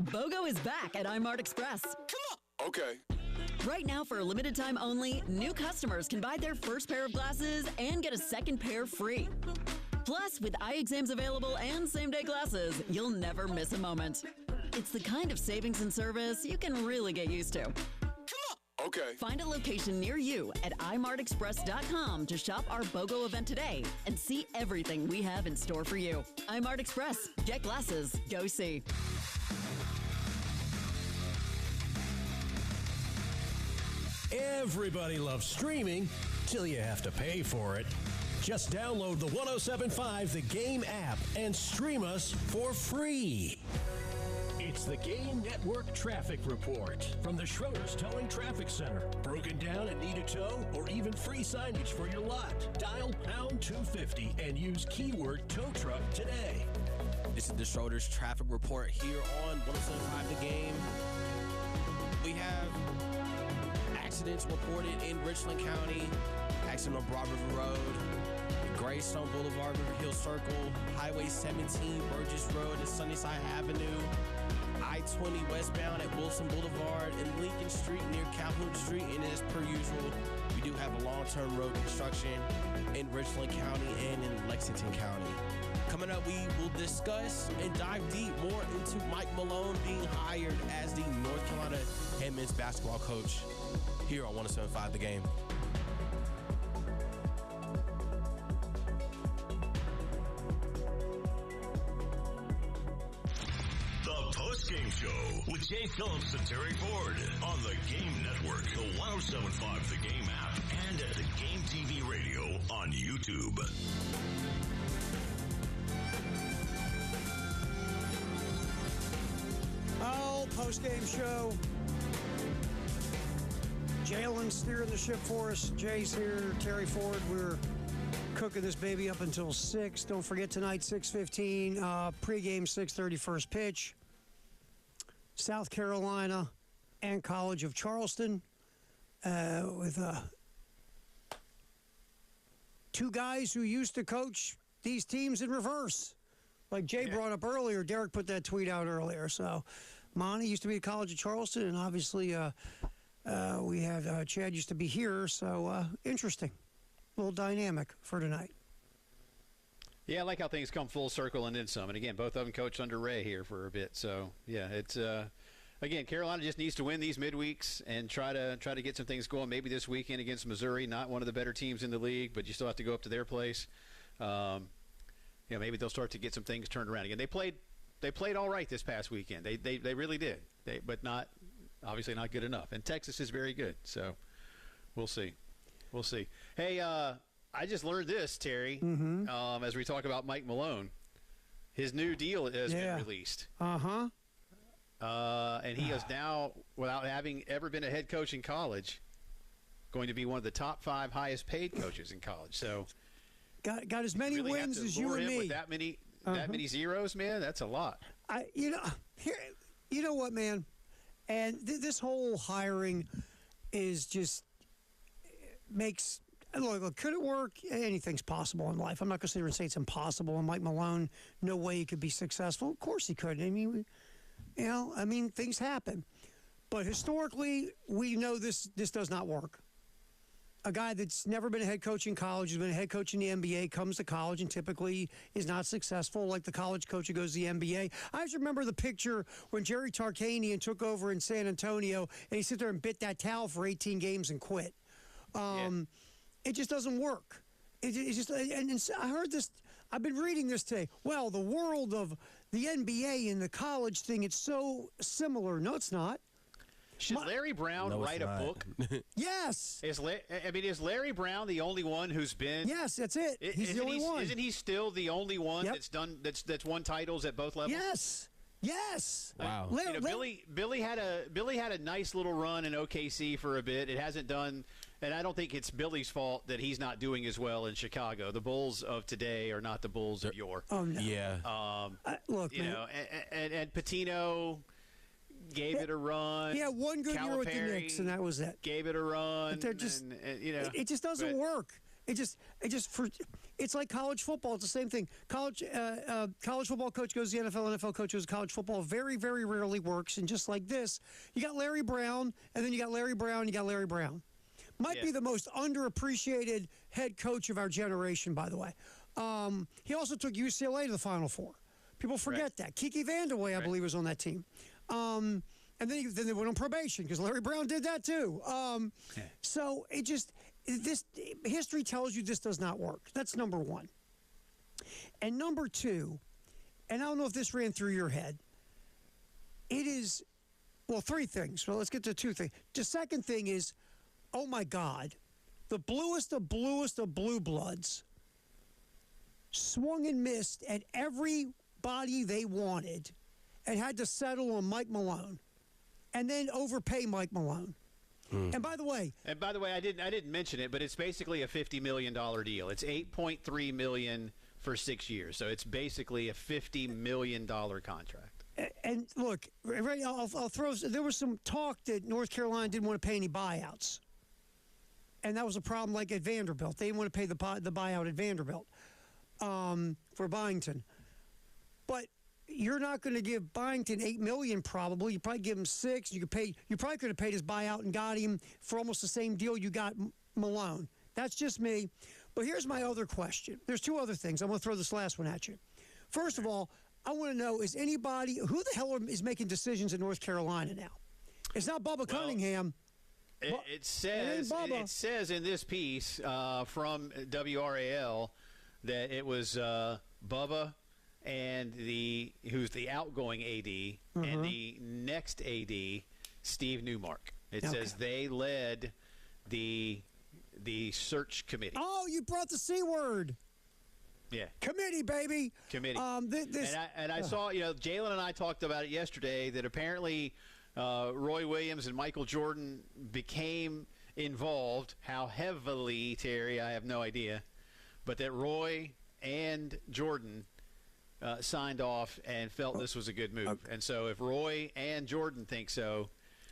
BOGO is back at iMart Express. Come on. Okay. Right now, for a limited time only, new customers can buy their first pair of glasses and get a second pair free. Plus, with eye exams available and same-day glasses, you'll never miss a moment. It's the kind of savings and service you can really get used to. Okay. Find a location near you at imartexpress.com to shop our BOGO event today and see everything we have in store for you. iMart Express. Get glasses. Go see. Everybody loves streaming till you have to pay for it. Just download the 107.5 The Game app and stream us for free. It's the Game Network Traffic Report from the Schroeder's Towing Traffic Center. Broken down and need a tow or even free signage for your lot? Dial pound 250 and use keyword tow truck today. This is the Schroeder's Traffic Report here on 107.5 The Game. We have accidents reported in Richland County. Accident on Broad River Road, Greystone Boulevard, River Hill Circle, Highway 17, Burgess Road, and Sunnyside Avenue. I-20 westbound at Wilson Boulevard and Lincoln Street near Calhoun Street. And as per usual, we do have a long-term road construction in Richland County and in Lexington County. Coming up, we will discuss and dive deep more into Mike Malone being hired as the North Carolina head men's basketball coach here on 107.5 The Game. Postgame Show with Jay Phillips and Terry Ford on the Game Network, the 107.5 The Game app, and at the Game TV radio on YouTube. Oh, postgame show. Jalen's steering the ship for us. Jay's here. Terry Ford. We're cooking this baby up until 6. Don't forget tonight, 6:15. Pregame, 6:30 first pitch. South Carolina and College of Charleston with 2 guys who used to coach these teams in reverse. Like Jay brought up earlier, Derek put that tweet out earlier. So Monty used to be at College of Charleston, and obviously we had Chad used to be here. So interesting, a little dynamic for tonight. Yeah, I like how things come full circle and then some. And again, both of them coached under Ray here for a bit. So yeah, it's again, Carolina just needs to win these midweeks and try to get some things going. Maybe this weekend against Missouri, not one of the better teams in the league, but you still have to go up to their place. maybe they'll start to get some things turned around again. They played all right this past weekend. They really did. But obviously not good enough. And Texas is very good. So we'll see. Hey, I just learned this, Terry, as we talk about Mike Malone. His new deal has been released. Uh-huh. And he is now, without having ever been a head coach in college, going to be one of the top 5 highest paid coaches in college. So got as many really wins as you lure and him me. with that many zeros, man. That's a lot. You know what, man? And this whole hiring is just makes. Look, could it work? Anything's possible in life. I'm not going to sit here and say it's impossible. And Mike Malone, no way he could be successful. Of course he could. I mean, things happen. But historically, we know this does not work. A guy that's never been a head coach in college, has been a head coach in the NBA, comes to college and typically is not successful like the college coach who goes to the NBA. I just remember the picture when Jerry Tarkanian took over in San Antonio and he sat there and bit that towel for 18 games and quit. It just doesn't work. It's just, and I heard this. I've been reading this today. Well, the world of the NBA and the college thing, it's so similar. No, it's not. Should Larry Brown write a book? Yes. Is Larry Brown the only one who's been? Yes, that's it. He's the only one. Isn't he still the only one that's won titles at both levels? Yes. Wow. Billy had a nice little run in OKC for a bit. It hasn't done. And I don't think it's Billy's fault that he's not doing as well in Chicago. The Bulls of today are not the Bulls of yore. Oh, no. Yeah. Look, you know, and Patino gave it a run. He had one good year with the Knicks, and that was it. Gave it a run. But just, it just doesn't but, work. It's like college football. It's the same thing. College football coach goes to the NFL. NFL coach goes to college football. Very, very rarely works. And just like this, you got Larry Brown, and then you got Larry Brown, and you got Larry Brown. Might be the most underappreciated head coach of our generation, by the way. He also took UCLA to the Final Four. People forget that. Kiki Vandeweghe, I believe, was on that team. And then they went on probation because Larry Brown did that too. So this history tells you this does not work. That's number one. And number two, and I don't know if this ran through your head, it is, well, 3 things. Well, let's get to 2 things. The second thing is, oh my God, the bluest of blue bloods swung and missed at everybody they wanted and had to settle on Mike Malone and then overpay Mike Malone. And by the way, I didn't mention it, but it's basically a $50 million deal. It's $8.3 million for 6 years, so it's basically a $50 million contract. And look, I'll throw. There was some talk that North Carolina didn't want to pay any buyouts, and that was a problem. Like at Vanderbilt, they didn't want to pay the buyout at Vanderbilt for Byington, but you're not going to give Byington $8 million. Probably you probably give him $6 million. You probably could have paid his buyout and got him for almost the same deal you got Malone. That's just me. But here's my other question. There's 2 other things. I'm going to throw this last one at you. First of all, I want to know, is anybody who the hell is making decisions in North Carolina now? It's not Bubba Cunningham. It says in this piece from WRAL that it was Bubba and who's the outgoing AD and the next AD, Steve Newmark. It says they led the search committee. Oh, you brought the C word. Yeah. Committee, baby. Committee. I saw, Jalen and I talked about it yesterday that apparently Roy Williams and Michael Jordan became involved. How heavily, Terry, I have no idea. But that Roy and Jordan signed off and felt this was a good move. And so if Roy and Jordan think so,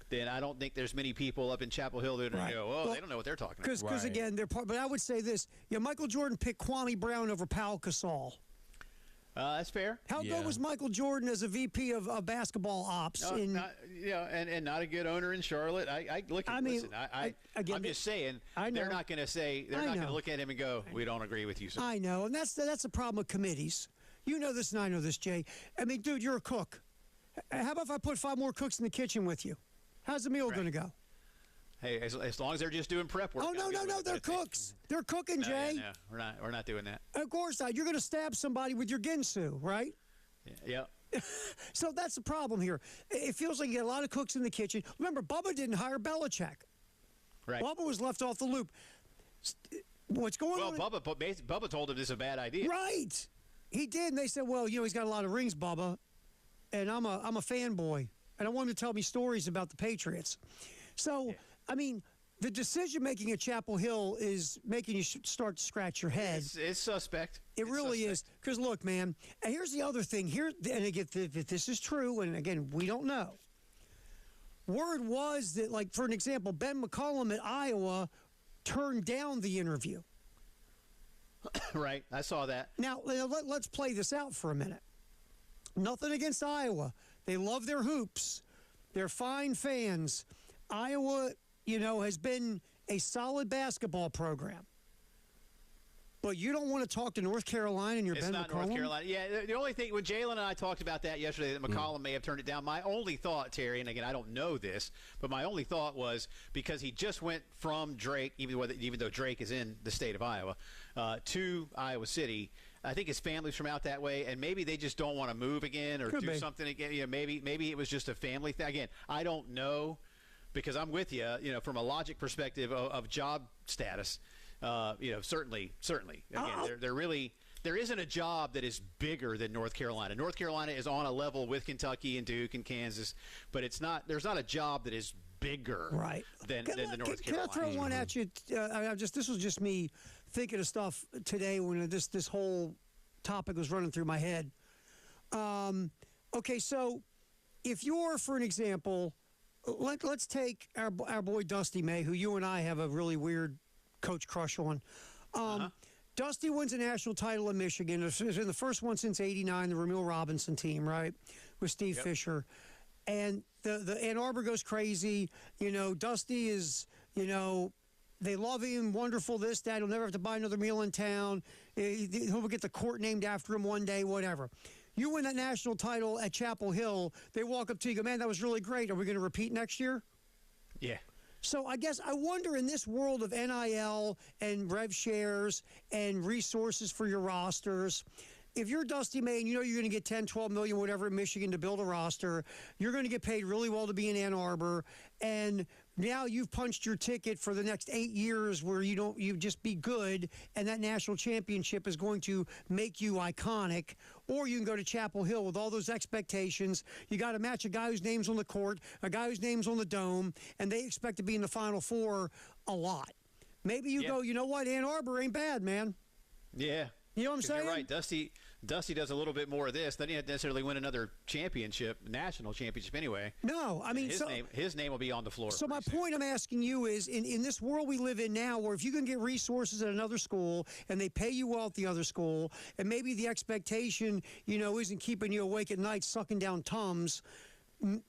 then I don't think there's many people up in Chapel Hill that are going to go, they don't know what they're talking about. Because again, they're part. But I would say this: Michael Jordan picked Kwame Brown over Pau Gasol. That's fair. How good was Michael Jordan as a VP of basketball ops? And not a good owner in Charlotte. Listen, I'm just saying they're not going to say they're not going to look at him and go, we don't agree with you, sir. I know, and that's the problem with committees. You know this, and I know this, Jay. I mean, dude, you're a cook. How about if I put 5 more cooks in the kitchen with you? How's the meal going to go? Hey, as long as they're just doing prep work. Oh, no, they're cooks. They're cooking, Jay. No, we're not doing that. Of course not. You're going to stab somebody with your Ginsu, right? Yeah. So that's the problem here. It feels like you get a lot of cooks in the kitchen. Remember, Bubba didn't hire Belichick. Right. Bubba was left off the loop. What's going on? Well, Bubba told him this is a bad idea. Right. He did, and they said, well, he's got a lot of rings, Bubba, and I'm a fanboy, and I want him to tell me stories about the Patriots. So, I mean, the decision-making at Chapel Hill is making you start to scratch your head. It's suspect. It really is. Because, look, man, and here's the other thing. And again, if this is true, and again, we don't know. Word was that, like, for an example, Ben McCollum at Iowa turned down the interview. Right. I saw that. Now, let's play this out for a minute. Nothing against Iowa. They love their hoops. They're fine fans. Iowa, has been a solid basketball program. But you don't want to talk to North Carolina and you're Ben McCollum? It's not North Carolina. Yeah, the only thing, when Jalen and I talked about that yesterday, that McCollum may have turned it down, my only thought, Terry, and again, I don't know this, but my only thought was because he just went from Drake, even though Drake is in the state of Iowa, to Iowa City. I think his family's from out that way, and maybe they just don't want to move again or do something again. Maybe it was just a family thing. Again, I don't know, because I'm with you, from a logic perspective of job status. Certainly. Again, there isn't a job that is bigger than North Carolina. North Carolina is on a level with Kentucky and Duke and Kansas, but there's not a job that is bigger than the North Carolina. Can I throw one at you? This was just me thinking of stuff today when this whole topic was running through my head. Okay, so if you're, for an example, let's take our boy Dusty May, who you and I have a really weird coach crush on. Dusty wins a national title in Michigan. It's been the first one since '89, the Ramil Robinson team, right, with Steve Fisher. And the Ann Arbor goes crazy. Dusty is, they love him, wonderful, this, that. He'll never have to buy another meal in town. He'll get the court named after him one day, whatever. You win that national title at Chapel Hill, they walk up to you and go, man, that was really great. Are we going to repeat next year? Yeah. So I guess I wonder, in this world of NIL and rev shares and resources for your rosters, if you're Dusty May and you're going to get 10, 12 million, whatever, in Michigan to build a roster, you're going to get paid really well to be in Ann Arbor, and now you've punched your ticket for the next 8 years where you just be good, and that national championship is going to make you iconic. Or you can go to Chapel Hill with all those expectations. You got to match a guy whose name's on the court, a guy whose name's on the dome, and they expect to be in the Final Four a lot. Maybe you go, you know what, Ann Arbor ain't bad, man. Yeah. You know what I'm saying? You're right. Dusty does a little bit more of this. Then he didn't necessarily win another national championship anyway. No, I mean, his name will be on the floor. So my point I'm asking you is, in this world we live in now, where if you can get resources at another school and they pay you well at the other school, and maybe the expectation, isn't keeping you awake at night sucking down Tums,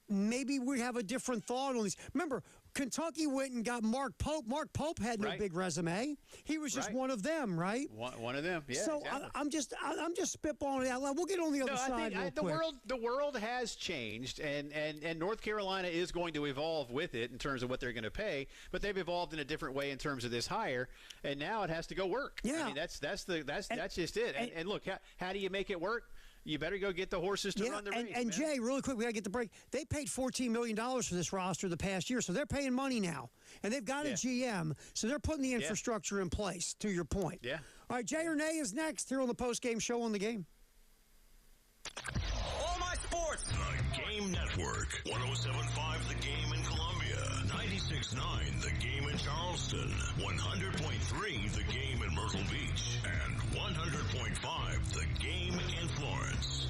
maybe we have a different thought on these. Remember, Kentucky went and got Mark Pope. Mark Pope had no big resume. He was just one of them, right? One of them, yeah. So exactly. I'm just spitballing it out loud. We'll get on the other side real quick. The world has changed, and North Carolina is going to evolve with it in terms of what they're going to pay. But they've evolved in a different way in terms of this hire, and now it has to go work. Yeah, I mean, that's just it. And look, how do you make it work? You better go get the horses to run the race. And Jay, really quick, we got to get the break. They paid $14 million for this roster the past year, so they're paying money now. And they've got a GM, so they're putting the infrastructure in place, to your point. Yeah. All right, Jay or Nay is next here on the Postgame Show on the Game. All my sports. The Game Network. 107.5 The Game in Columbia. 96.9 The Game in Charleston. 100.3 The Game in Myrtle Beach. And 100.5 The Game in Florence.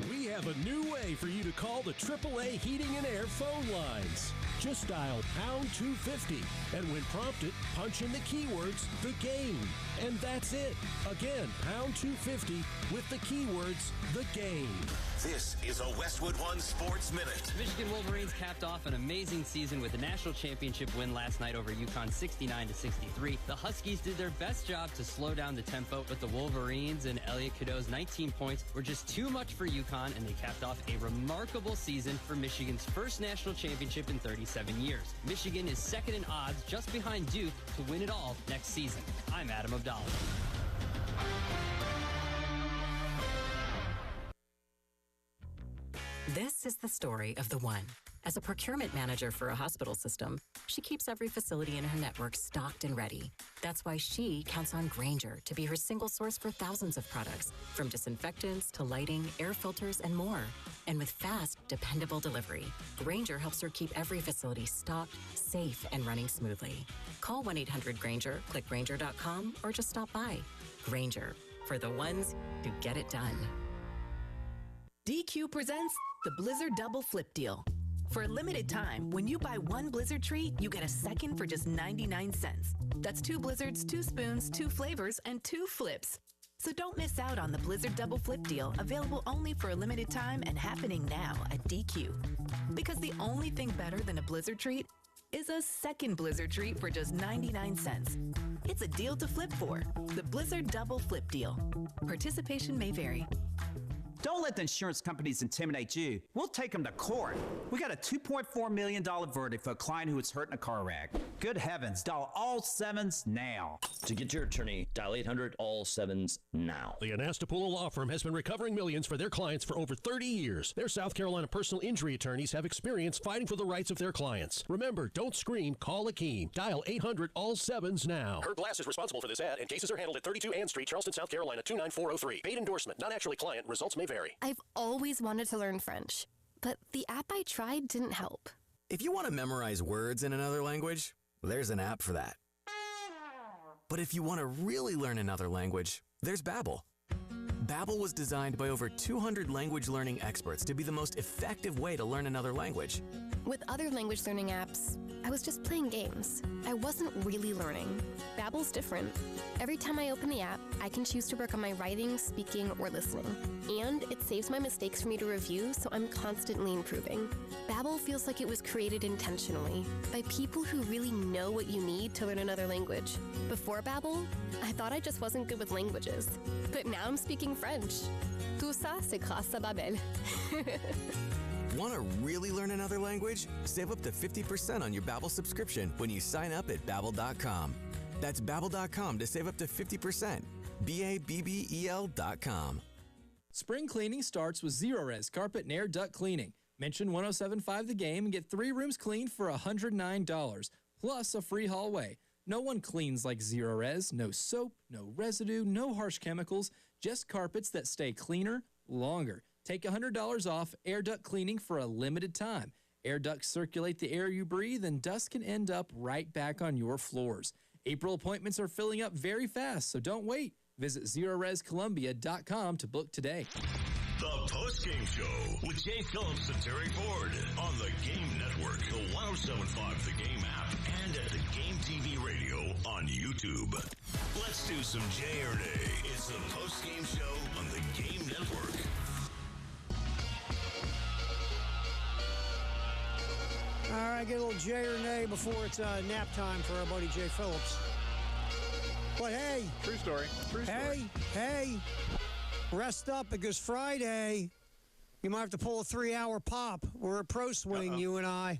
We have a new way for you to call the AAA Heating and Air phone lines. Just dial #250, and when prompted, punch in the keywords, The Game. And that's it. Again, pound 250 with the keywords, the game. This is a Westwood One Sports Minute. Michigan Wolverines capped off an amazing season with a national championship win last night over UConn 69-63. The Huskies did their best job to slow down the tempo, but the Wolverines and Elliot Cadeau's 19 points were just too much for UConn, and they capped off a remarkable season for Michigan's first national championship in 37 years. Michigan is second in odds, just behind Duke, to win it all next season. I'm Adam Abdallah. This is the story of the one. As a procurement manager for a hospital system, she keeps every facility in her network stocked and ready. That's why she counts on Grainger to be her single source for thousands of products, from disinfectants to lighting, air filters, and more. And with fast, dependable delivery, Grainger helps her keep every facility stocked, safe, and running smoothly. Call 1-800-GRAINGER, click Grainger.com, or just stop by. Grainger, for the ones who get it done. DQ presents the Blizzard Double Flip Deal. For a limited time, when you buy one Blizzard treat, you get a second for just 99 cents. That's 2 Blizzards, 2 spoons, 2 flavors, and 2 flips. So don't miss out on the Blizzard Double Flip Deal, available only for a limited time and happening now at DQ. Because the only thing better than a Blizzard treat is a second Blizzard treat for just 99 cents. It's a deal to flip for. The Blizzard Double Flip Deal. Participation may vary. Don't let the insurance companies intimidate you. We'll take them to court. We got a $2.4 million verdict for a client who was hurt in a car wreck. Good heavens, dial all sevens now. To get your attorney, dial 800 all sevens now. The Anastapula Law Firm has been recovering millions for their clients for over 30 years. Their South Carolina personal injury attorneys have experience fighting for the rights of their clients. Remember, don't scream, call Akeem. Dial 800 all sevens now. Herb Glass is responsible for this ad, and cases are handled at 32 Ann Street, Charleston, South Carolina, 29403. Paid endorsement, not actually client. Results may vary. I've always wanted to learn French, but the app I tried didn't help. If you want to memorize words in another language, there's an app for that. But if you want to really learn another language, there's Babbel. Babbel was designed by over 200 language learning experts to be the most effective way to learn another language. With other language learning apps, I was just playing games. I wasn't really learning. Babbel's different. Every time I open the app, I can choose to work on my writing, speaking, or listening. And it saves my mistakes for me to review, so I'm constantly improving. Babbel feels like it was created intentionally by people who really know what you need to learn another language. Before Babbel, I thought I just wasn't good with languages. But now I'm speaking French. Tout ça, c'est grâce à Babbel. Want to really learn another language? Save up to 50% on your Babbel subscription when you sign up at Babbel.com. That's Babbel.com to save up to 50%. Babbel.com. Spring cleaning starts with Zero-Res Carpet and Air Duct Cleaning. Mention 107.5 The Game and get 3 rooms cleaned for $109, plus a free hallway. No one cleans like Zero-Res. No soap, no residue, no harsh chemicals, just carpets that stay cleaner longer. Take $100 off air duct cleaning for a limited time. Air ducts circulate the air you breathe, and dust can end up right back on your floors. April appointments are filling up very fast, so don't wait. Visit ZeroResColumbia.com to book today. The Postgame Show with Jay Phillips and Terry Ford on the Game Network, the 107.5 The Game app, and at the Game TV radio on YouTube. Let's do some Jay or Nay. It's the Postgame Show on the Game Network. All right, get a little Jay or Nay before it's nap time for our buddy Jay Phillips. But hey. True story. Hey. Rest up because Friday, you might have to pull a 3-hour pop. We're a pro swing, you and I.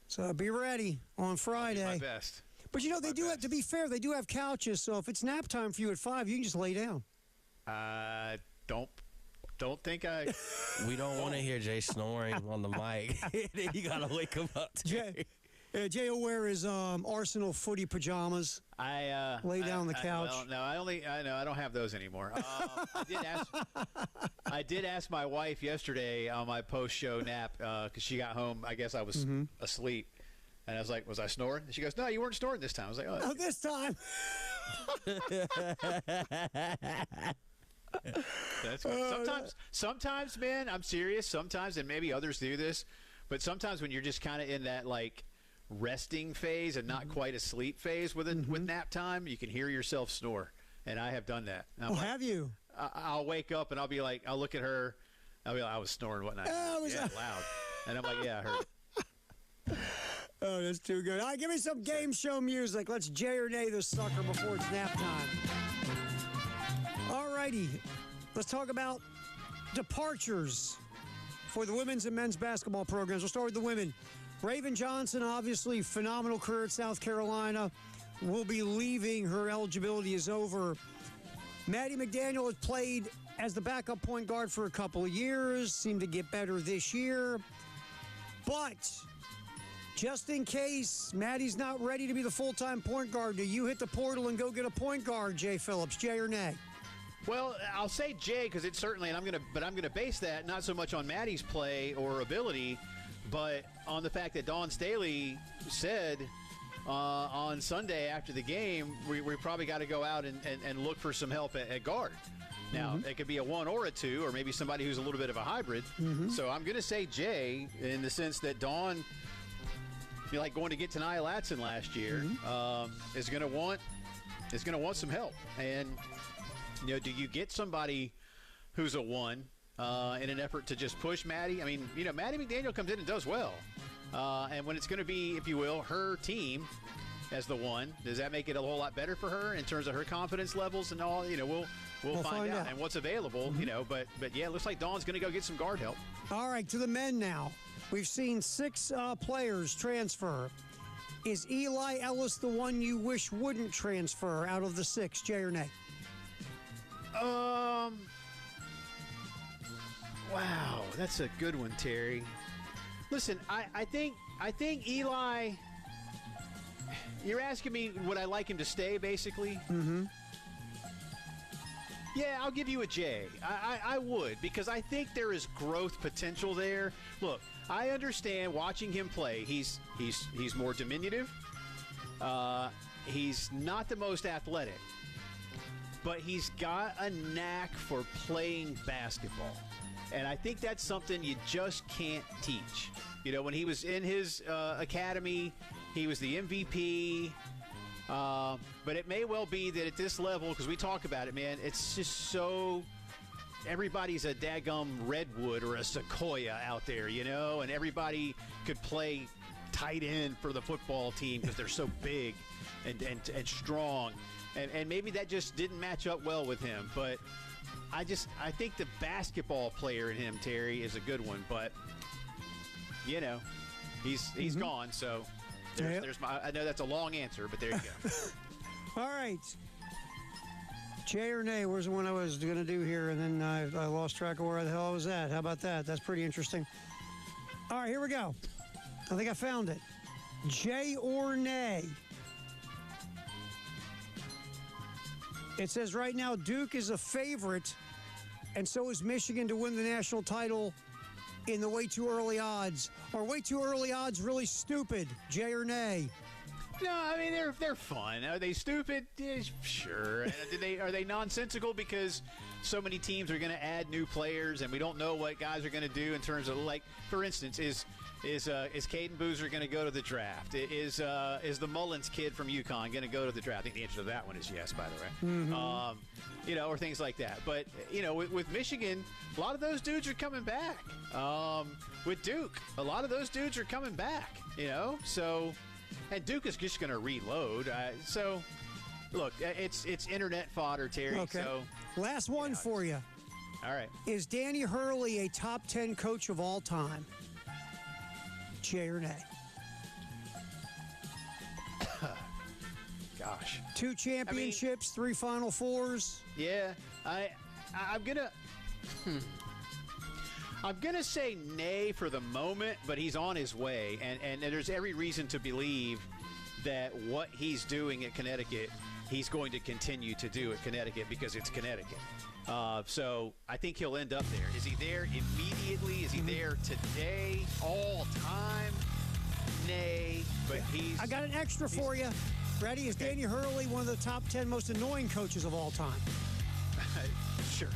So be ready on Friday. I'll do my best. But you know, they do have, to be fair, they do have couches. So if it's nap time for you at 5, you can just lay down. Don't think I... We don't want to hear Jay snoring on the mic. You got to wake him up. Jay will wear his Arsenal footy pajamas. Lay down on the couch. I don't have those anymore. I did ask my wife yesterday on my post-show nap because she got home. I guess I was asleep. And I was like, was I snoring? And she goes, no, you weren't snoring this time. I was like, oh this time. That's good. Sometimes, man, I'm serious. Sometimes, and maybe others do this, but sometimes when you're just kind of in that like resting phase and not quite a sleep phase with nap time, you can hear yourself snore. And I have done that. Have you? I'll wake up and I'll be like, I'll look at her. I'll be like, I was snoring, wasn't I? Loud. And I'm like, yeah, I heard it. Oh, that's too good. All right, give me some game show music. Let's Jay or nay this sucker before it's nap time. All righty. Let's talk about departures for the women's and men's basketball programs. We'll start with the women. Raven Johnson, obviously phenomenal career at South Carolina, will be leaving. Her eligibility is over. Maddie McDaniel has played as the backup point guard for a couple of years, seemed to get better this year. But just in case Maddie's not ready to be the full-time point guard, do you hit the portal and go get a point guard, Jay Phillips? Jay or nay? Well, I'll say Jay because it's certainly, and I'm gonna base that not so much on Maddie's play or ability, but on the fact that Dawn Staley said on Sunday after the game, we probably got to go out and look for some help at guard. Now, it could be a 1 or a 2, or maybe somebody who's a little bit of a hybrid. So I'm going to say Jay in the sense that Dawn, like going to get to Nia Latson last year, is going to want some help. And do you get somebody who's a 1 in an effort to just push Maddie? I mean, Maddie McDaniel comes in and does well. And when it's going to be, if you will, her team as the 1, does that make it a whole lot better for her in terms of her confidence levels and all? We'll find out and what's available. But yeah, it looks like Dawn's going to go get some guard help. All right, to the men now. We've seen 6 players transfer. Is Eli Ellis the one you wish wouldn't transfer out of the 6, Jay or nay? Wow, that's a good one, Terry. Listen, I think Eli. You're asking me would I like him to stay, basically? Yeah, I'll give you a J. I would, because I think there is growth potential there. Look, I understand watching him play. He's more diminutive. He's not the most athletic, but he's got a knack for playing basketball. And I think that's something you just can't teach. When he was in his academy, he was the MVP. But it may well be that at this level, because we talk about it, man, it's just so everybody's a daggum redwood or a sequoia out there, and everybody could play tight end for the football team because they're so big and strong. And maybe that just didn't match up well with him. But I think the basketball player in him, Terry, is a good one. But, he's gone, so... There's I know that's a long answer, but there you go. All right. Jay or nay was the one I was going to do here, and then I lost track of where the hell I was at. How about that? That's pretty interesting. All right, here we go. I think I found it. Jay or nay? It says right now Duke is a favorite, and so is Michigan to win the national title in the way too early odds. Are way too early odds really stupid? Jay or nay? No, I mean they're fun. Are they stupid? Yeah, sure. Are they nonsensical because so many teams are going to add new players and we don't know what guys are going to do in terms of, like, for instance, is Caden Boozer going to go to the draft? Is the Mullins kid from UConn going to go to the draft? I think the answer to that one is yes, by the way. Or things like that. But, with Michigan, a lot of those dudes are coming back. With Duke, a lot of those dudes are coming back, So, and Duke is just going to reload. So, look, it's internet fodder, Terry. Okay. So, last one for you. All right. Is Danny Hurley a top 10 coach of all time? Jay or nay? Gosh. 2 championships, 3 Final Fours. Yeah, I'm gonna say nay for the moment, but he's on his way, and there's every reason to believe that what he's doing at Connecticut, he's going to continue to do at Connecticut because it's Connecticut. So I think he'll end up there. Is he there immediately? Is he there today? All time? Nay, but he's... I got an extra for you. Ready? Is Danny Hurley one of the top 10 most annoying coaches of all time? Sure.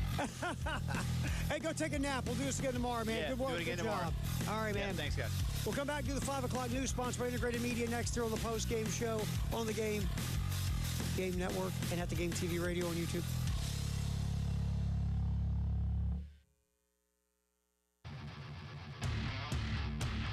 Hey, go take a nap. We'll do this again tomorrow, man. Yeah, Good work. do it again Good tomorrow. job. All right, man. Yeah, thanks, guys. We'll come back and do the 5 o'clock news sponsored by Integrated Media next here on the Postgame Show on the Game Network and at the Game TV Radio on YouTube.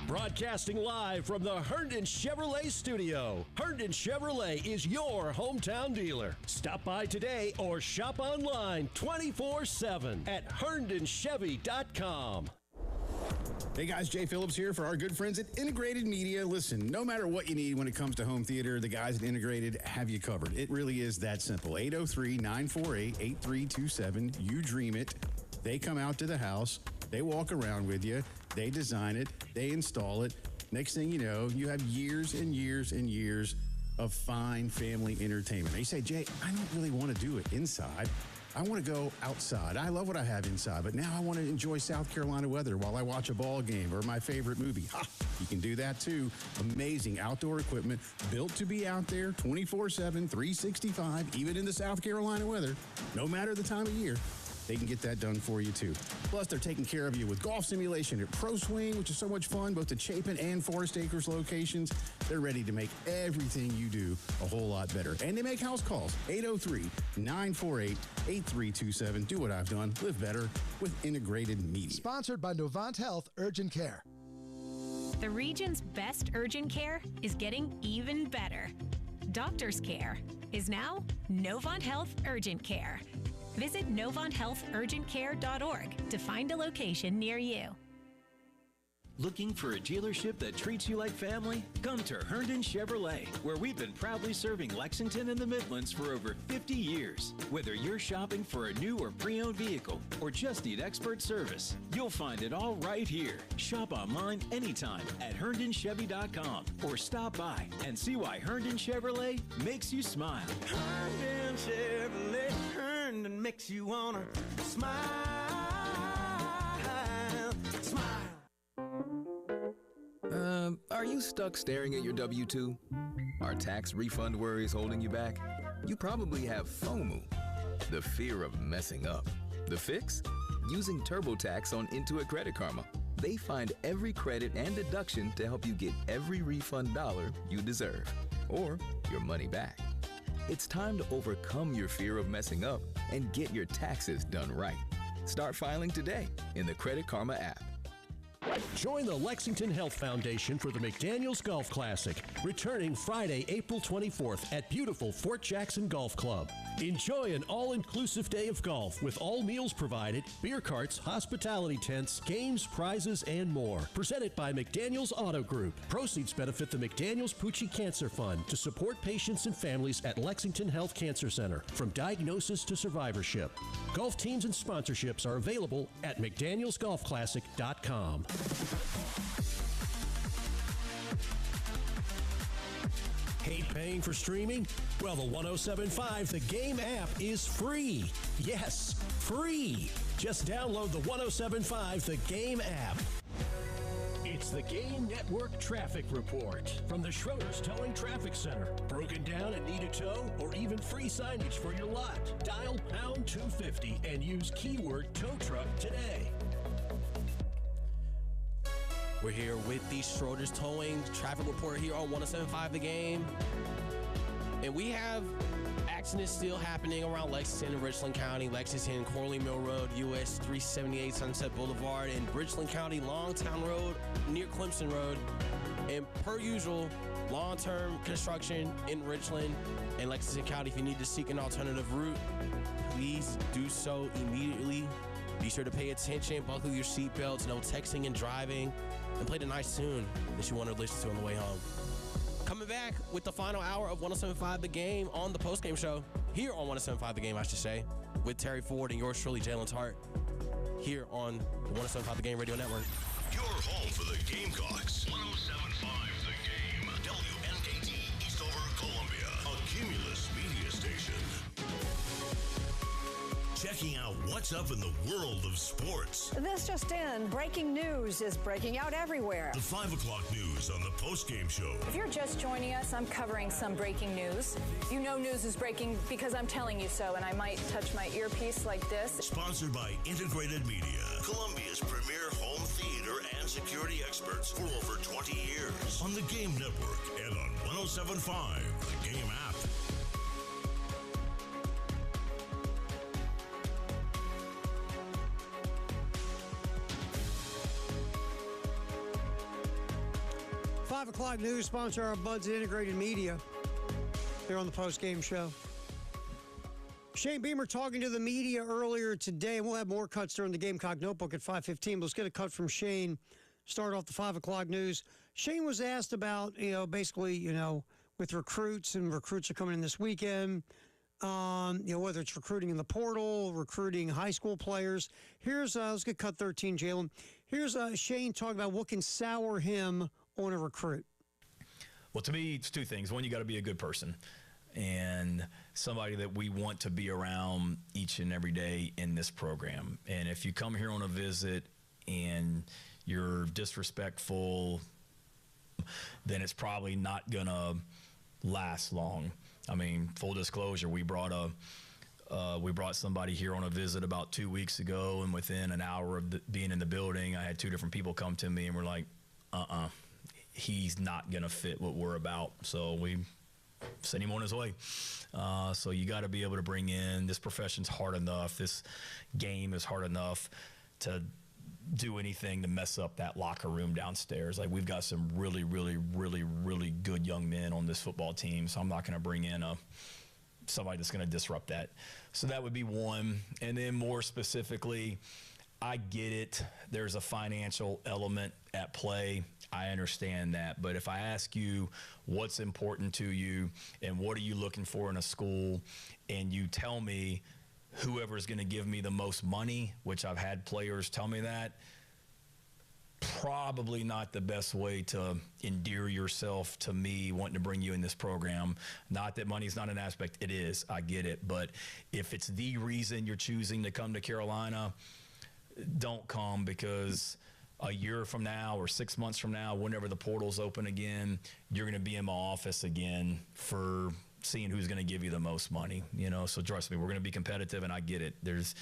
Broadcasting live from the Herndon Chevrolet studio. Herndon Chevrolet is your hometown dealer. Stop by today or shop online 24/7 at herndonchevy.com. Hey guys, Jay Phillips here for our good friends at Integrated Media. Listen, no matter what you need when it comes to home theater, the guys at Integrated have you covered. It really is that simple. 803-948-8327. You dream it. They come out to the house. They walk around with you. They design it. They install it. Next thing you know, you have years and years and years of fine family entertainment. They say, Jay, I don't really want to do it inside. I want to go outside. I love what I have inside, but now I want to enjoy South Carolina weather while I watch a ball game or my favorite movie. Ha! You can do that too. Amazing outdoor equipment built to be out there 24/7, 365, even in the South Carolina weather, no matter the time of year. They can get that done for you, too. Plus, they're taking care of you with golf simulation at Pro Swing, which is so much fun, both the Chapin and Forest Acres locations. They're ready to make everything you do a whole lot better. And they make house calls, 803-948-8327. Do what I've done. Live better with Integrated Media. Sponsored by Novant Health Urgent Care. The region's best urgent care is getting even better. Doctor's care is now Novant Health Urgent Care. Visit NovantHealthUrgentCare.org to find a location near you. Looking for a dealership that treats you like family? Come to Herndon Chevrolet, where we've been proudly serving Lexington and the Midlands for over 50 years. Whether you're shopping for a new or pre-owned vehicle or just need expert service, you'll find it all right here. Shop online anytime at HerndonChevy.com or stop by and see why Herndon Chevrolet makes you smile. Herndon Chevrolet, Herndon makes you wanna smile. Are you stuck staring at your W-2? Are tax refund worries holding you back? You probably have FOMO, the fear of messing up. The fix? Using TurboTax on Intuit Credit Karma. They find every credit and deduction to help you get every refund dollar you deserve, or your money back. It's time to overcome your fear of messing up and get your taxes done right. Start filing today in the Credit Karma app. Join the Lexington Health Foundation for the McDaniels Golf Classic, returning Friday, April 24th at beautiful Fort Jackson Golf Club. Enjoy an all-inclusive day of golf with all meals provided, beer carts, hospitality tents, games, prizes, and more. Presented by McDaniels Auto Group. Proceeds benefit the McDaniels Pucci Cancer Fund to support patients and families at Lexington Health Cancer Center from diagnosis to survivorship. Golf teams and sponsorships are available at McDanielsGolfClassic.com. Hate paying for streaming? Well, the 107.5 The Game app is free. Yes, free. Just download the 107.5 The Game app. It's the Game Network Traffic Report from the Schroeder's Towing Traffic Center. Broken down and need a tow or even free signage for your lot? Dial pound 250 and use keyword tow truck today. We're here with the Schroeder's Towing Traffic Report here on 107.5 The Game. And we have accidents still happening around Lexington and Richland County, Lexington, Corley Mill Road, US 378 Sunset Boulevard, and Richland County, Longtown Road, near Clemson Road. And per usual, long-term construction in Richland and Lexington County. If you need to seek an alternative route, please do so immediately. Be sure to pay attention, buckle your seatbelts, no texting and driving, and play the nice tune that you want to listen to on the way home. Coming back with the final hour of 107.5 The Game on the Postgame Show, here on 107.5 The Game, I should say, with Terry Ford and yours truly, Jalen Tart, here on the 107.5 The Game Radio Network. Your home for the Gamecocks. 107.5 The Game. WNKT Eastover, Columbia. A Cumulus media station. checking out what's up in the world of sports. This just in, breaking news is breaking out everywhere. The 5 o'clock news on the Postgame Show. If you're just joining us, I'm covering some breaking news. You know news is breaking because I'm telling you so, and I might touch my earpiece like this. Sponsored by Integrated Media, Columbia's premier home theater and security experts for over 20 years. On the Game Network and on 107.5, the Game app. Five o'clock news sponsor our buds at Integrated Media. They're on the post-game show. Shane Beamer talking to the media earlier today, and we'll have more cuts during the Gamecock Notebook at 5:15. But let's get a cut from Shane. Start off the 5 o'clock news. Shane was asked about, basically, with recruits, and recruits are coming in this weekend. Whether it's recruiting in the portal, recruiting high school players. Here's let's get cut 13, Jalen. Here's Shane talking about what can sour him on a recruit. Well, to me, it's two things. One, you got to be a good person and somebody that we want to be around each and every day in this program. And if you come here on a visit and you're disrespectful, then it's probably not going to last long. I mean, full disclosure, we brought somebody here on a visit about 2 weeks ago, and within an hour of being in the building, I had two different people come to me and were like, he's not going to fit what we're about. So we sent him on his way. So you got to be able to bring in, this profession's hard enough. This game is hard enough to do anything to mess up that locker room downstairs. Like, we've got some really, really, really, really good young men on this football team. So I'm not going to bring in somebody that's going to disrupt that. So that would be one. And then more specifically, I get it. There's a financial element at play. I understand that. But if I ask you what's important to you and what are you looking for in a school, and you tell me whoever's going to give me the most money, which I've had players tell me that, probably not the best way to endear yourself to me wanting to bring you in this program. Not that money's not an aspect. It is. I get it. But if it's the reason you're choosing to come to Carolina, don't come, because a year from now or 6 months from now, whenever the portal's open again, you're going to be in my office again for seeing who's going to give you the most money, So trust me, we're going to be competitive, and I get it. There's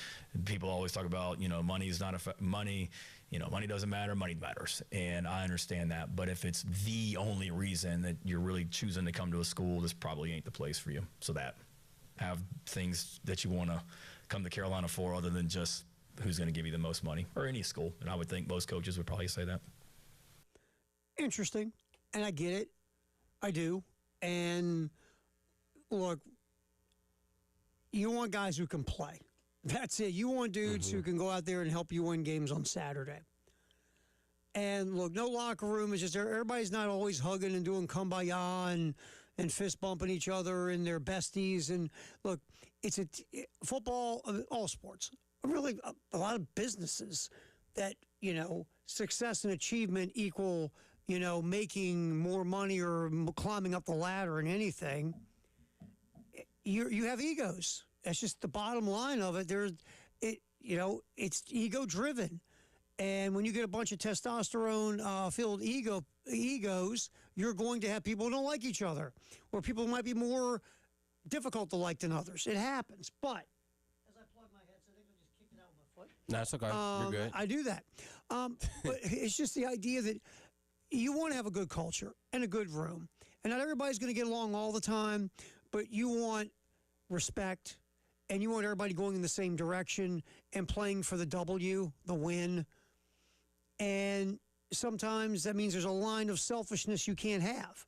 people always talk about, money is not money. Money doesn't matter. Money matters, and I understand that. But if it's the only reason that you're really choosing to come to a school, this probably ain't the place for you. So that have things that you want to come to Carolina for, other than just who's going to give you the most money, or any school. And I would think most coaches would probably say that. Interesting. And I get it. I do. And look, you want guys who can play. That's it. You want dudes who can go out there and help you win games on Saturday. And look, no locker room is just, everybody's not always hugging and doing kumbaya and fist bumping each other and their besties. And look, it's football, all sports. Really, a lot of businesses that, success and achievement equal, making more money or climbing up the ladder in anything. You have egos. That's just the bottom line of it. It's ego driven. And when you get a bunch of testosterone filled egos, you're going to have people who don't like each other, or people who might be more difficult to like than others. It happens. But that's okay. You're good. I do that. But it's just the idea that you want to have a good culture and a good room. And not everybody's going to get along all the time, but you want respect, and you want everybody going in the same direction and playing for the W, the win. And sometimes that means there's a line of selfishness you can't have.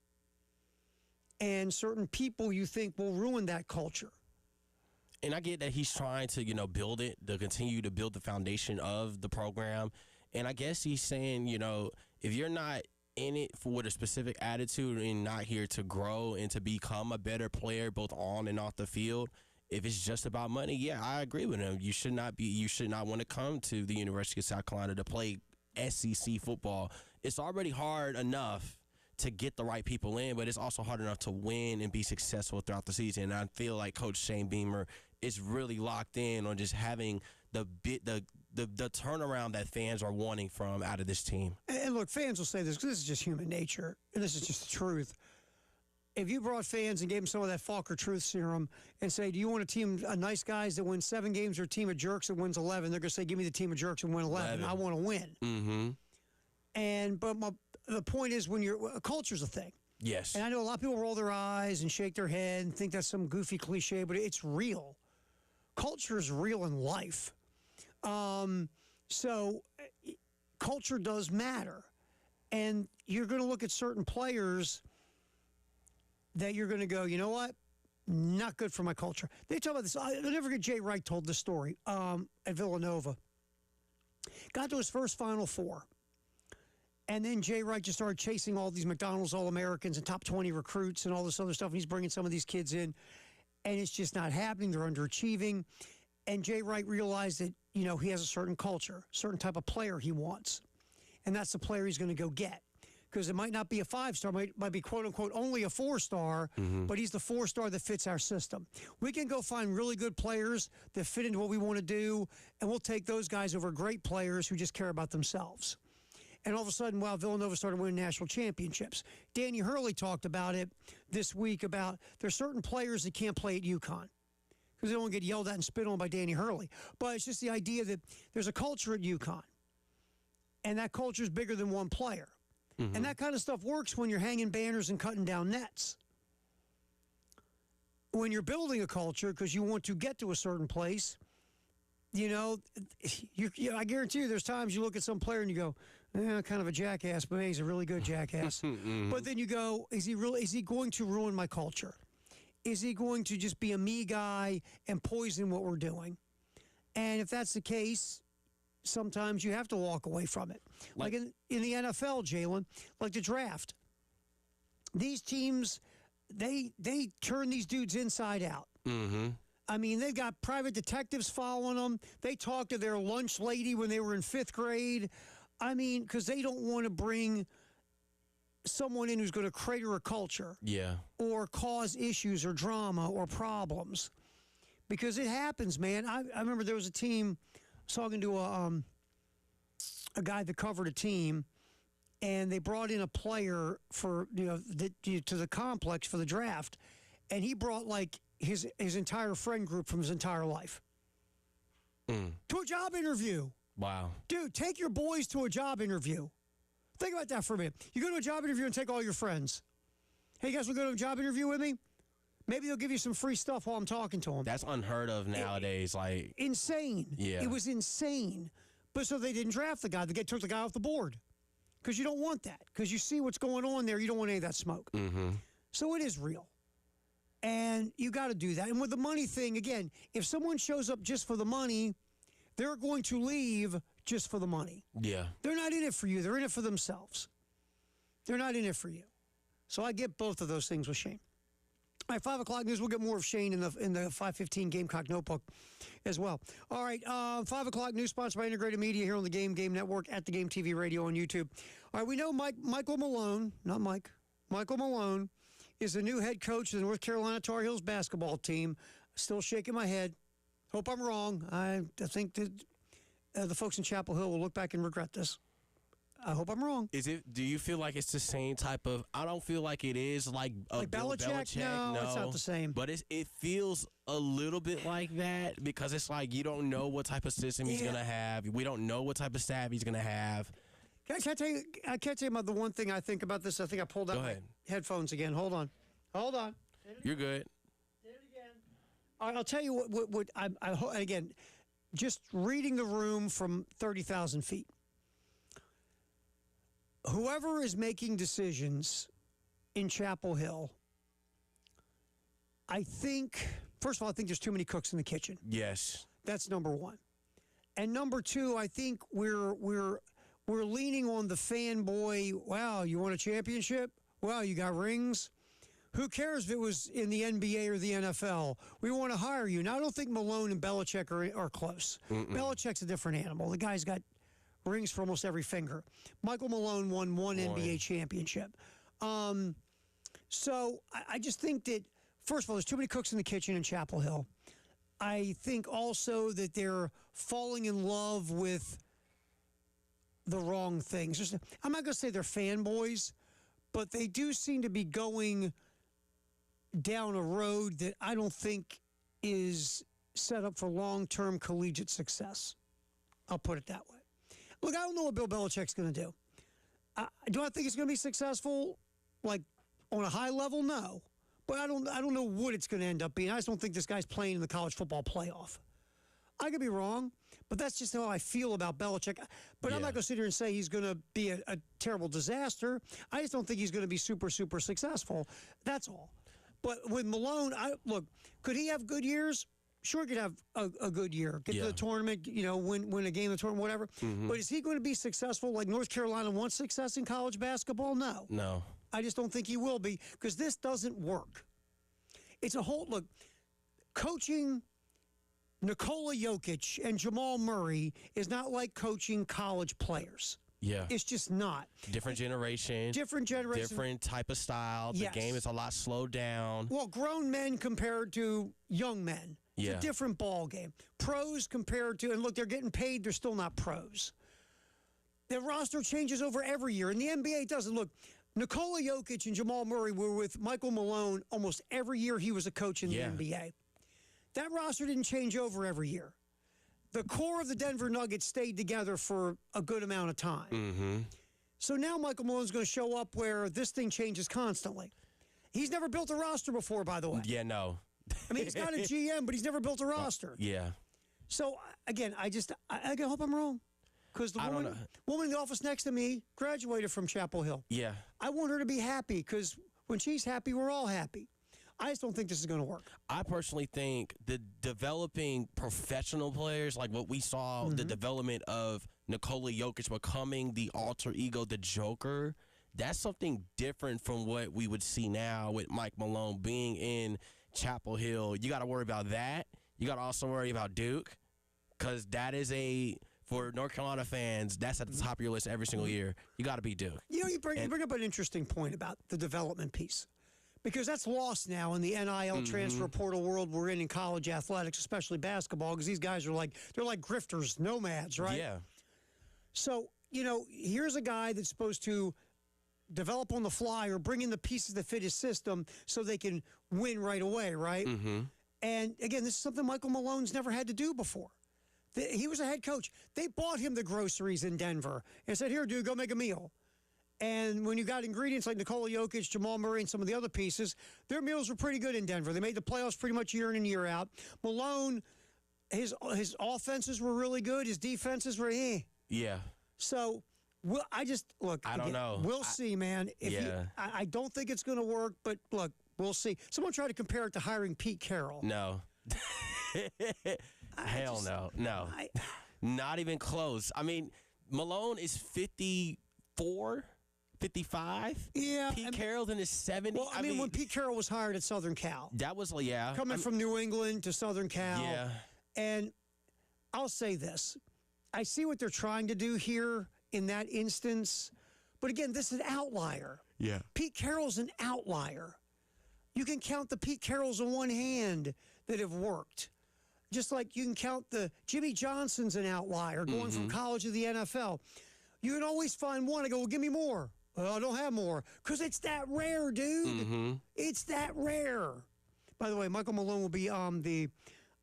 And certain people you think will ruin that culture. And I get that he's trying to, build it, to continue to build the foundation of the program. And I guess he's saying, if you're not in it with a specific attitude and not here to grow and to become a better player, both on and off the field, if it's just about money, yeah, I agree with him. You should not want to come to the University of South Carolina to play SEC football. It's already hard enough to get the right people in, but it's also hard enough to win and be successful throughout the season. And I feel like Coach Shane Beamer is really locked in on just having the turnaround that fans are wanting from out of this team. And look, fans will say this because this is just human nature, and this is just the truth. If you brought fans and gave them some of that Falker truth serum and say, do you want a team of nice guys that win 7 games or a team of jerks that wins 11? They're going to say, give me the team of jerks and win 11. I want to win. Mm-hmm. But the point is, when culture's a thing. Yes. And I know a lot of people roll their eyes and shake their head and think that's some goofy cliche, but it's real. Culture is real in life. So culture does matter. And you're going to look at certain players that you're going to go, you know what? Not good for my culture. They talk about this. I'll never forget Jay Wright told this story at Villanova. Got to his first Final Four. And then Jay Wright just started chasing all these McDonald's All-Americans and top 20 recruits and all this other stuff. And he's bringing some of these kids in. And it's just not happening. They're underachieving. And Jay Wright realized that, you know, he has a certain culture, certain type of player he wants. And that's the player he's going to go get. Because it might not be a 5-star, might be quote-unquote only a 4-star, but he's the 4-star that fits our system. We can go find really good players that fit into what we want to do, and we'll take those guys over great players who just care about themselves. And all of a sudden, wow, Villanova started winning national championships. Danny Hurley talked about it this week about there's certain players that can't play at UConn because they don't get yelled at and spit on by Danny Hurley. But it's just the idea that there's a culture at UConn, and that culture is bigger than one player. And that kind of stuff works when you're hanging banners and cutting down nets. When you're building a culture because you want to get to a certain place, you know, I guarantee you there's times you look at some player and you go, kind of a jackass, but hey, he's a really good jackass. But then you go, is he going to ruin my culture? Is he going to just be a me guy and poison what we're doing? And if that's the case, sometimes you have to walk away from it. Like in the NFL, Jalen, like the draft. These teams, they turn these dudes inside out. I mean, they've got private detectives following them. They talk to their lunch lady when they were in 5th grade. I mean, because they don't want to bring someone in who's going to crater a culture. Yeah. Or cause issues or drama or problems. Because it happens, man. I remember there was a team... I was talking to a guy that covered a team, and they brought in a player for to the complex for the draft, and he brought like his entire friend group from his entire life to a job interview. Wow, dude, take your boys to a job interview. Think about that for a minute. You go to a job interview and take all your friends. Hey, you guys want to go to a job interview with me? Maybe they'll give you some free stuff while I'm talking to them. That's unheard of nowadays. Like insane. Yeah. It was insane. But so they didn't draft the guy. They took the guy off the board. Because you don't want that. Because you see what's going on there. You don't want any of that smoke. So it is real. And you got to do that. And with the money thing, again, if someone shows up just for the money, they're going to leave just for the money. Yeah. They're not in it for you. They're in it for themselves. They're not in it for you. So I get both of those things with Shane. All right, 5 o'clock news. We'll get more of Shane in the 5:15 Gamecock Notebook as well. All right, 5 o'clock news sponsored by Integrated Media here on the Game Network at the Game TV Radio on YouTube. All right, we know Michael Malone, not Mike, Michael Malone is the new head coach of the North Carolina Tar Heels basketball team. Still shaking my head. Hope I'm wrong. I think that the folks in Chapel Hill will look back and regret this. I hope I'm wrong. Do you feel like it's the same type of? I don't feel like it is like Belichick. No, it's not the same. But it feels a little bit like that because it's like you don't know what type of system he's gonna have. We don't know what type of staff he's gonna have. I can't tell you about the one thing I think about this. I think I pulled out my headphones again. Hold on. You're good. I'll tell you what I again, just reading the room from 30,000 feet. Whoever is making decisions in Chapel Hill, I think, first of all, I think there's too many cooks in the kitchen. Yes. That's number one. And number two, I think we're leaning on the fanboy, wow, you won a championship? Wow, you got rings? Who cares if it was in the NBA or the NFL? We want to hire you. Now, I don't think Malone and Belichick are close. Belichick's a different animal. The guy's got rings for almost every finger. Michael Malone won one NBA championship. So I just think that, first of all, there's too many cooks in the kitchen in Chapel Hill. I think also that they're falling in love with the wrong things. I'm not going to say they're fanboys, but they do seem to be going down a road that I don't think is set up for long-term collegiate success. I'll put it that way. Look, I don't know what Bill Belichick's going to do. Do I think it's going to be successful, like on a high level? No. But I don't know what it's going to end up being. I just don't think this guy's playing in the college football playoff. I could be wrong, but that's just how I feel about Belichick. But I'm not going to sit here and say he's going to be a terrible disaster. I just don't think he's going to be super, super successful. That's all. But with Malone, look, could he have good years? Sure, he could have a good year. Get to the tournament, win a game in the tournament, whatever. Mm-hmm. But is he going to be successful like North Carolina wants success in college basketball? No. No. I just don't think he will be because this doesn't work. It's a whole, look, coaching Nikola Jokic and Jamal Murray is not like coaching college players. Yeah. It's just not. Different generation. Different type of style. The game is a lot slowed down. Well, grown men compared to young men. It's a different ball game. Pros compared to, and look, they're getting paid, they're still not pros. The roster changes over every year, and the NBA doesn't. Look, Nikola Jokic and Jamal Murray were with Michael Malone almost every year he was a coach in the NBA. That roster didn't change over every year. The core of the Denver Nuggets stayed together for a good amount of time. Mm-hmm. So now Michael Malone's going to show up where this thing changes constantly. He's never built a roster before, by the way. Yeah, no. I mean, he's got a GM, but he's never built a roster. Yeah. So, again, I hope I'm wrong. Because the woman in the office next to me graduated from Chapel Hill. Yeah. I want her to be happy because when she's happy, we're all happy. I just don't think this is going to work. I personally think the developing professional players, like what we saw, the development of Nikola Jokic becoming the alter ego, the Joker, that's something different from what we would see now with Mike Malone being in Chapel Hill. You got to worry about that. You got to also worry about Duke because that is for North Carolina fans, that's at the top of your list every single year. You got to be Duke. You bring up an interesting point about the development piece. Because that's lost now in the NIL transfer portal world we're in college athletics, especially basketball, because these guys are they're like grifters, nomads, right? Yeah. So, here's a guy that's supposed to develop on the fly or bring in the pieces that fit his system so they can win right away, right? Mm-hmm. And, again, this is something Michael Malone's never had to do before. He was a head coach. They bought him the groceries in Denver and said, here, dude, go make a meal. And when you got ingredients like Nikola Jokic, Jamal Murray, and some of the other pieces, their meals were pretty good in Denver. They made the playoffs pretty much year in and year out. Malone, his offenses were really good. His defenses were Yeah. So, I don't know. We'll see, man. I don't think it's going to work, but look, we'll see. Someone tried to compare it to hiring Pete Carroll. No. Hell no. Not even close. I mean, Malone is 54. 55? Yeah. Pete Carroll's in his 70s. Well, I mean, when Pete Carroll was hired at Southern Cal. That was, Coming from New England to Southern Cal. Yeah. And I'll say this. I see what they're trying to do here in that instance. But again, this is an outlier. Yeah. Pete Carroll's an outlier. You can count the Pete Carrolls on one hand that have worked. Just like you can count the Jimmy Johnson's an outlier going from college to the NFL. You can always find one. I go, well, give me more. Well, I don't have more. Because it's that rare, dude. Mm-hmm. It's that rare. By the way, Michael Malone will be among the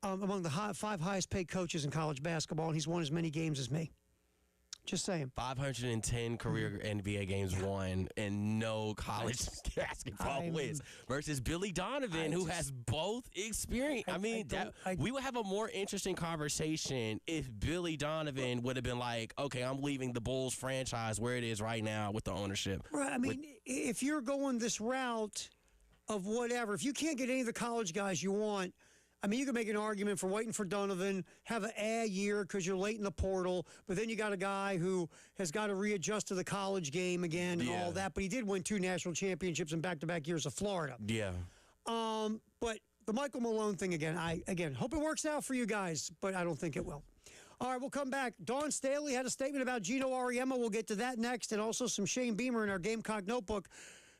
5 highest paid coaches in college basketball, and he's won as many games as me. Just saying. 510 career NBA games won and no college basketball wins versus Billy Donovan, who has both experience. We would have a more interesting conversation if Billy Donovan would have been like, okay, I'm leaving the Bulls franchise where it is right now with the ownership. Right. I mean, if you're going this route of whatever, if you can't get any of the college guys you want, I mean, you can make an argument for waiting for Donovan, have an year because you're late in the portal, but then you got a guy who has got to readjust to the college game again and all that. But he did win 2 national championships in back-to-back years of Florida. Yeah. But the Michael Malone thing again, I hope it works out for you guys, but I don't think it will. All right, we'll come back. Dawn Staley had a statement about Gino Auriemma. We'll get to that next, and also some Shane Beamer in our Gamecock Notebook.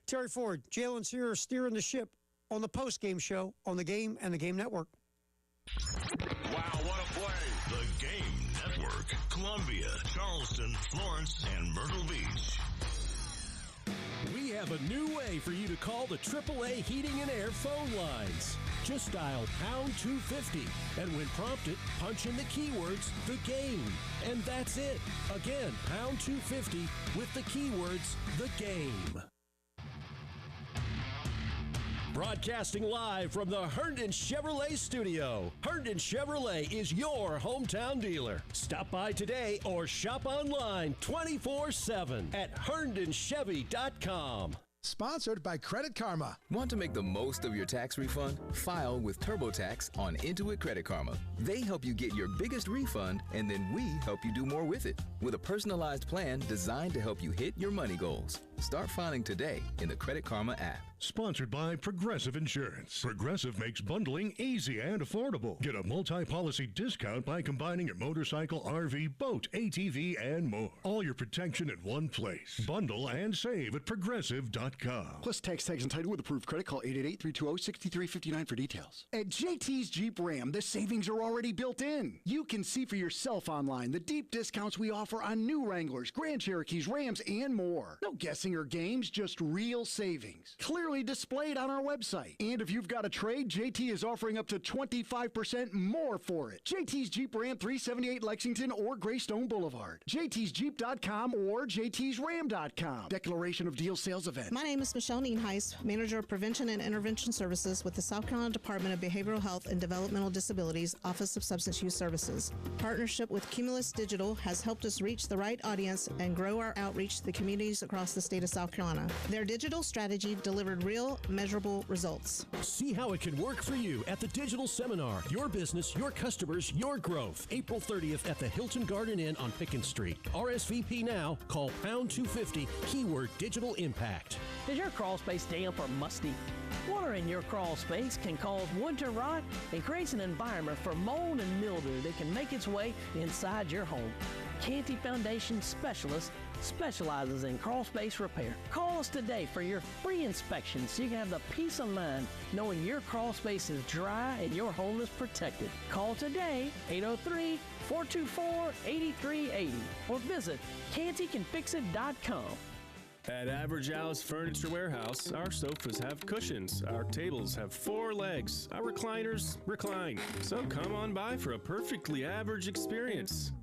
Terry Ford, Jalen Sear steering the ship on the Postgame show on the Game and the Game Network. Wow, what a play. The Game Network. Columbia, Charleston, Florence, and Myrtle Beach. We have a new way for you to call the AAA Heating and Air phone lines. Just dial pound 250, and when prompted, punch in the keywords, the game. And that's it. Again, pound 250 with the keywords, the game. Broadcasting live from the Herndon Chevrolet studio. Herndon Chevrolet is your hometown dealer. Stop by today or shop online 24/7 at herndonchevy.com. Sponsored by Credit Karma. Want to make the most of your tax refund? File with TurboTax on Intuit Credit Karma. They help you get your biggest refund, and then we help you do more with it with a personalized plan designed to help you hit your money goals. Start filing today in the Credit Karma app. Sponsored by Progressive Insurance. Progressive makes bundling easy and affordable. Get a multi-policy discount by combining your motorcycle, RV, boat, ATV, and more. All your protection in one place. Bundle and save at Progressive.com. Plus tax tags and title with approved credit. Call 888-320-6359 for details. At JT's Jeep Ram, the savings are already built in. You can see for yourself online the deep discounts we offer on new Wranglers, Grand Cherokees, Rams, and more. No guessing or games, just real savings. Clearly displayed on our website. And if you've got a trade, JT is offering up to 25% more for it. JT's Jeep Ram, 378 Lexington or Greystone Boulevard. JT'sJeep.com or JT'sRam.com. Declaration of Deal Sales Event. My name is Michelle Nienhuis, Manager of Prevention and Intervention Services with the South Carolina Department of Behavioral Health and Developmental Disabilities, Office of Substance Use Services. Partnership with Cumulus Digital has helped us reach the right audience and grow our outreach to the communities across the state of South Carolina. Their digital strategy delivered real, measurable results. See how it can work for you at the Digital Seminar. Your business, your customers, your growth. April 30th at the Hilton Garden Inn on Pickens Street. RSVP now. Call pound 250, keyword digital impact. Is your crawl space damp or musty? Water in your crawl space can cause wood to rot and creates an environment for mold and mildew that can make its way inside your home. Canty Foundation Specialist specializes in crawl space repair. Call us today for your free inspection so you can have the peace of mind knowing your crawl space is dry and your home is protected. Call today, 803-424-8380 or visit cantycanfixit.com. At Average Al's Furniture Warehouse, our sofas have cushions, our tables have 4 legs, our recliners recline. So come on by for a perfectly average experience.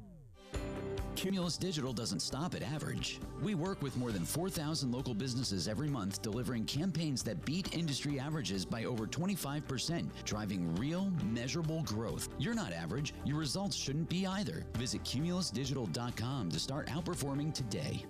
Cumulus Digital doesn't stop at average. We work with more than 4,000 local businesses every month, delivering campaigns that beat industry averages by over 25%, driving real, measurable growth. You're not average. Your results shouldn't be either. Visit cumulusdigital.com to start outperforming today.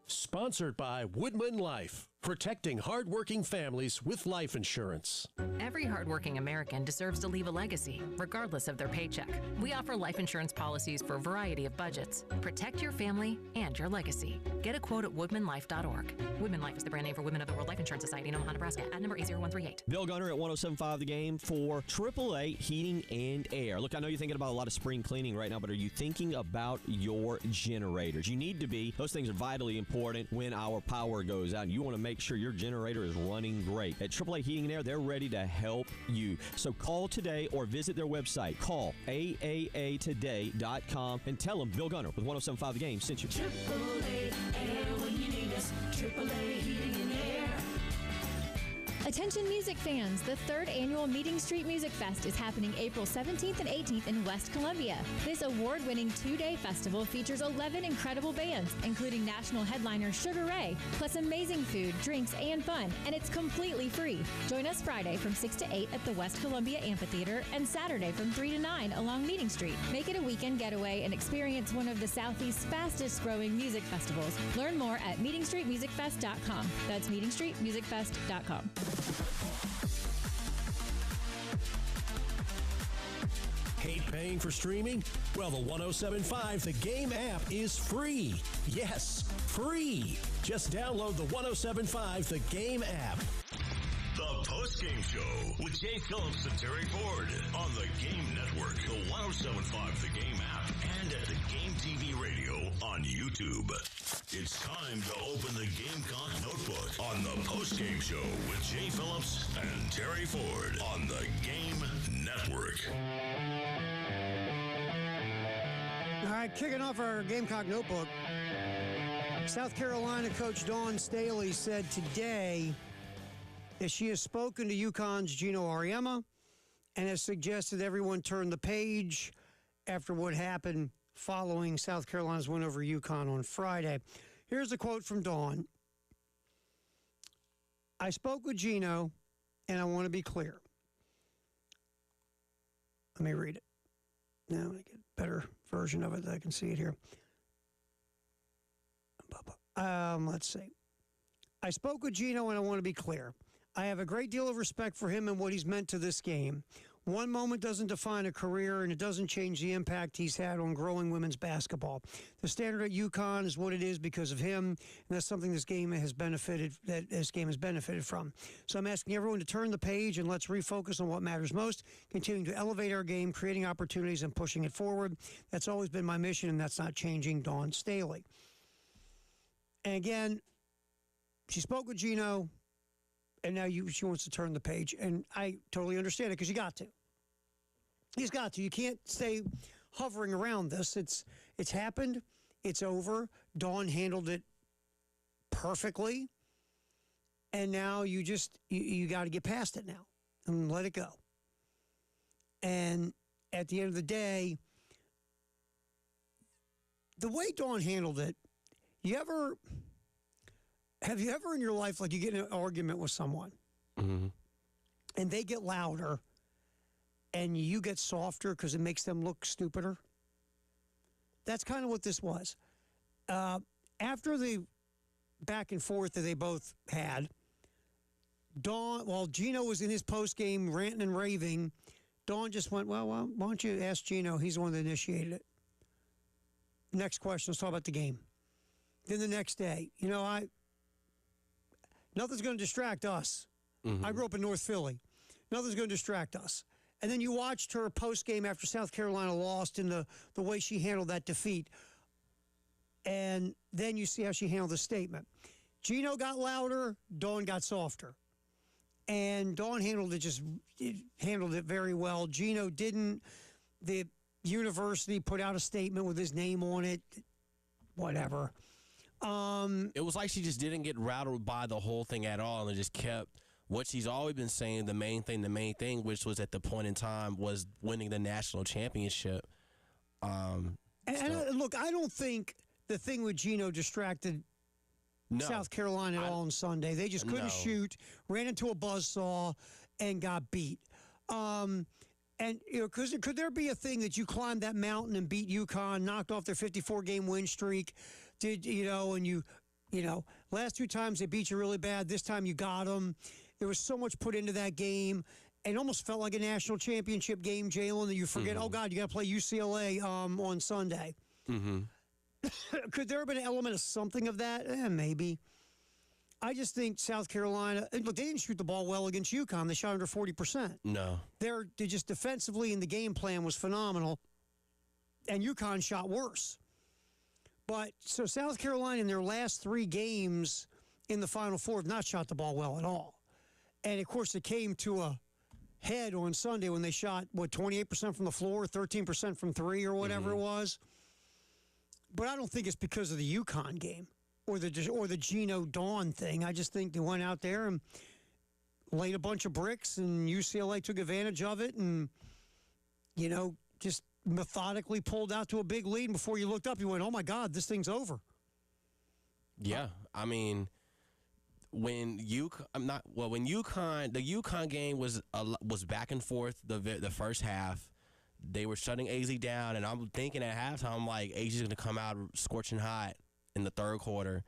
Sponsored by Woodman Life, protecting hardworking families with life insurance. Every hardworking American deserves to leave a legacy, regardless of their paycheck. We offer life insurance policies for a variety of budgets. Protect your family and your legacy. Get a quote at woodmanlife.org. Woodman Life is the brand name for Women of the World Life Insurance Society in Omaha, Nebraska. Ad number 80138. Bill Gunner at 107.5 The Game for AAA Heating and Air. Look, I know you're thinking about a lot of spring cleaning right now, but are you thinking about your generators? You need to be. Those things are vitally important when our power goes out. You want to make sure your generator is running great. At AAA Heating and Air, they're ready to help you. So call today or visit their website. Call AAAtoday.com and tell them Bill Gunner with 107.5 The Game sent you. AAA Air when you need us. AAA Heating and Air. Attention music fans, the 3rd annual Meeting Street Music Fest is happening April 17th and 18th in West Columbia. This award-winning 2-day festival features 11 incredible bands, including national headliner Sugar Ray, plus amazing food, drinks, and fun, and it's completely free. Join us Friday from 6 to 8 at the West Columbia Amphitheater and Saturday from 3 to 9 along Meeting Street. Make it a weekend getaway and experience one of the Southeast's fastest-growing music festivals. Learn more at meetingstreetmusicfest.com. That's meetingstreetmusicfest.com. Hate paying for streaming? Well, the 107.5 The Game app is free. Yes, free. Just download the 107.5 The Game app. The Postgame Show with Jay Phillips and Terry Ford on the Game Network, the 107.5 The Game app, and at the Game TV radio on YouTube. It's time to open the Gamecock Notebook on the Postgame Show with Jay Phillips and Terry Ford on the Game Network. All right, kicking off our Gamecock Notebook. South Carolina coach Dawn Staley said today that she has spoken to UConn's Gino Auriemma and has suggested everyone turn the page after what happened following South Carolina's win over UConn on Friday. Here's a quote from Dawn. I spoke with Gino, and I want to be clear. Let me read it. Now I get a better version of it that I can see it here. Let's see. I spoke with Gino, and I want to be clear. I have a great deal of respect for him and what he's meant to this game. One moment doesn't define a career, and it doesn't change the impact he's had on growing women's basketball. The standard at UConn is what it is because of him, and that's something this game has benefited from. So I'm asking everyone to turn the page and let's refocus on what matters most, continuing to elevate our game, creating opportunities, and pushing it forward. That's always been my mission, and that's not changing. Dawn Staley. And again, she spoke with Gino, and now she wants to turn the page. And I totally understand it because you got to. He's got to. You can't stay hovering around this. It's happened. It's over. Dawn handled it perfectly. And now you got to get past it now and let it go. And at the end of the day, the way Dawn handled it, have you ever in your life, like you get in an argument with someone and they get louder and you get softer because it makes them look stupider? That's kind of what this was. After the back and forth that they both had, while Gino was in his post-game ranting and raving, Dawn just went, well, why don't you ask Gino? He's the one that initiated it. Next question, let's talk about the game. Then the next day, nothing's going to distract us. I grew up in North Philly. Nothing's going to distract us. And then you watched her post-game after South Carolina lost in the way she handled that defeat. And then you see how she handled the statement. Gino got louder, Dawn got softer. And Dawn handled it very well. Gino didn't. The university put out a statement with his name on it. Whatever. It was like she just didn't get rattled by the whole thing at all and just kept what she's always been saying, the main thing, which was at the point in time was winning the national championship. Look, I don't think the thing with Gino distracted South Carolina at all on Sunday. They just couldn't shoot, ran into a buzzsaw, and got beat. And, could there be a thing that you climbed that mountain and beat UConn, knocked off their 54-game win streak, last two times they beat you really bad. This time you got them. There was so much put into that game. It almost felt like a national championship game, Jalen, that you forget, oh, God, you got to play UCLA on Sunday. Could there have been an element of something of that? Maybe. I just think South Carolina, look, they didn't shoot the ball well against UConn. They shot under 40%. No. They're just defensively, and the game plan was phenomenal. And UConn shot worse. But so South Carolina in their last 3 games in the Final Four have not shot the ball well at all. And, of course, it came to a head on Sunday when they shot, 28% from the floor, 13% from 3 or whatever it was. But I don't think it's because of the UConn game or the Gino Dawn thing. I just think they went out there and laid a bunch of bricks, and UCLA took advantage of it and, just methodically pulled out to a big lead. And before you looked up, you went, oh, my God, this thing's over. Yeah. I mean, when the UConn game was back and forth the first half, they were shutting AZ down, and I'm thinking at halftime, like, AZ's going to come out scorching hot in the third quarter,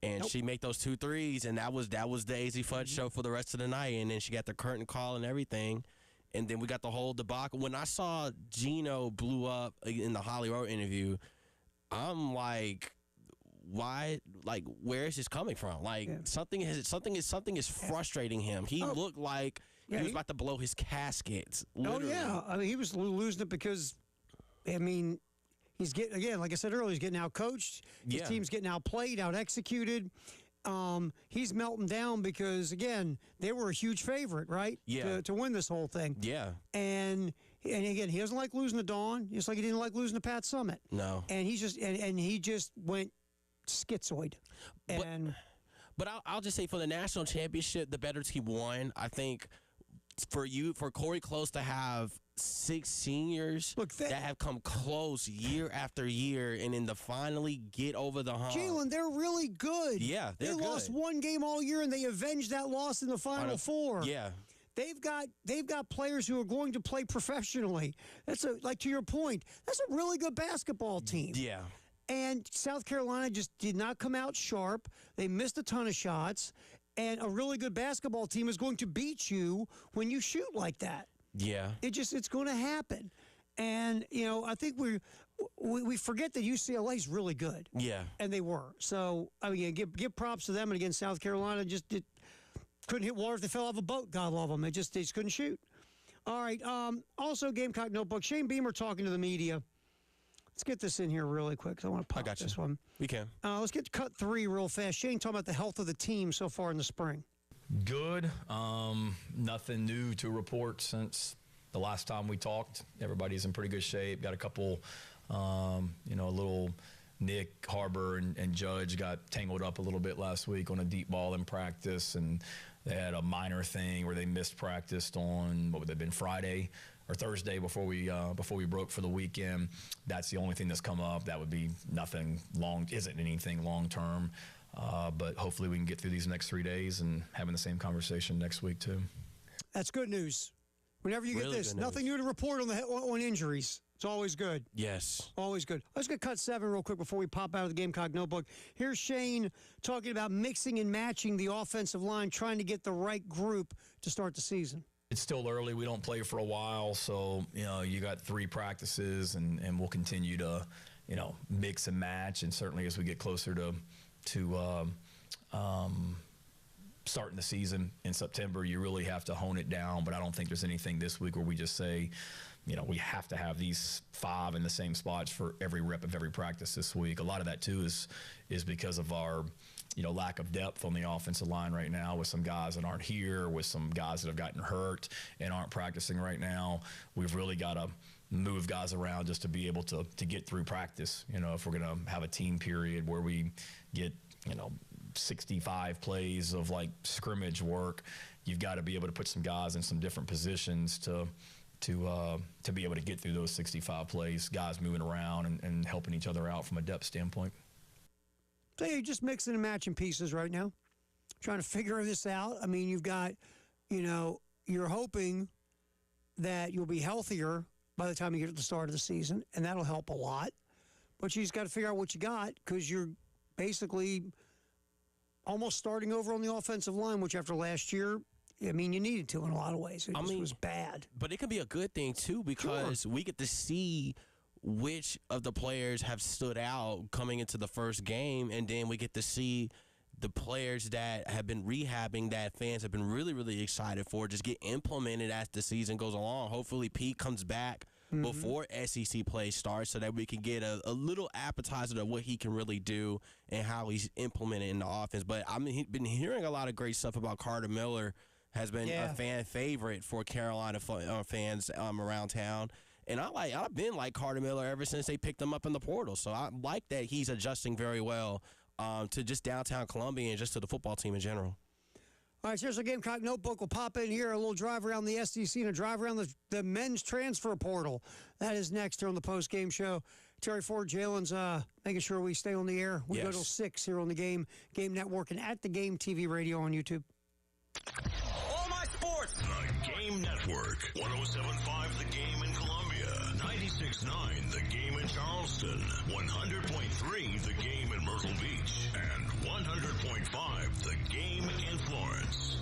and she make those 2 threes, and that was the AZ Fudge show for the rest of the night, and then she got the curtain call and everything, and then we got the whole debacle. When I saw Gino blew up in the Holly Rowe interview, I'm like, why, like, where is this coming from? Like, something is frustrating him. He looked like he was about to blow his casket. Literally. Oh, yeah. I mean, he was losing it because, I mean, he's getting, again, like I said earlier, he's getting out-coached. His team's getting out-played, out-executed. He's melting down because, again, they were a huge favorite, right? Yeah. To win this whole thing. Yeah. And again, he doesn't like losing to Dawn, just like he didn't like losing to Pat Summitt. No. And he just went schizoid. But I'll just say for the national championship, the better team won. I think for Corey Close to have 6 seniors that have come close year after year and then to finally get over the hump. Jalen, they're really good. Yeah, they lost one game all year and they avenged that loss in the Final Four. Yeah. They've got players who are going to play professionally. That's like to your point, that's a really good basketball team. Yeah. And South Carolina just did not come out sharp. They missed a ton of shots. And a really good basketball team is going to beat you when you shoot like that. Yeah. It's going to happen. And, I think we forget that UCLA's really good. Yeah. And they were. So, I mean, give props to them. And again, South Carolina just couldn't hit water if they fell off a boat. God love them. They just couldn't shoot. All right. Also, Gamecock Notebook. Shane Beamer talking to the media. Let's get this in here really quick because I want to pop this one. We can. Let's get to cut 3 real fast. Shane, talking about the health of the team so far in the spring. Good. Nothing new to report since the last time we talked. Everybody's in pretty good shape. Got a couple, a little Nick, Harbor, and Judge got tangled up a little bit last week on a deep ball in practice, and they had a minor thing where they missed practice on, what would have been, Friday or Thursday before we broke for the weekend. That's the only thing that's come up. That would be isn't anything long term. But hopefully we can get through these next 3 days and having the same conversation next week too. That's good news. Whenever you get this, nothing new to report on injuries. It's always good. Yes. Always good. Let's get cut 7 real quick before we pop out of the Gamecock Notebook. Here's Shane talking about mixing and matching the offensive line, trying to get the right group to start the season. It's still early. We don't play for a while, so you got 3 practices, and we'll continue to mix and match. And certainly as we get closer to starting the season in September, you really have to hone it down. But I don't think there's anything this week where we just say, we have to have these 5 in the same spots for every rep of every practice this week. A lot of that too is because of our lack of depth on the offensive line right now, with some guys that aren't here, with some guys that have gotten hurt and aren't practicing right now. We've really got to move guys around just to be able to get through practice. If we're going to have a team period where we get 65 plays of like scrimmage work, you've got to be able to put some guys in some different positions to be able to get through those 65 plays, guys moving around and helping each other out from a depth standpoint. So you're just mixing and matching pieces right now, trying to figure this out. I mean, you've got, you're hoping that you'll be healthier by the time you get to the start of the season, and that'll help a lot. But you just got to figure out what you got, because you're basically almost starting over on the offensive line, which after last year, I mean, you needed to in a lot of ways. It was bad. But it can be a good thing, too, because we get to see which of the players have stood out coming into the first game, and then we get to see the players that have been rehabbing that fans have been really, really excited for just get implemented as the season goes along. Hopefully Pete comes back before SEC play starts so that we can get a little appetizer of what he can really do and how he's implemented in the offense. But I've been hearing a lot of great stuff about Carter Miller. Has been a fan favorite for Carolina fans around town. And I've been like Carter Miller ever since they picked him up in the portal. So I like that he's adjusting very well to just downtown Columbia and just to the football team in general. All right, so here's our Gamecock Notebook. We'll pop in here, a little drive around the SEC and a drive around the men's transfer portal. That is next here on the Postgame Show. Terry Ford, Jalen's making sure we stay on the air. We go till 6 here on the Game Network and at the Game TV radio on YouTube. All my sports. The Game Network. 107.5 The Game in Columbia. 96.9 The Game in Charleston. 100.3 The Game in Myrtle Beach. And 100.5 The Game in Florence.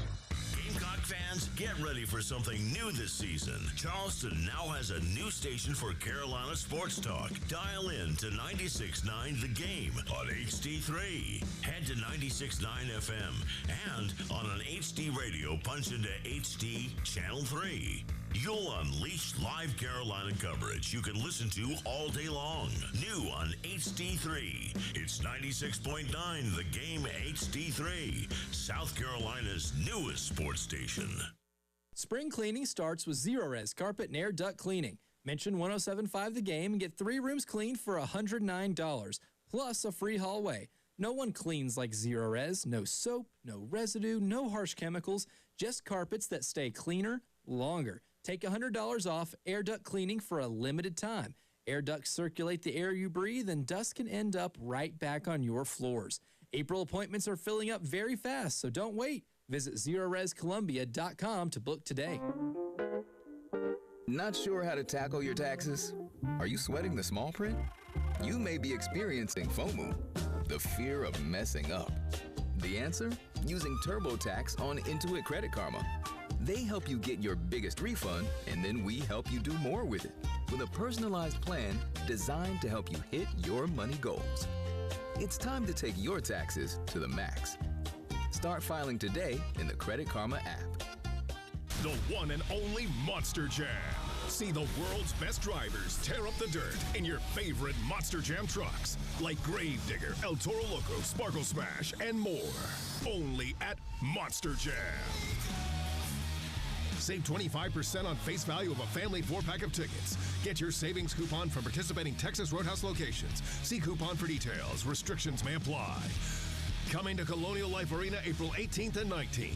Gamecock fans, get ready for something new this season. Charleston now has a new station for Carolina sports talk. Dial in to 96.9 The Game on HD3. Head to 96.9 FM and on an HD radio, punch into HD Channel 3. You'll unleash live Carolina coverage you can listen to all day long. New on HD3. It's 96.9 The Game HD3, South Carolina's newest sports station. Spring cleaning starts with Zero-Res Carpet and Air Duct Cleaning. Mention 107.5 The Game and get 3 rooms cleaned for $109, plus a free hallway. No one cleans like Zero-Res. No soap, no residue, no harsh chemicals, just carpets that stay cleaner longer. Take $100 off air duct cleaning for a limited time. Air ducts circulate the air you breathe, and dust can end up right back on your floors. April appointments are filling up very fast, so don't wait. Visit ZeroResColumbia.com to book today. Not sure how to tackle your taxes? Are you sweating the small print? You may be experiencing FOMO, the fear of messing up. The answer? Using TurboTax on Intuit Credit Karma. They help you get your biggest refund, and then we help you do more with it with a personalized plan designed to help you hit your money goals. It's time to take your taxes to the max. Start filing today in the Credit Karma app. The one and only Monster Jam. See the world's best drivers tear up the dirt in your favorite Monster Jam trucks, like Gravedigger, El Toro Loco, Sparkle Smash, and more. Only at Monster Jam. Save 25% on face value of a family 4-pack of tickets. Get your savings coupon from participating Texas Roadhouse locations. See coupon for details. Restrictions may apply. Coming to Colonial Life Arena April 18th and 19th.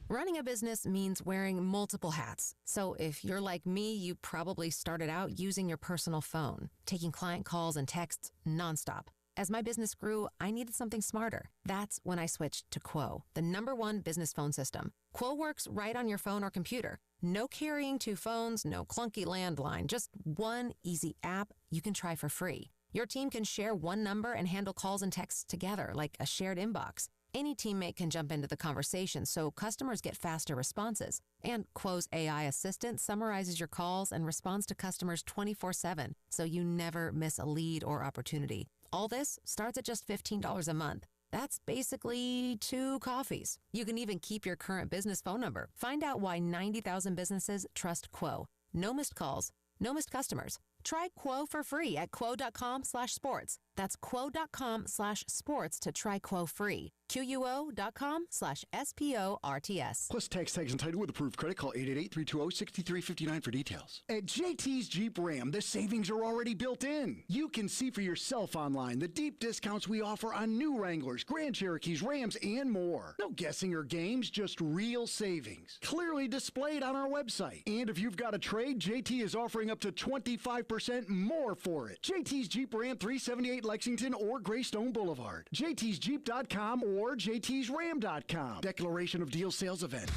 Running a business means wearing multiple hats. So if you're like me, you probably started out using your personal phone, taking client calls and texts nonstop. As my business grew, I needed something smarter. That's when I switched to Quo, the #1 business phone system. Quo works right on your phone or computer. No carrying 2 phones, no clunky landline, just one easy app you can try for free. Your team can share one number and handle calls and texts together like a shared inbox. Any teammate can jump into the conversation, so customers get faster responses. And Quo's AI assistant summarizes your calls and responds to customers 24/7, so you never miss a lead or opportunity. All this starts at just $15 a month. That's basically 2 coffees. You can even keep your current business phone number. Find out why 90,000 businesses trust Quo. No missed calls, no missed customers. Try Quo for free at quo.com/sports. That's quo.com/sports to try Quo free. QUO.com/SPORTS. Plus tax tags entitled with approved credit. Call 888-320-6359 for details. At JT's Jeep Ram, the savings are already built in. You can see for yourself online the deep discounts we offer on new Wranglers, Grand Cherokees, Rams, and more. No guessing or games, just real savings. Clearly displayed on our website. And if you've got a trade, JT is offering up to 25% more for it. JT's Jeep Ram, 378 Lexington or Greystone Boulevard. JT'sJeep.com or JT'sRam.com. Declaration of Deal Sales Event.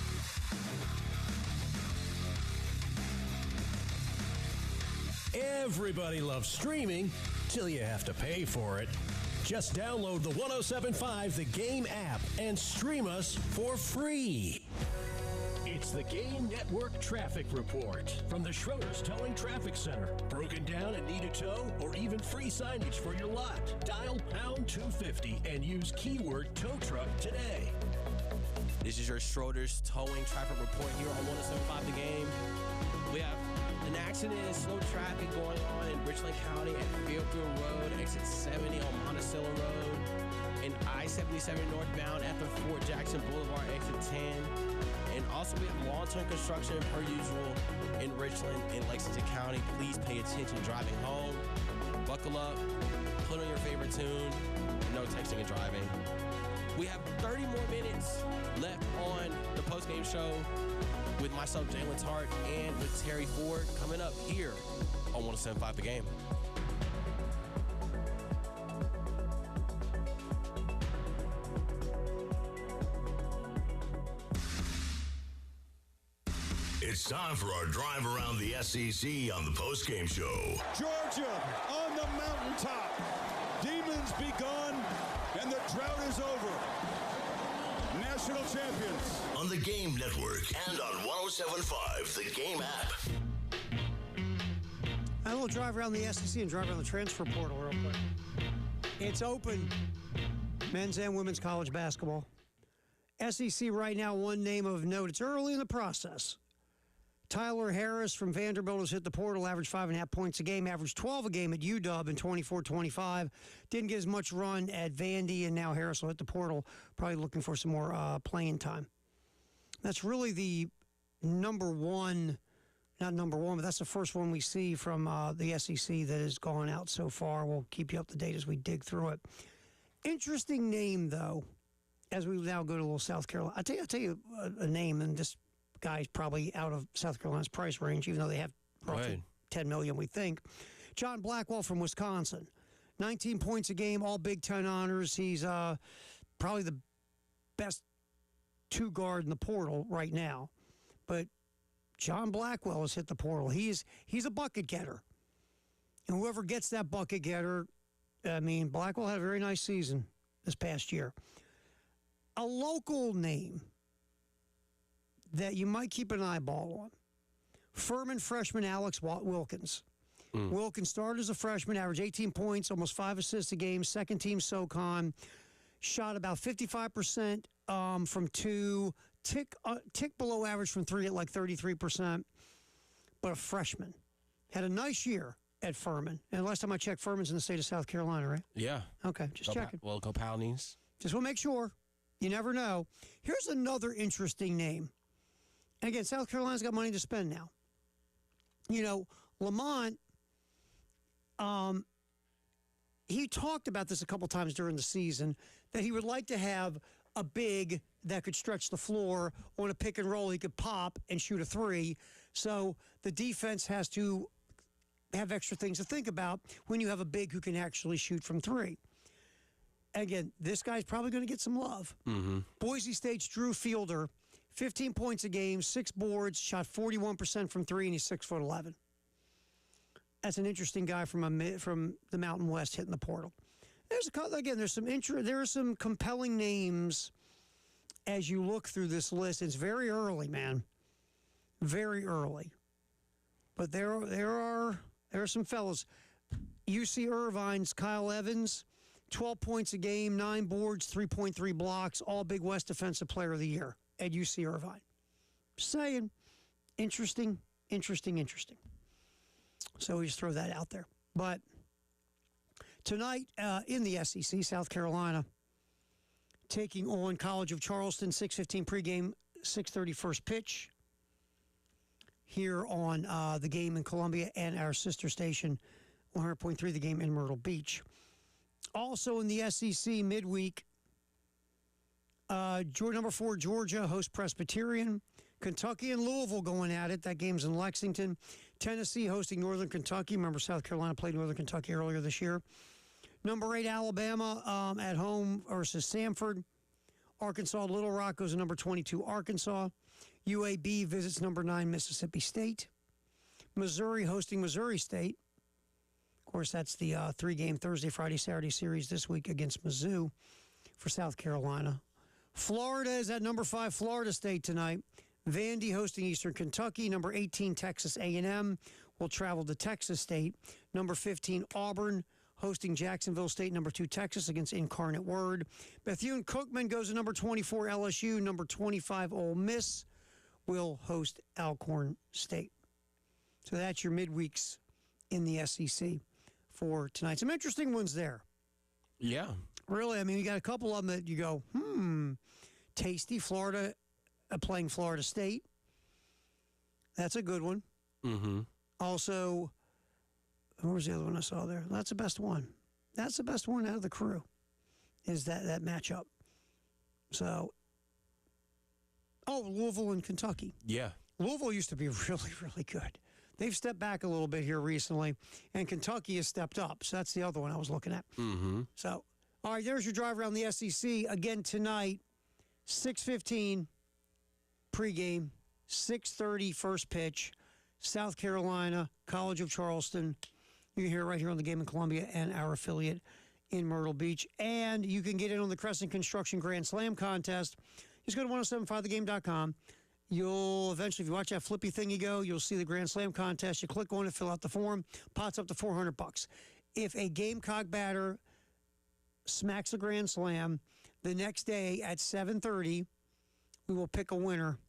Everybody loves streaming till you have to pay for it. Just download the 107.5 The Game app and stream us for free. It's the Game Network Traffic Report from the Schroeder's Towing Traffic Center. Broken down and need a tow or even free signage for your lot? Dial pound 250 and use keyword tow truck today. This is your Schroeder's Towing Traffic Report here on 107.5 The Game. We have an accident and slow traffic going on in Richland County at Fairfield Road, exit 70 on Monticello Road, and I-77 northbound at the Fort Jackson Boulevard, exit 10. And also we have long-term construction per usual in Richland and Lexington County. Please pay attention driving home. Buckle up, put on your favorite tune, no texting and driving. We have 30 more minutes left on the postgame show with myself, Jalen Tart, and with Terry Ford coming up here on 107.5 The Game. It's time for our drive around the SEC on the postgame show. Georgia on the mountaintop. Demons be gone, and the drought is over. national champions. On the Game Network and on 107.5, the Game app. I will drive around the SEC and drive around the transfer portal real quick. It's open. Men's and women's college basketball. SEC right now, one name of note. It's early in the process. Tyler Harris from Vanderbilt has hit the portal, averaged 5.5 points a game, averaged 12 a game at UW in 24-25. Didn't get as much run at Vandy, and now Harris will hit the portal, probably looking for some more playing time. That's really the number one, not number one, but that's the first one we see from the SEC that has gone out so far. We'll keep you up to date as we dig through it. Interesting name, though, as we now go to a little South Carolina. I'll tell you a name, and this guy's probably out of South Carolina's price range, even though they have roughly $10 million, we think. John Blackwell from Wisconsin. 19 points a game, all Big Ten honors. He's probably the best two guard in the portal right now. But John Blackwell has hit the portal. He's a bucket getter. And whoever gets that bucket getter, I mean, Blackwell had a very nice season this past year. A local name that you might keep an eyeball on. Furman freshman Alex Wilkins. Wilkins started as a freshman, averaged 18 points, almost 5 assists a game, second team SoCon. Shot about 55% from two, tick below average from three at like 33%. But a freshman. Had a nice year at Furman. And last time I checked, Furman's in the state of South Carolina, right? Yeah. Okay, just checking. Well, go Pownies. Just want to make sure. You never know. Here's another interesting name. And again, South Carolina's got money to spend now. You know, Lamont, he talked about this a couple times during the season, that he would like to have a big that could stretch the floor on a pick and roll. He could pop and shoot a three. So the defense has to have extra things to think about when you have a big who can actually shoot from three. Again, this guy's probably going to get some love. Mm-hmm. Boise State's Drew Fielder, 15 points a game, 6 boards, shot 41% from three, and he's 6'11". That's an interesting guy from the Mountain West hitting the portal. There are some compelling names as you look through this list. It's very early, man, very early. But there are some fellas. UC Irvine's Kyle Evans, 12 points a game, 9 boards, 3.3 blocks, all Big West Defensive Player of the Year at UC Irvine. Just saying, interesting. So we just throw that out there. But tonight in the SEC, South Carolina taking on College of Charleston, 6:15 pregame, 6:30 first pitch here on the Game in Columbia and our sister station, 100.3 The Game in Myrtle Beach. Also in the SEC midweek, number 4 Georgia hosts Presbyterian. Kentucky and Louisville going at it. That game's in Lexington. Tennessee hosting Northern Kentucky. Remember, South Carolina played Northern Kentucky earlier this year. Number 8 Alabama at home versus Samford. Arkansas Little Rock goes to number 22 Arkansas. UAB visits number 9 Mississippi State. Missouri hosting Missouri State. Of course, that's the 3-game Thursday, Friday, Saturday series this week against Mizzou for South Carolina. Florida is at number 5 Florida State tonight. Vandy hosting Eastern Kentucky. Number 18 Texas A&M will travel to Texas State. Number 15 Auburn hosting Jacksonville State. Number 2 Texas against Incarnate Word. Bethune-Cookman goes to number 24 LSU. Number 25 Ole Miss will host Alcorn State. So that's your midweeks in the SEC for tonight. Some interesting ones there. Yeah. Really, I mean, you got a couple of them that you go, tasty. Florida playing Florida State. That's a good one. Mm-hmm. Also, what was the other one I saw there? That's the best one. That's the best one out of the crew, is that matchup. So, Louisville and Kentucky. Yeah. Louisville used to be really, really good. They've stepped back a little bit here recently, and Kentucky has stepped up. So that's the other one I was looking at. Mm-hmm. So, all right, there's your drive around the SEC. Again tonight, 6:15 pregame, 6:30 first pitch, South Carolina, College of Charleston. You can hear it right here on the Game in Columbia and our affiliate in Myrtle Beach. And you can get in on the Crescent Construction Grand Slam contest. Just go to 1075thegame.com. You'll eventually, if you watch that flippy thing you go, you'll see the Grand Slam contest. You click on it, fill out the form, pots up to $400. If a Gamecock batter smacks a Grand Slam, the next day at 7:30, we will pick a winner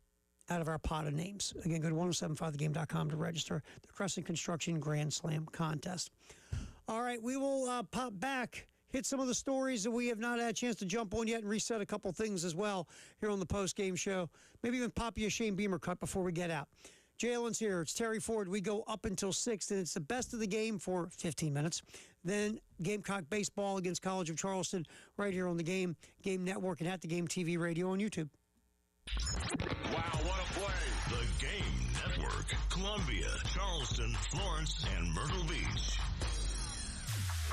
out of our pot of names. Again, go to 1075thegame.com to register the Crescent Construction Grand Slam contest. All right, we will pop back, hit some of the stories that we have not had a chance to jump on yet, and reset a couple things as well here on the post-game show. Maybe even pop you a Shane Beamer cut before we get out. Jalen's here. It's Terry Ford. We go up until 6, and it's the best of the game for 15 minutes. Then Gamecock baseball against College of Charleston right here on the Game Network, and at the Game TV radio on YouTube. Wow, what a play. The Game Network. Columbia, Charleston, Florence, and Myrtle Beach.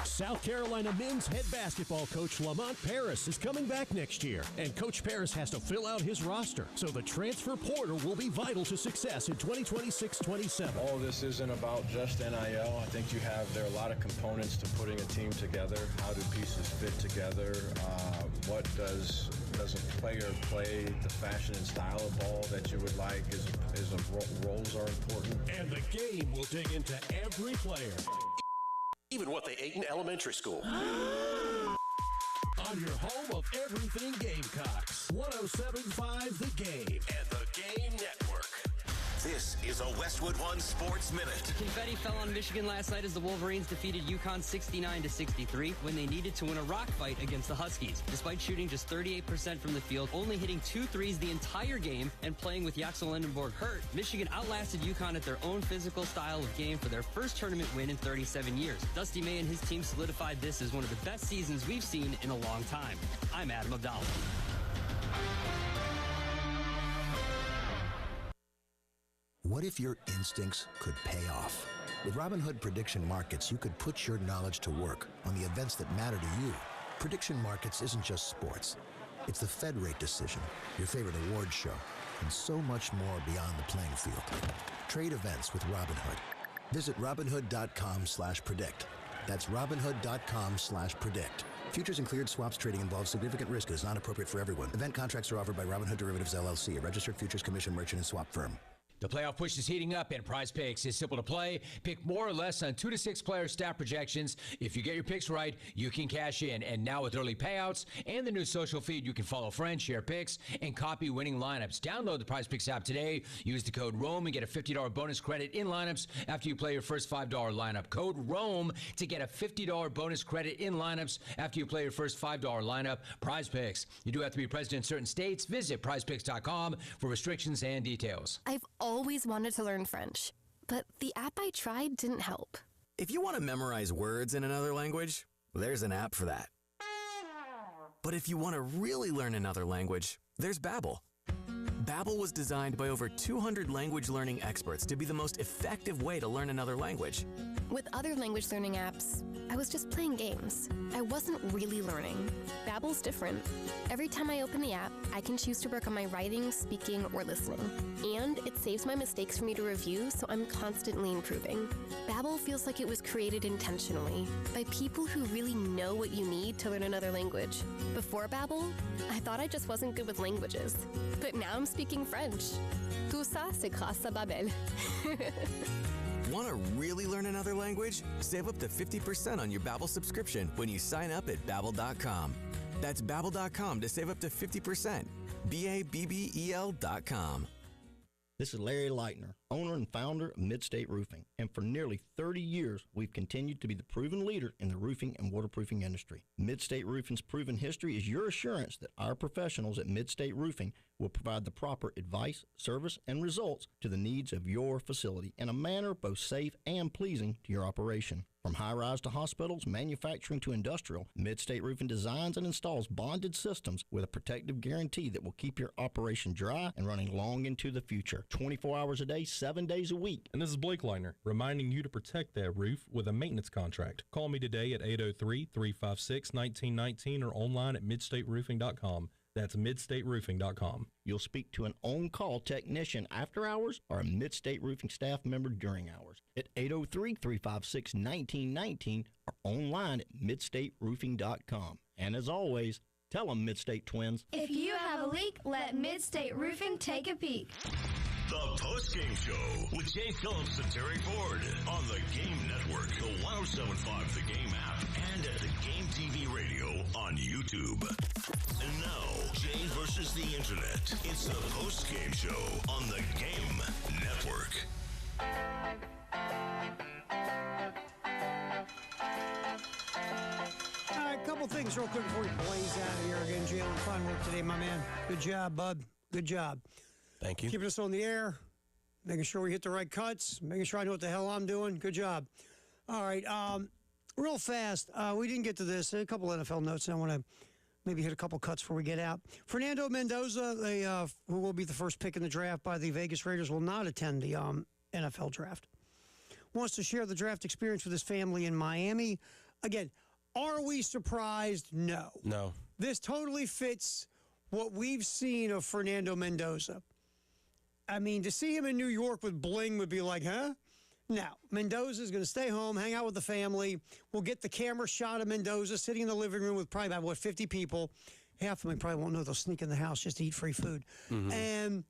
South Carolina men's head basketball coach Lamont Paris is coming back next year, and Coach Paris has to fill out his roster, so the transfer portal will be vital to success in 2026-27. All this isn't about just NIL. I think there are a lot of components to putting a team together. How do pieces fit together? What does a player play? The fashion and style of ball that you would like roles are important. And the Game will dig into every player. Even what they ate in elementary school. On your home of everything Gamecocks. 107.5 The Game and the Game Network. This is a Westwood One Sports Minute. Confetti fell on Michigan last night as the Wolverines defeated UConn 69-63 when they needed to win a rock fight against the Huskies. Despite shooting just 38% from the field, only hitting 2 threes the entire game, and playing with Yaxel Lindenborg hurt, Michigan outlasted UConn at their own physical style of game for their first tournament win in 37 years. Dusty May and his team solidified this as one of the best seasons we've seen in a long time. I'm Adam Abdallah. What if your instincts could pay off? With Robinhood Prediction Markets, you could put your knowledge to work on the events that matter to you. Prediction Markets isn't just sports. It's the Fed rate decision, your favorite award show, and so much more beyond the playing field. Trade events with Robinhood. Visit Robinhood.com/predict. That's Robinhood.com/predict. Futures and cleared swaps trading involves significant risk and is not appropriate for everyone. Event contracts are offered by Robinhood Derivatives LLC, a registered futures commission merchant and swap firm. The playoff push is heating up, and Prize Picks is simple to play. Pick more or less on 2 to 6 player stat projections. If you get your picks right, you can cash in. And now with early payouts and the new social feed, you can follow friends, share picks, and copy winning lineups. Download the Prize Picks app today. Use the code ROAM and get a $50 bonus credit in lineups after you play your first $5 lineup. Code ROAM to get a $50 bonus credit in lineups after you play your first $5 lineup. Prize Picks. You do have to be present in certain states. Visit prizepicks.com for restrictions and details. I've always wanted to learn French, but the app I tried didn't help. If you want to memorize words in another language, there's an app for that. But if you want to really learn another language, there's Babbel. Babbel was designed by over 200 language learning experts to be the most effective way to learn another language. With other language learning apps, I was just playing games. I wasn't really learning. Babbel's different. Every time I open the app, I can choose to work on my writing, speaking, or listening. And it saves my mistakes for me to review, so I'm constantly improving. Babbel feels like it was created intentionally by people who really know what you need to learn another language. Before Babbel, I thought I just wasn't good with languages. But now I'm speaking French. Tout ça, c'est grâce à Babbel. Want to really learn another language? Save up to 50% on your Babbel subscription when you sign up at Babbel.com. That's Babbel.com to save up to 50%. Babbel.com. This is Larry Leitner, owner and founder of Midstate Roofing, and for nearly 30 years, we've continued to be the proven leader in the roofing and waterproofing industry. Midstate Roofing's proven history is your assurance that our professionals at Midstate Roofing will provide the proper advice, service, and results to the needs of your facility in a manner both safe and pleasing to your operation. From high-rise to hospitals, manufacturing to industrial, Midstate Roofing designs and installs bonded systems with a protective guarantee that will keep your operation dry and running long into the future. 24 hours a day, 7 days a week. And this is Blake Leitner, reminding you to protect that roof with a maintenance contract. Call me today at 803-356-1919 or online at midstateroofing.com. That's midstateroofing.com. You'll speak to an on-call technician after hours or a Midstate Roofing staff member during hours at 803-356-1919 or online at midstateroofing.com. And as always, tell them Midstate Twins. If you have a leak, let Midstate Roofing take a peek. The Postgame Show with Jay Phillips and Terry Ford on the Game Network, the 1075 The Game app, and at the Game TV radio on YouTube. And now, Jay versus the Internet. It's the Postgame Show on the Game Network. All right, a couple things real quick before we blaze out of here again. Jalen, fine work today, my man. Good job, bud. Good job. Thank you. Keeping us on the air, making sure we hit the right cuts, making sure I know what the hell I'm doing. Good job. All right, real fast, we didn't get to this. A couple NFL notes. I want to maybe hit a couple cuts before we get out. Fernando Mendoza, who will be the first pick in the draft by the Vegas Raiders, will not attend the NFL draft. Wants to share the draft experience with his family in Miami. Again, are we surprised? No. No. This totally fits what we've seen of Fernando Mendoza. I mean, to see him in New York with bling would be like, huh? Now, Mendoza's going to stay home, hang out with the family. We'll get the camera shot of Mendoza sitting in the living room with probably about, 50 people. Half of them probably won't know. They'll sneak in the house just to eat free food. Mm-hmm. And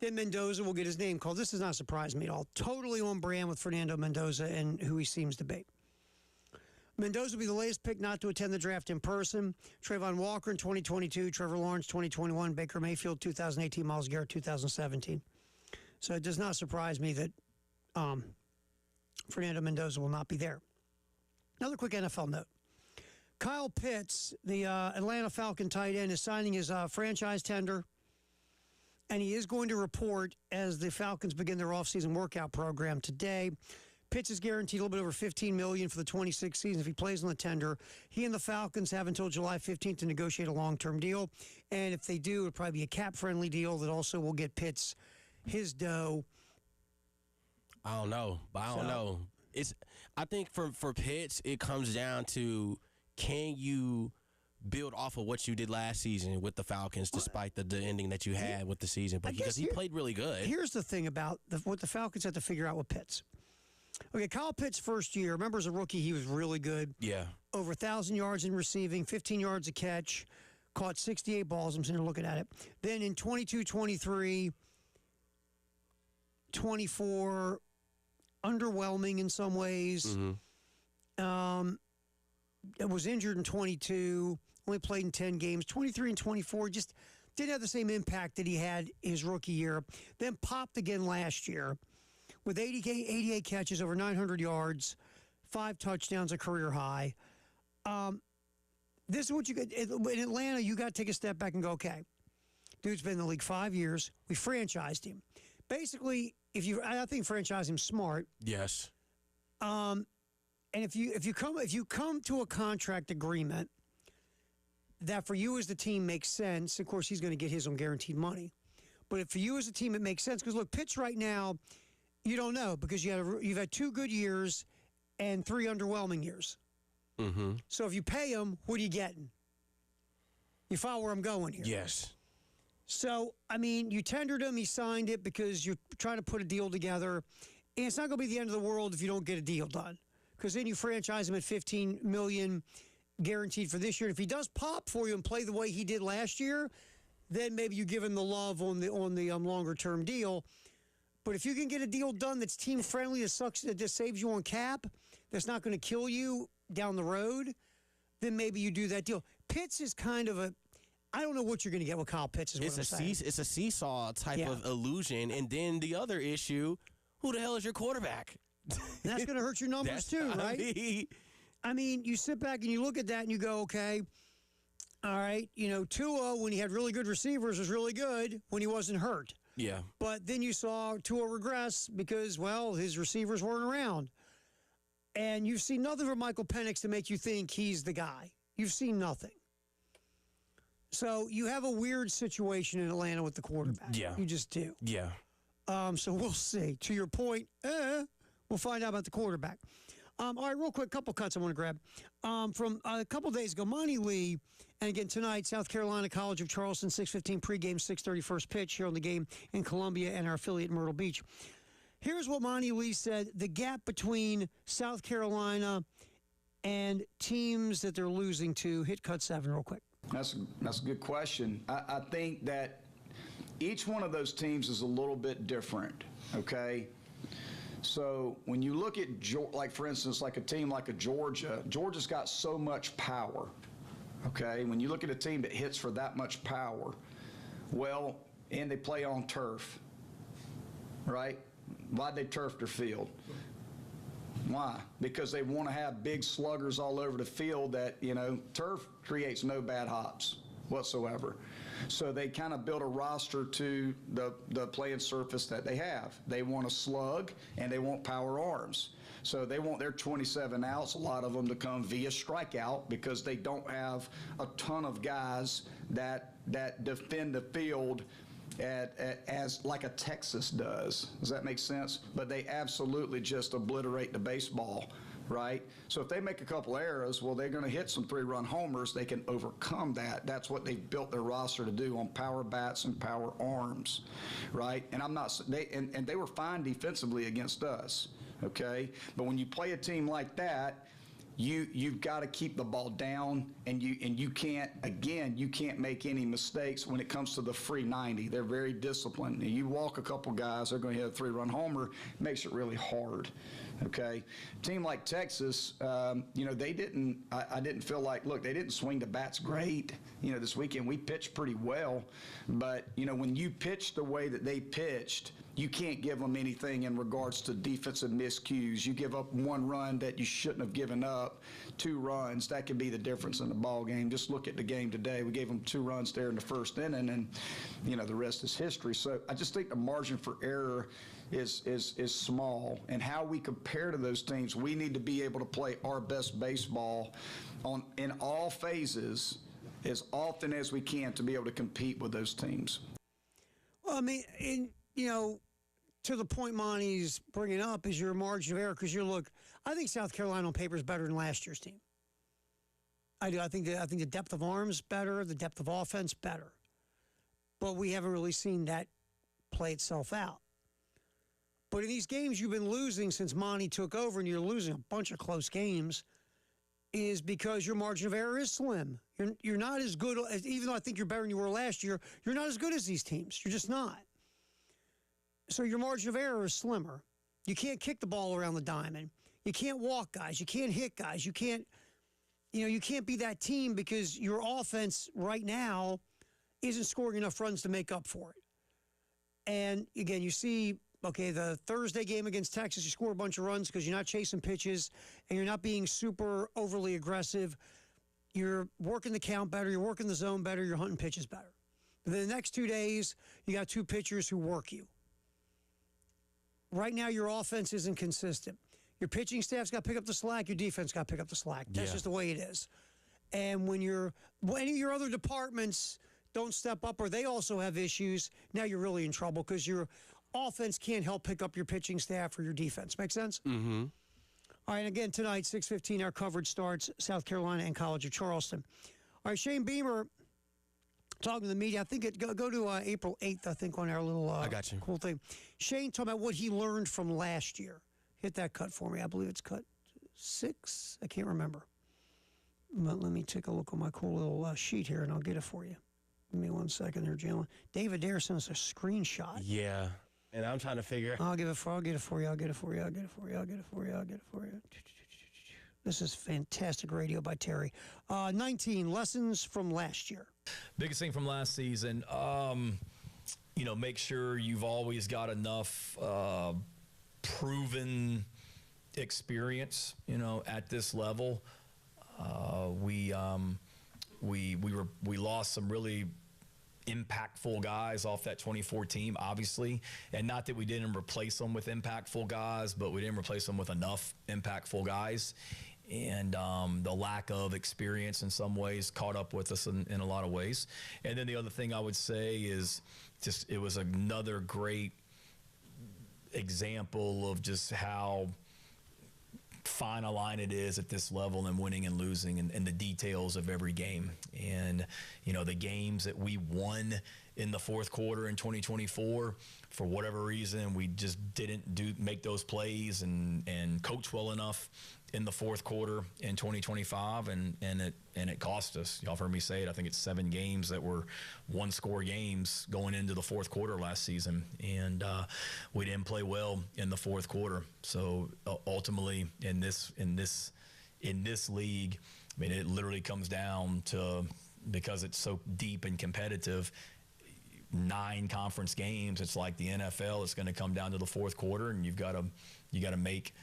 then Mendoza will get his name called. This does not surprise me at all. Totally on brand with Fernando Mendoza and who he seems to be. Mendoza will be the latest pick not to attend the draft in person. Trayvon Walker in 2022, Trevor Lawrence 2021, Baker Mayfield 2018, Myles Garrett 2017. So it does not surprise me that Fernando Mendoza will not be there. Another quick NFL note. Kyle Pitts, the Atlanta Falcon tight end, is signing his franchise tender, and he is going to report as the Falcons begin their offseason workout program today. Pitts is guaranteed a little bit over $15 million for the 26 season if he plays on the tender. He and the Falcons have until July 15th to negotiate a long-term deal, and if they do, it'll probably be a cap-friendly deal that also will get Pitts his dough. I don't know. I think for Pitts, it comes down to, can you build off of what you did last season with the Falcons, despite the ending that you had with the season? But because he played really good. Here's the thing about what the Falcons have to figure out with Pitts. Okay, Kyle Pitts' first year, remember as a rookie, he was really good. Yeah. Over 1,000 yards in receiving, 15 yards a catch, caught 68 balls. I'm sitting here looking at it. Then in 22-23, 24, underwhelming in some ways. Mm-hmm. It was injured in 22, only played in 10 games. 23 and 24 just didn't have the same impact that he had his rookie year. Then popped again last year with 88 catches, over 900 yards, 5 touchdowns, a career high. This is what you get. In Atlanta, you got to take a step back and go, okay, dude's been in the league 5 years. We franchised him. Basically, I think franchise him smart. Yes. And if you come to a contract agreement that for you as the team makes sense, of course he's going to get his own guaranteed money. But if for you as a team it makes sense, because look, Pitts right now, you don't know because you've had 2 good years and 3 underwhelming years. Mm-hmm. So if you pay him, what are you getting? You follow where I'm going here? Yes. So, I mean, you tendered him, he signed it because you're trying to put a deal together. And it's not going to be the end of the world if you don't get a deal done. Because then you franchise him at $15 million guaranteed for this year. And if he does pop for you and play the way he did last year, then maybe you give him the love on the longer-term deal. But if you can get a deal done that's team-friendly, that just saves you on cap, that's not going to kill you down the road, then maybe you do that deal. Pitts is kind of I don't know what you're going to get with Kyle Pitts. It's a seesaw type of illusion. And then the other issue, who the hell is your quarterback? And that's going to hurt your numbers too, right? I mean, you sit back and you look at that and you go, okay, all right, Tua, when he had really good receivers, was really good when he wasn't hurt. Yeah. But then you saw Tua regress because, well, his receivers weren't around. And you've seen nothing from Michael Penix to make you think he's the guy. You've seen nothing. So you have a weird situation in Atlanta with the quarterback. Yeah. You just do. Yeah. So we'll see. To your point, we'll find out about the quarterback. All right, real quick, couple cuts I want to grab. From a couple days ago, Monty Lee, and again tonight, South Carolina College of Charleston, 6:15 pregame, 6:30 first pitch here on the game in Columbia and our affiliate Myrtle Beach. Here's what Monty Lee said: the gap between South Carolina and teams that they're losing to. Hit cut 7 real quick. That's a good question. I think that each one of those teams is a little bit different, okay? So when you look at, like, for instance, like a team like a Georgia's got so much power, okay? When you look at a team that hits for that much power, well, and they play on turf, right? Why'd they turf their field? Why? Because they want to have big sluggers all over the field that, you know, turf creates no bad hops whatsoever. So they kind of build a roster to the playing surface that they have. They want a slug and they want power arms. So they want their 27 outs, a lot of them, to come via strikeout because they don't have a ton of guys that defend the field as like a Texas does. Does that make sense? But they absolutely just obliterate the baseball, right? So if they make a couple errors, well, they're going to hit some 3-run homers. They can overcome that. That's what they've built their roster to do on power bats and power arms, right? And they were fine defensively against us, okay? But when you play a team like that, you've got to keep the ball down, and you can't make any mistakes when it comes to the free 90. They're very disciplined. You walk a couple guys, they're going to hit a 3-run homer. It makes it really hard. Okay, a team like Texas, you know, they didn't. I didn't feel like. Look, they didn't swing the bats great. You know, this weekend we pitched pretty well, but you know, when you pitch the way that they pitched, you can't give them anything in regards to defensive miscues. You give up 1 run that you shouldn't have given up, 2 runs. That could be the difference in the ball game. Just look at the game today. We gave them 2 runs there in the first inning, and you know, the rest is history. So I just think the margin for error is small, and how we compare to those teams, we need to be able to play our best baseball in all phases as often as we can to be able to compete with those teams. Well, I mean, you know, to the point Monty's bringing up is your margin of error, because I think South Carolina on paper is better than last year's team. I do. I think the depth of arms better, the depth of offense better, but we haven't really seen that play itself out. But in these games you've been losing since Monty took over, and you're losing a bunch of close games, is because your margin of error is slim. You're not as good, even though I think you're better than you were last year, you're not as good as these teams. You're just not. So your margin of error is slimmer. You can't kick the ball around the diamond. You can't walk guys. You can't hit guys. You can't be that team because your offense right now isn't scoring enough runs to make up for it. And again, you see, okay, the Thursday game against Texas, you score a bunch of runs because you're not chasing pitches and you're not being super overly aggressive. You're working the count better. You're working the zone better. You're hunting pitches better. But then the next 2 days, you got 2 pitchers who work you. Right now, your offense isn't consistent. Your pitching staff's got to pick up the slack. Your defense got to pick up the slack. That's just the way it is. And when any of your other departments don't step up, or they also have issues, now you're really in trouble because your offense can't help pick up your pitching staff or your defense. Make sense? Mm-hmm. All right, again, tonight, 6:15, our coverage starts, South Carolina and College of Charleston. All right, Shane Beamer talking to the media. I think go to April 8th, I think, on our little I got you. Cool thing. Shane talking about what he learned from last year. Hit that cut for me. I believe it's cut 6. I can't remember. But let me take a look on my cool little sheet here, and I'll get it for you. Give me 1 second there, Jalen. David Dare sent us a screenshot. Yeah. And I'm trying to figure. I'll get it for you. This is fantastic radio by Terry. 19 lessons from last year. Biggest thing from last season, make sure you've always got enough proven experience, at this level. We lost some really impactful guys off that 24 team, obviously, and not that we didn't replace them with impactful guys, but we didn't replace them with enough impactful guys, and the lack of experience in some ways caught up with us in a lot of ways. And then the other thing I would say is just it was another great example of just how fine a line it is at this level and winning and losing and the details of every game. And, the games that we won in the fourth quarter in 2024, for whatever reason, we just didn't make those plays and coach well enough in the fourth quarter in 2025, and it cost us. Y'all have heard me say it. I think it's 7 games that were one-score games going into the fourth quarter last season, and we didn't play well in the fourth quarter. So ultimately, in this league, I mean, it literally comes down to, because it's so deep and competitive, 9 conference games. It's like the NFL. It's going to come down to the fourth quarter, and you got to make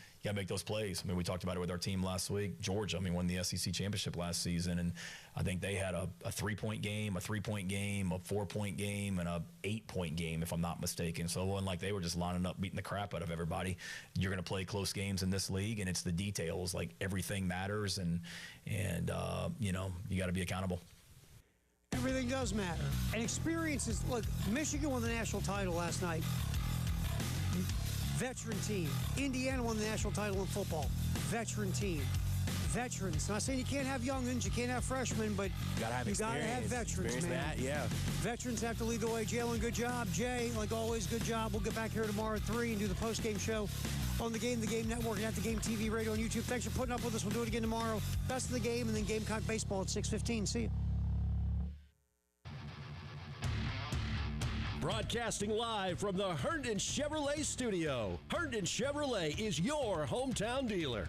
those plays. I mean, we talked about it with our team last week. Georgia, won the SEC championship last season, and I think they had a 3-point game, a 3-point game, a 4-point game, and a 8-point game, if I'm not mistaken. So it wasn't like they were just lining up, beating the crap out of everybody. You're going to play close games in this league, and it's the details. Like, everything matters, and you got to be accountable. Everything does matter. And experiences. Look, Michigan won the national title last night. Veteran team. Indiana won the national title in football. Veteran team. Veterans. Not saying you can't have youngins, you can't have freshmen, but you gotta have veterans, man. That, yeah. Veterans have to lead the way. Jalen, good job. Jay, like always, good job. We'll get back here tomorrow at 3 and do the post-game show on the Game Network, and at the Game TV Radio on YouTube. Thanks for putting up with us. We'll do it again tomorrow. Best of the game, and then Gamecock Baseball at 6:15. See you. Broadcasting live from the Herndon Chevrolet studio. Herndon Chevrolet is your hometown dealer.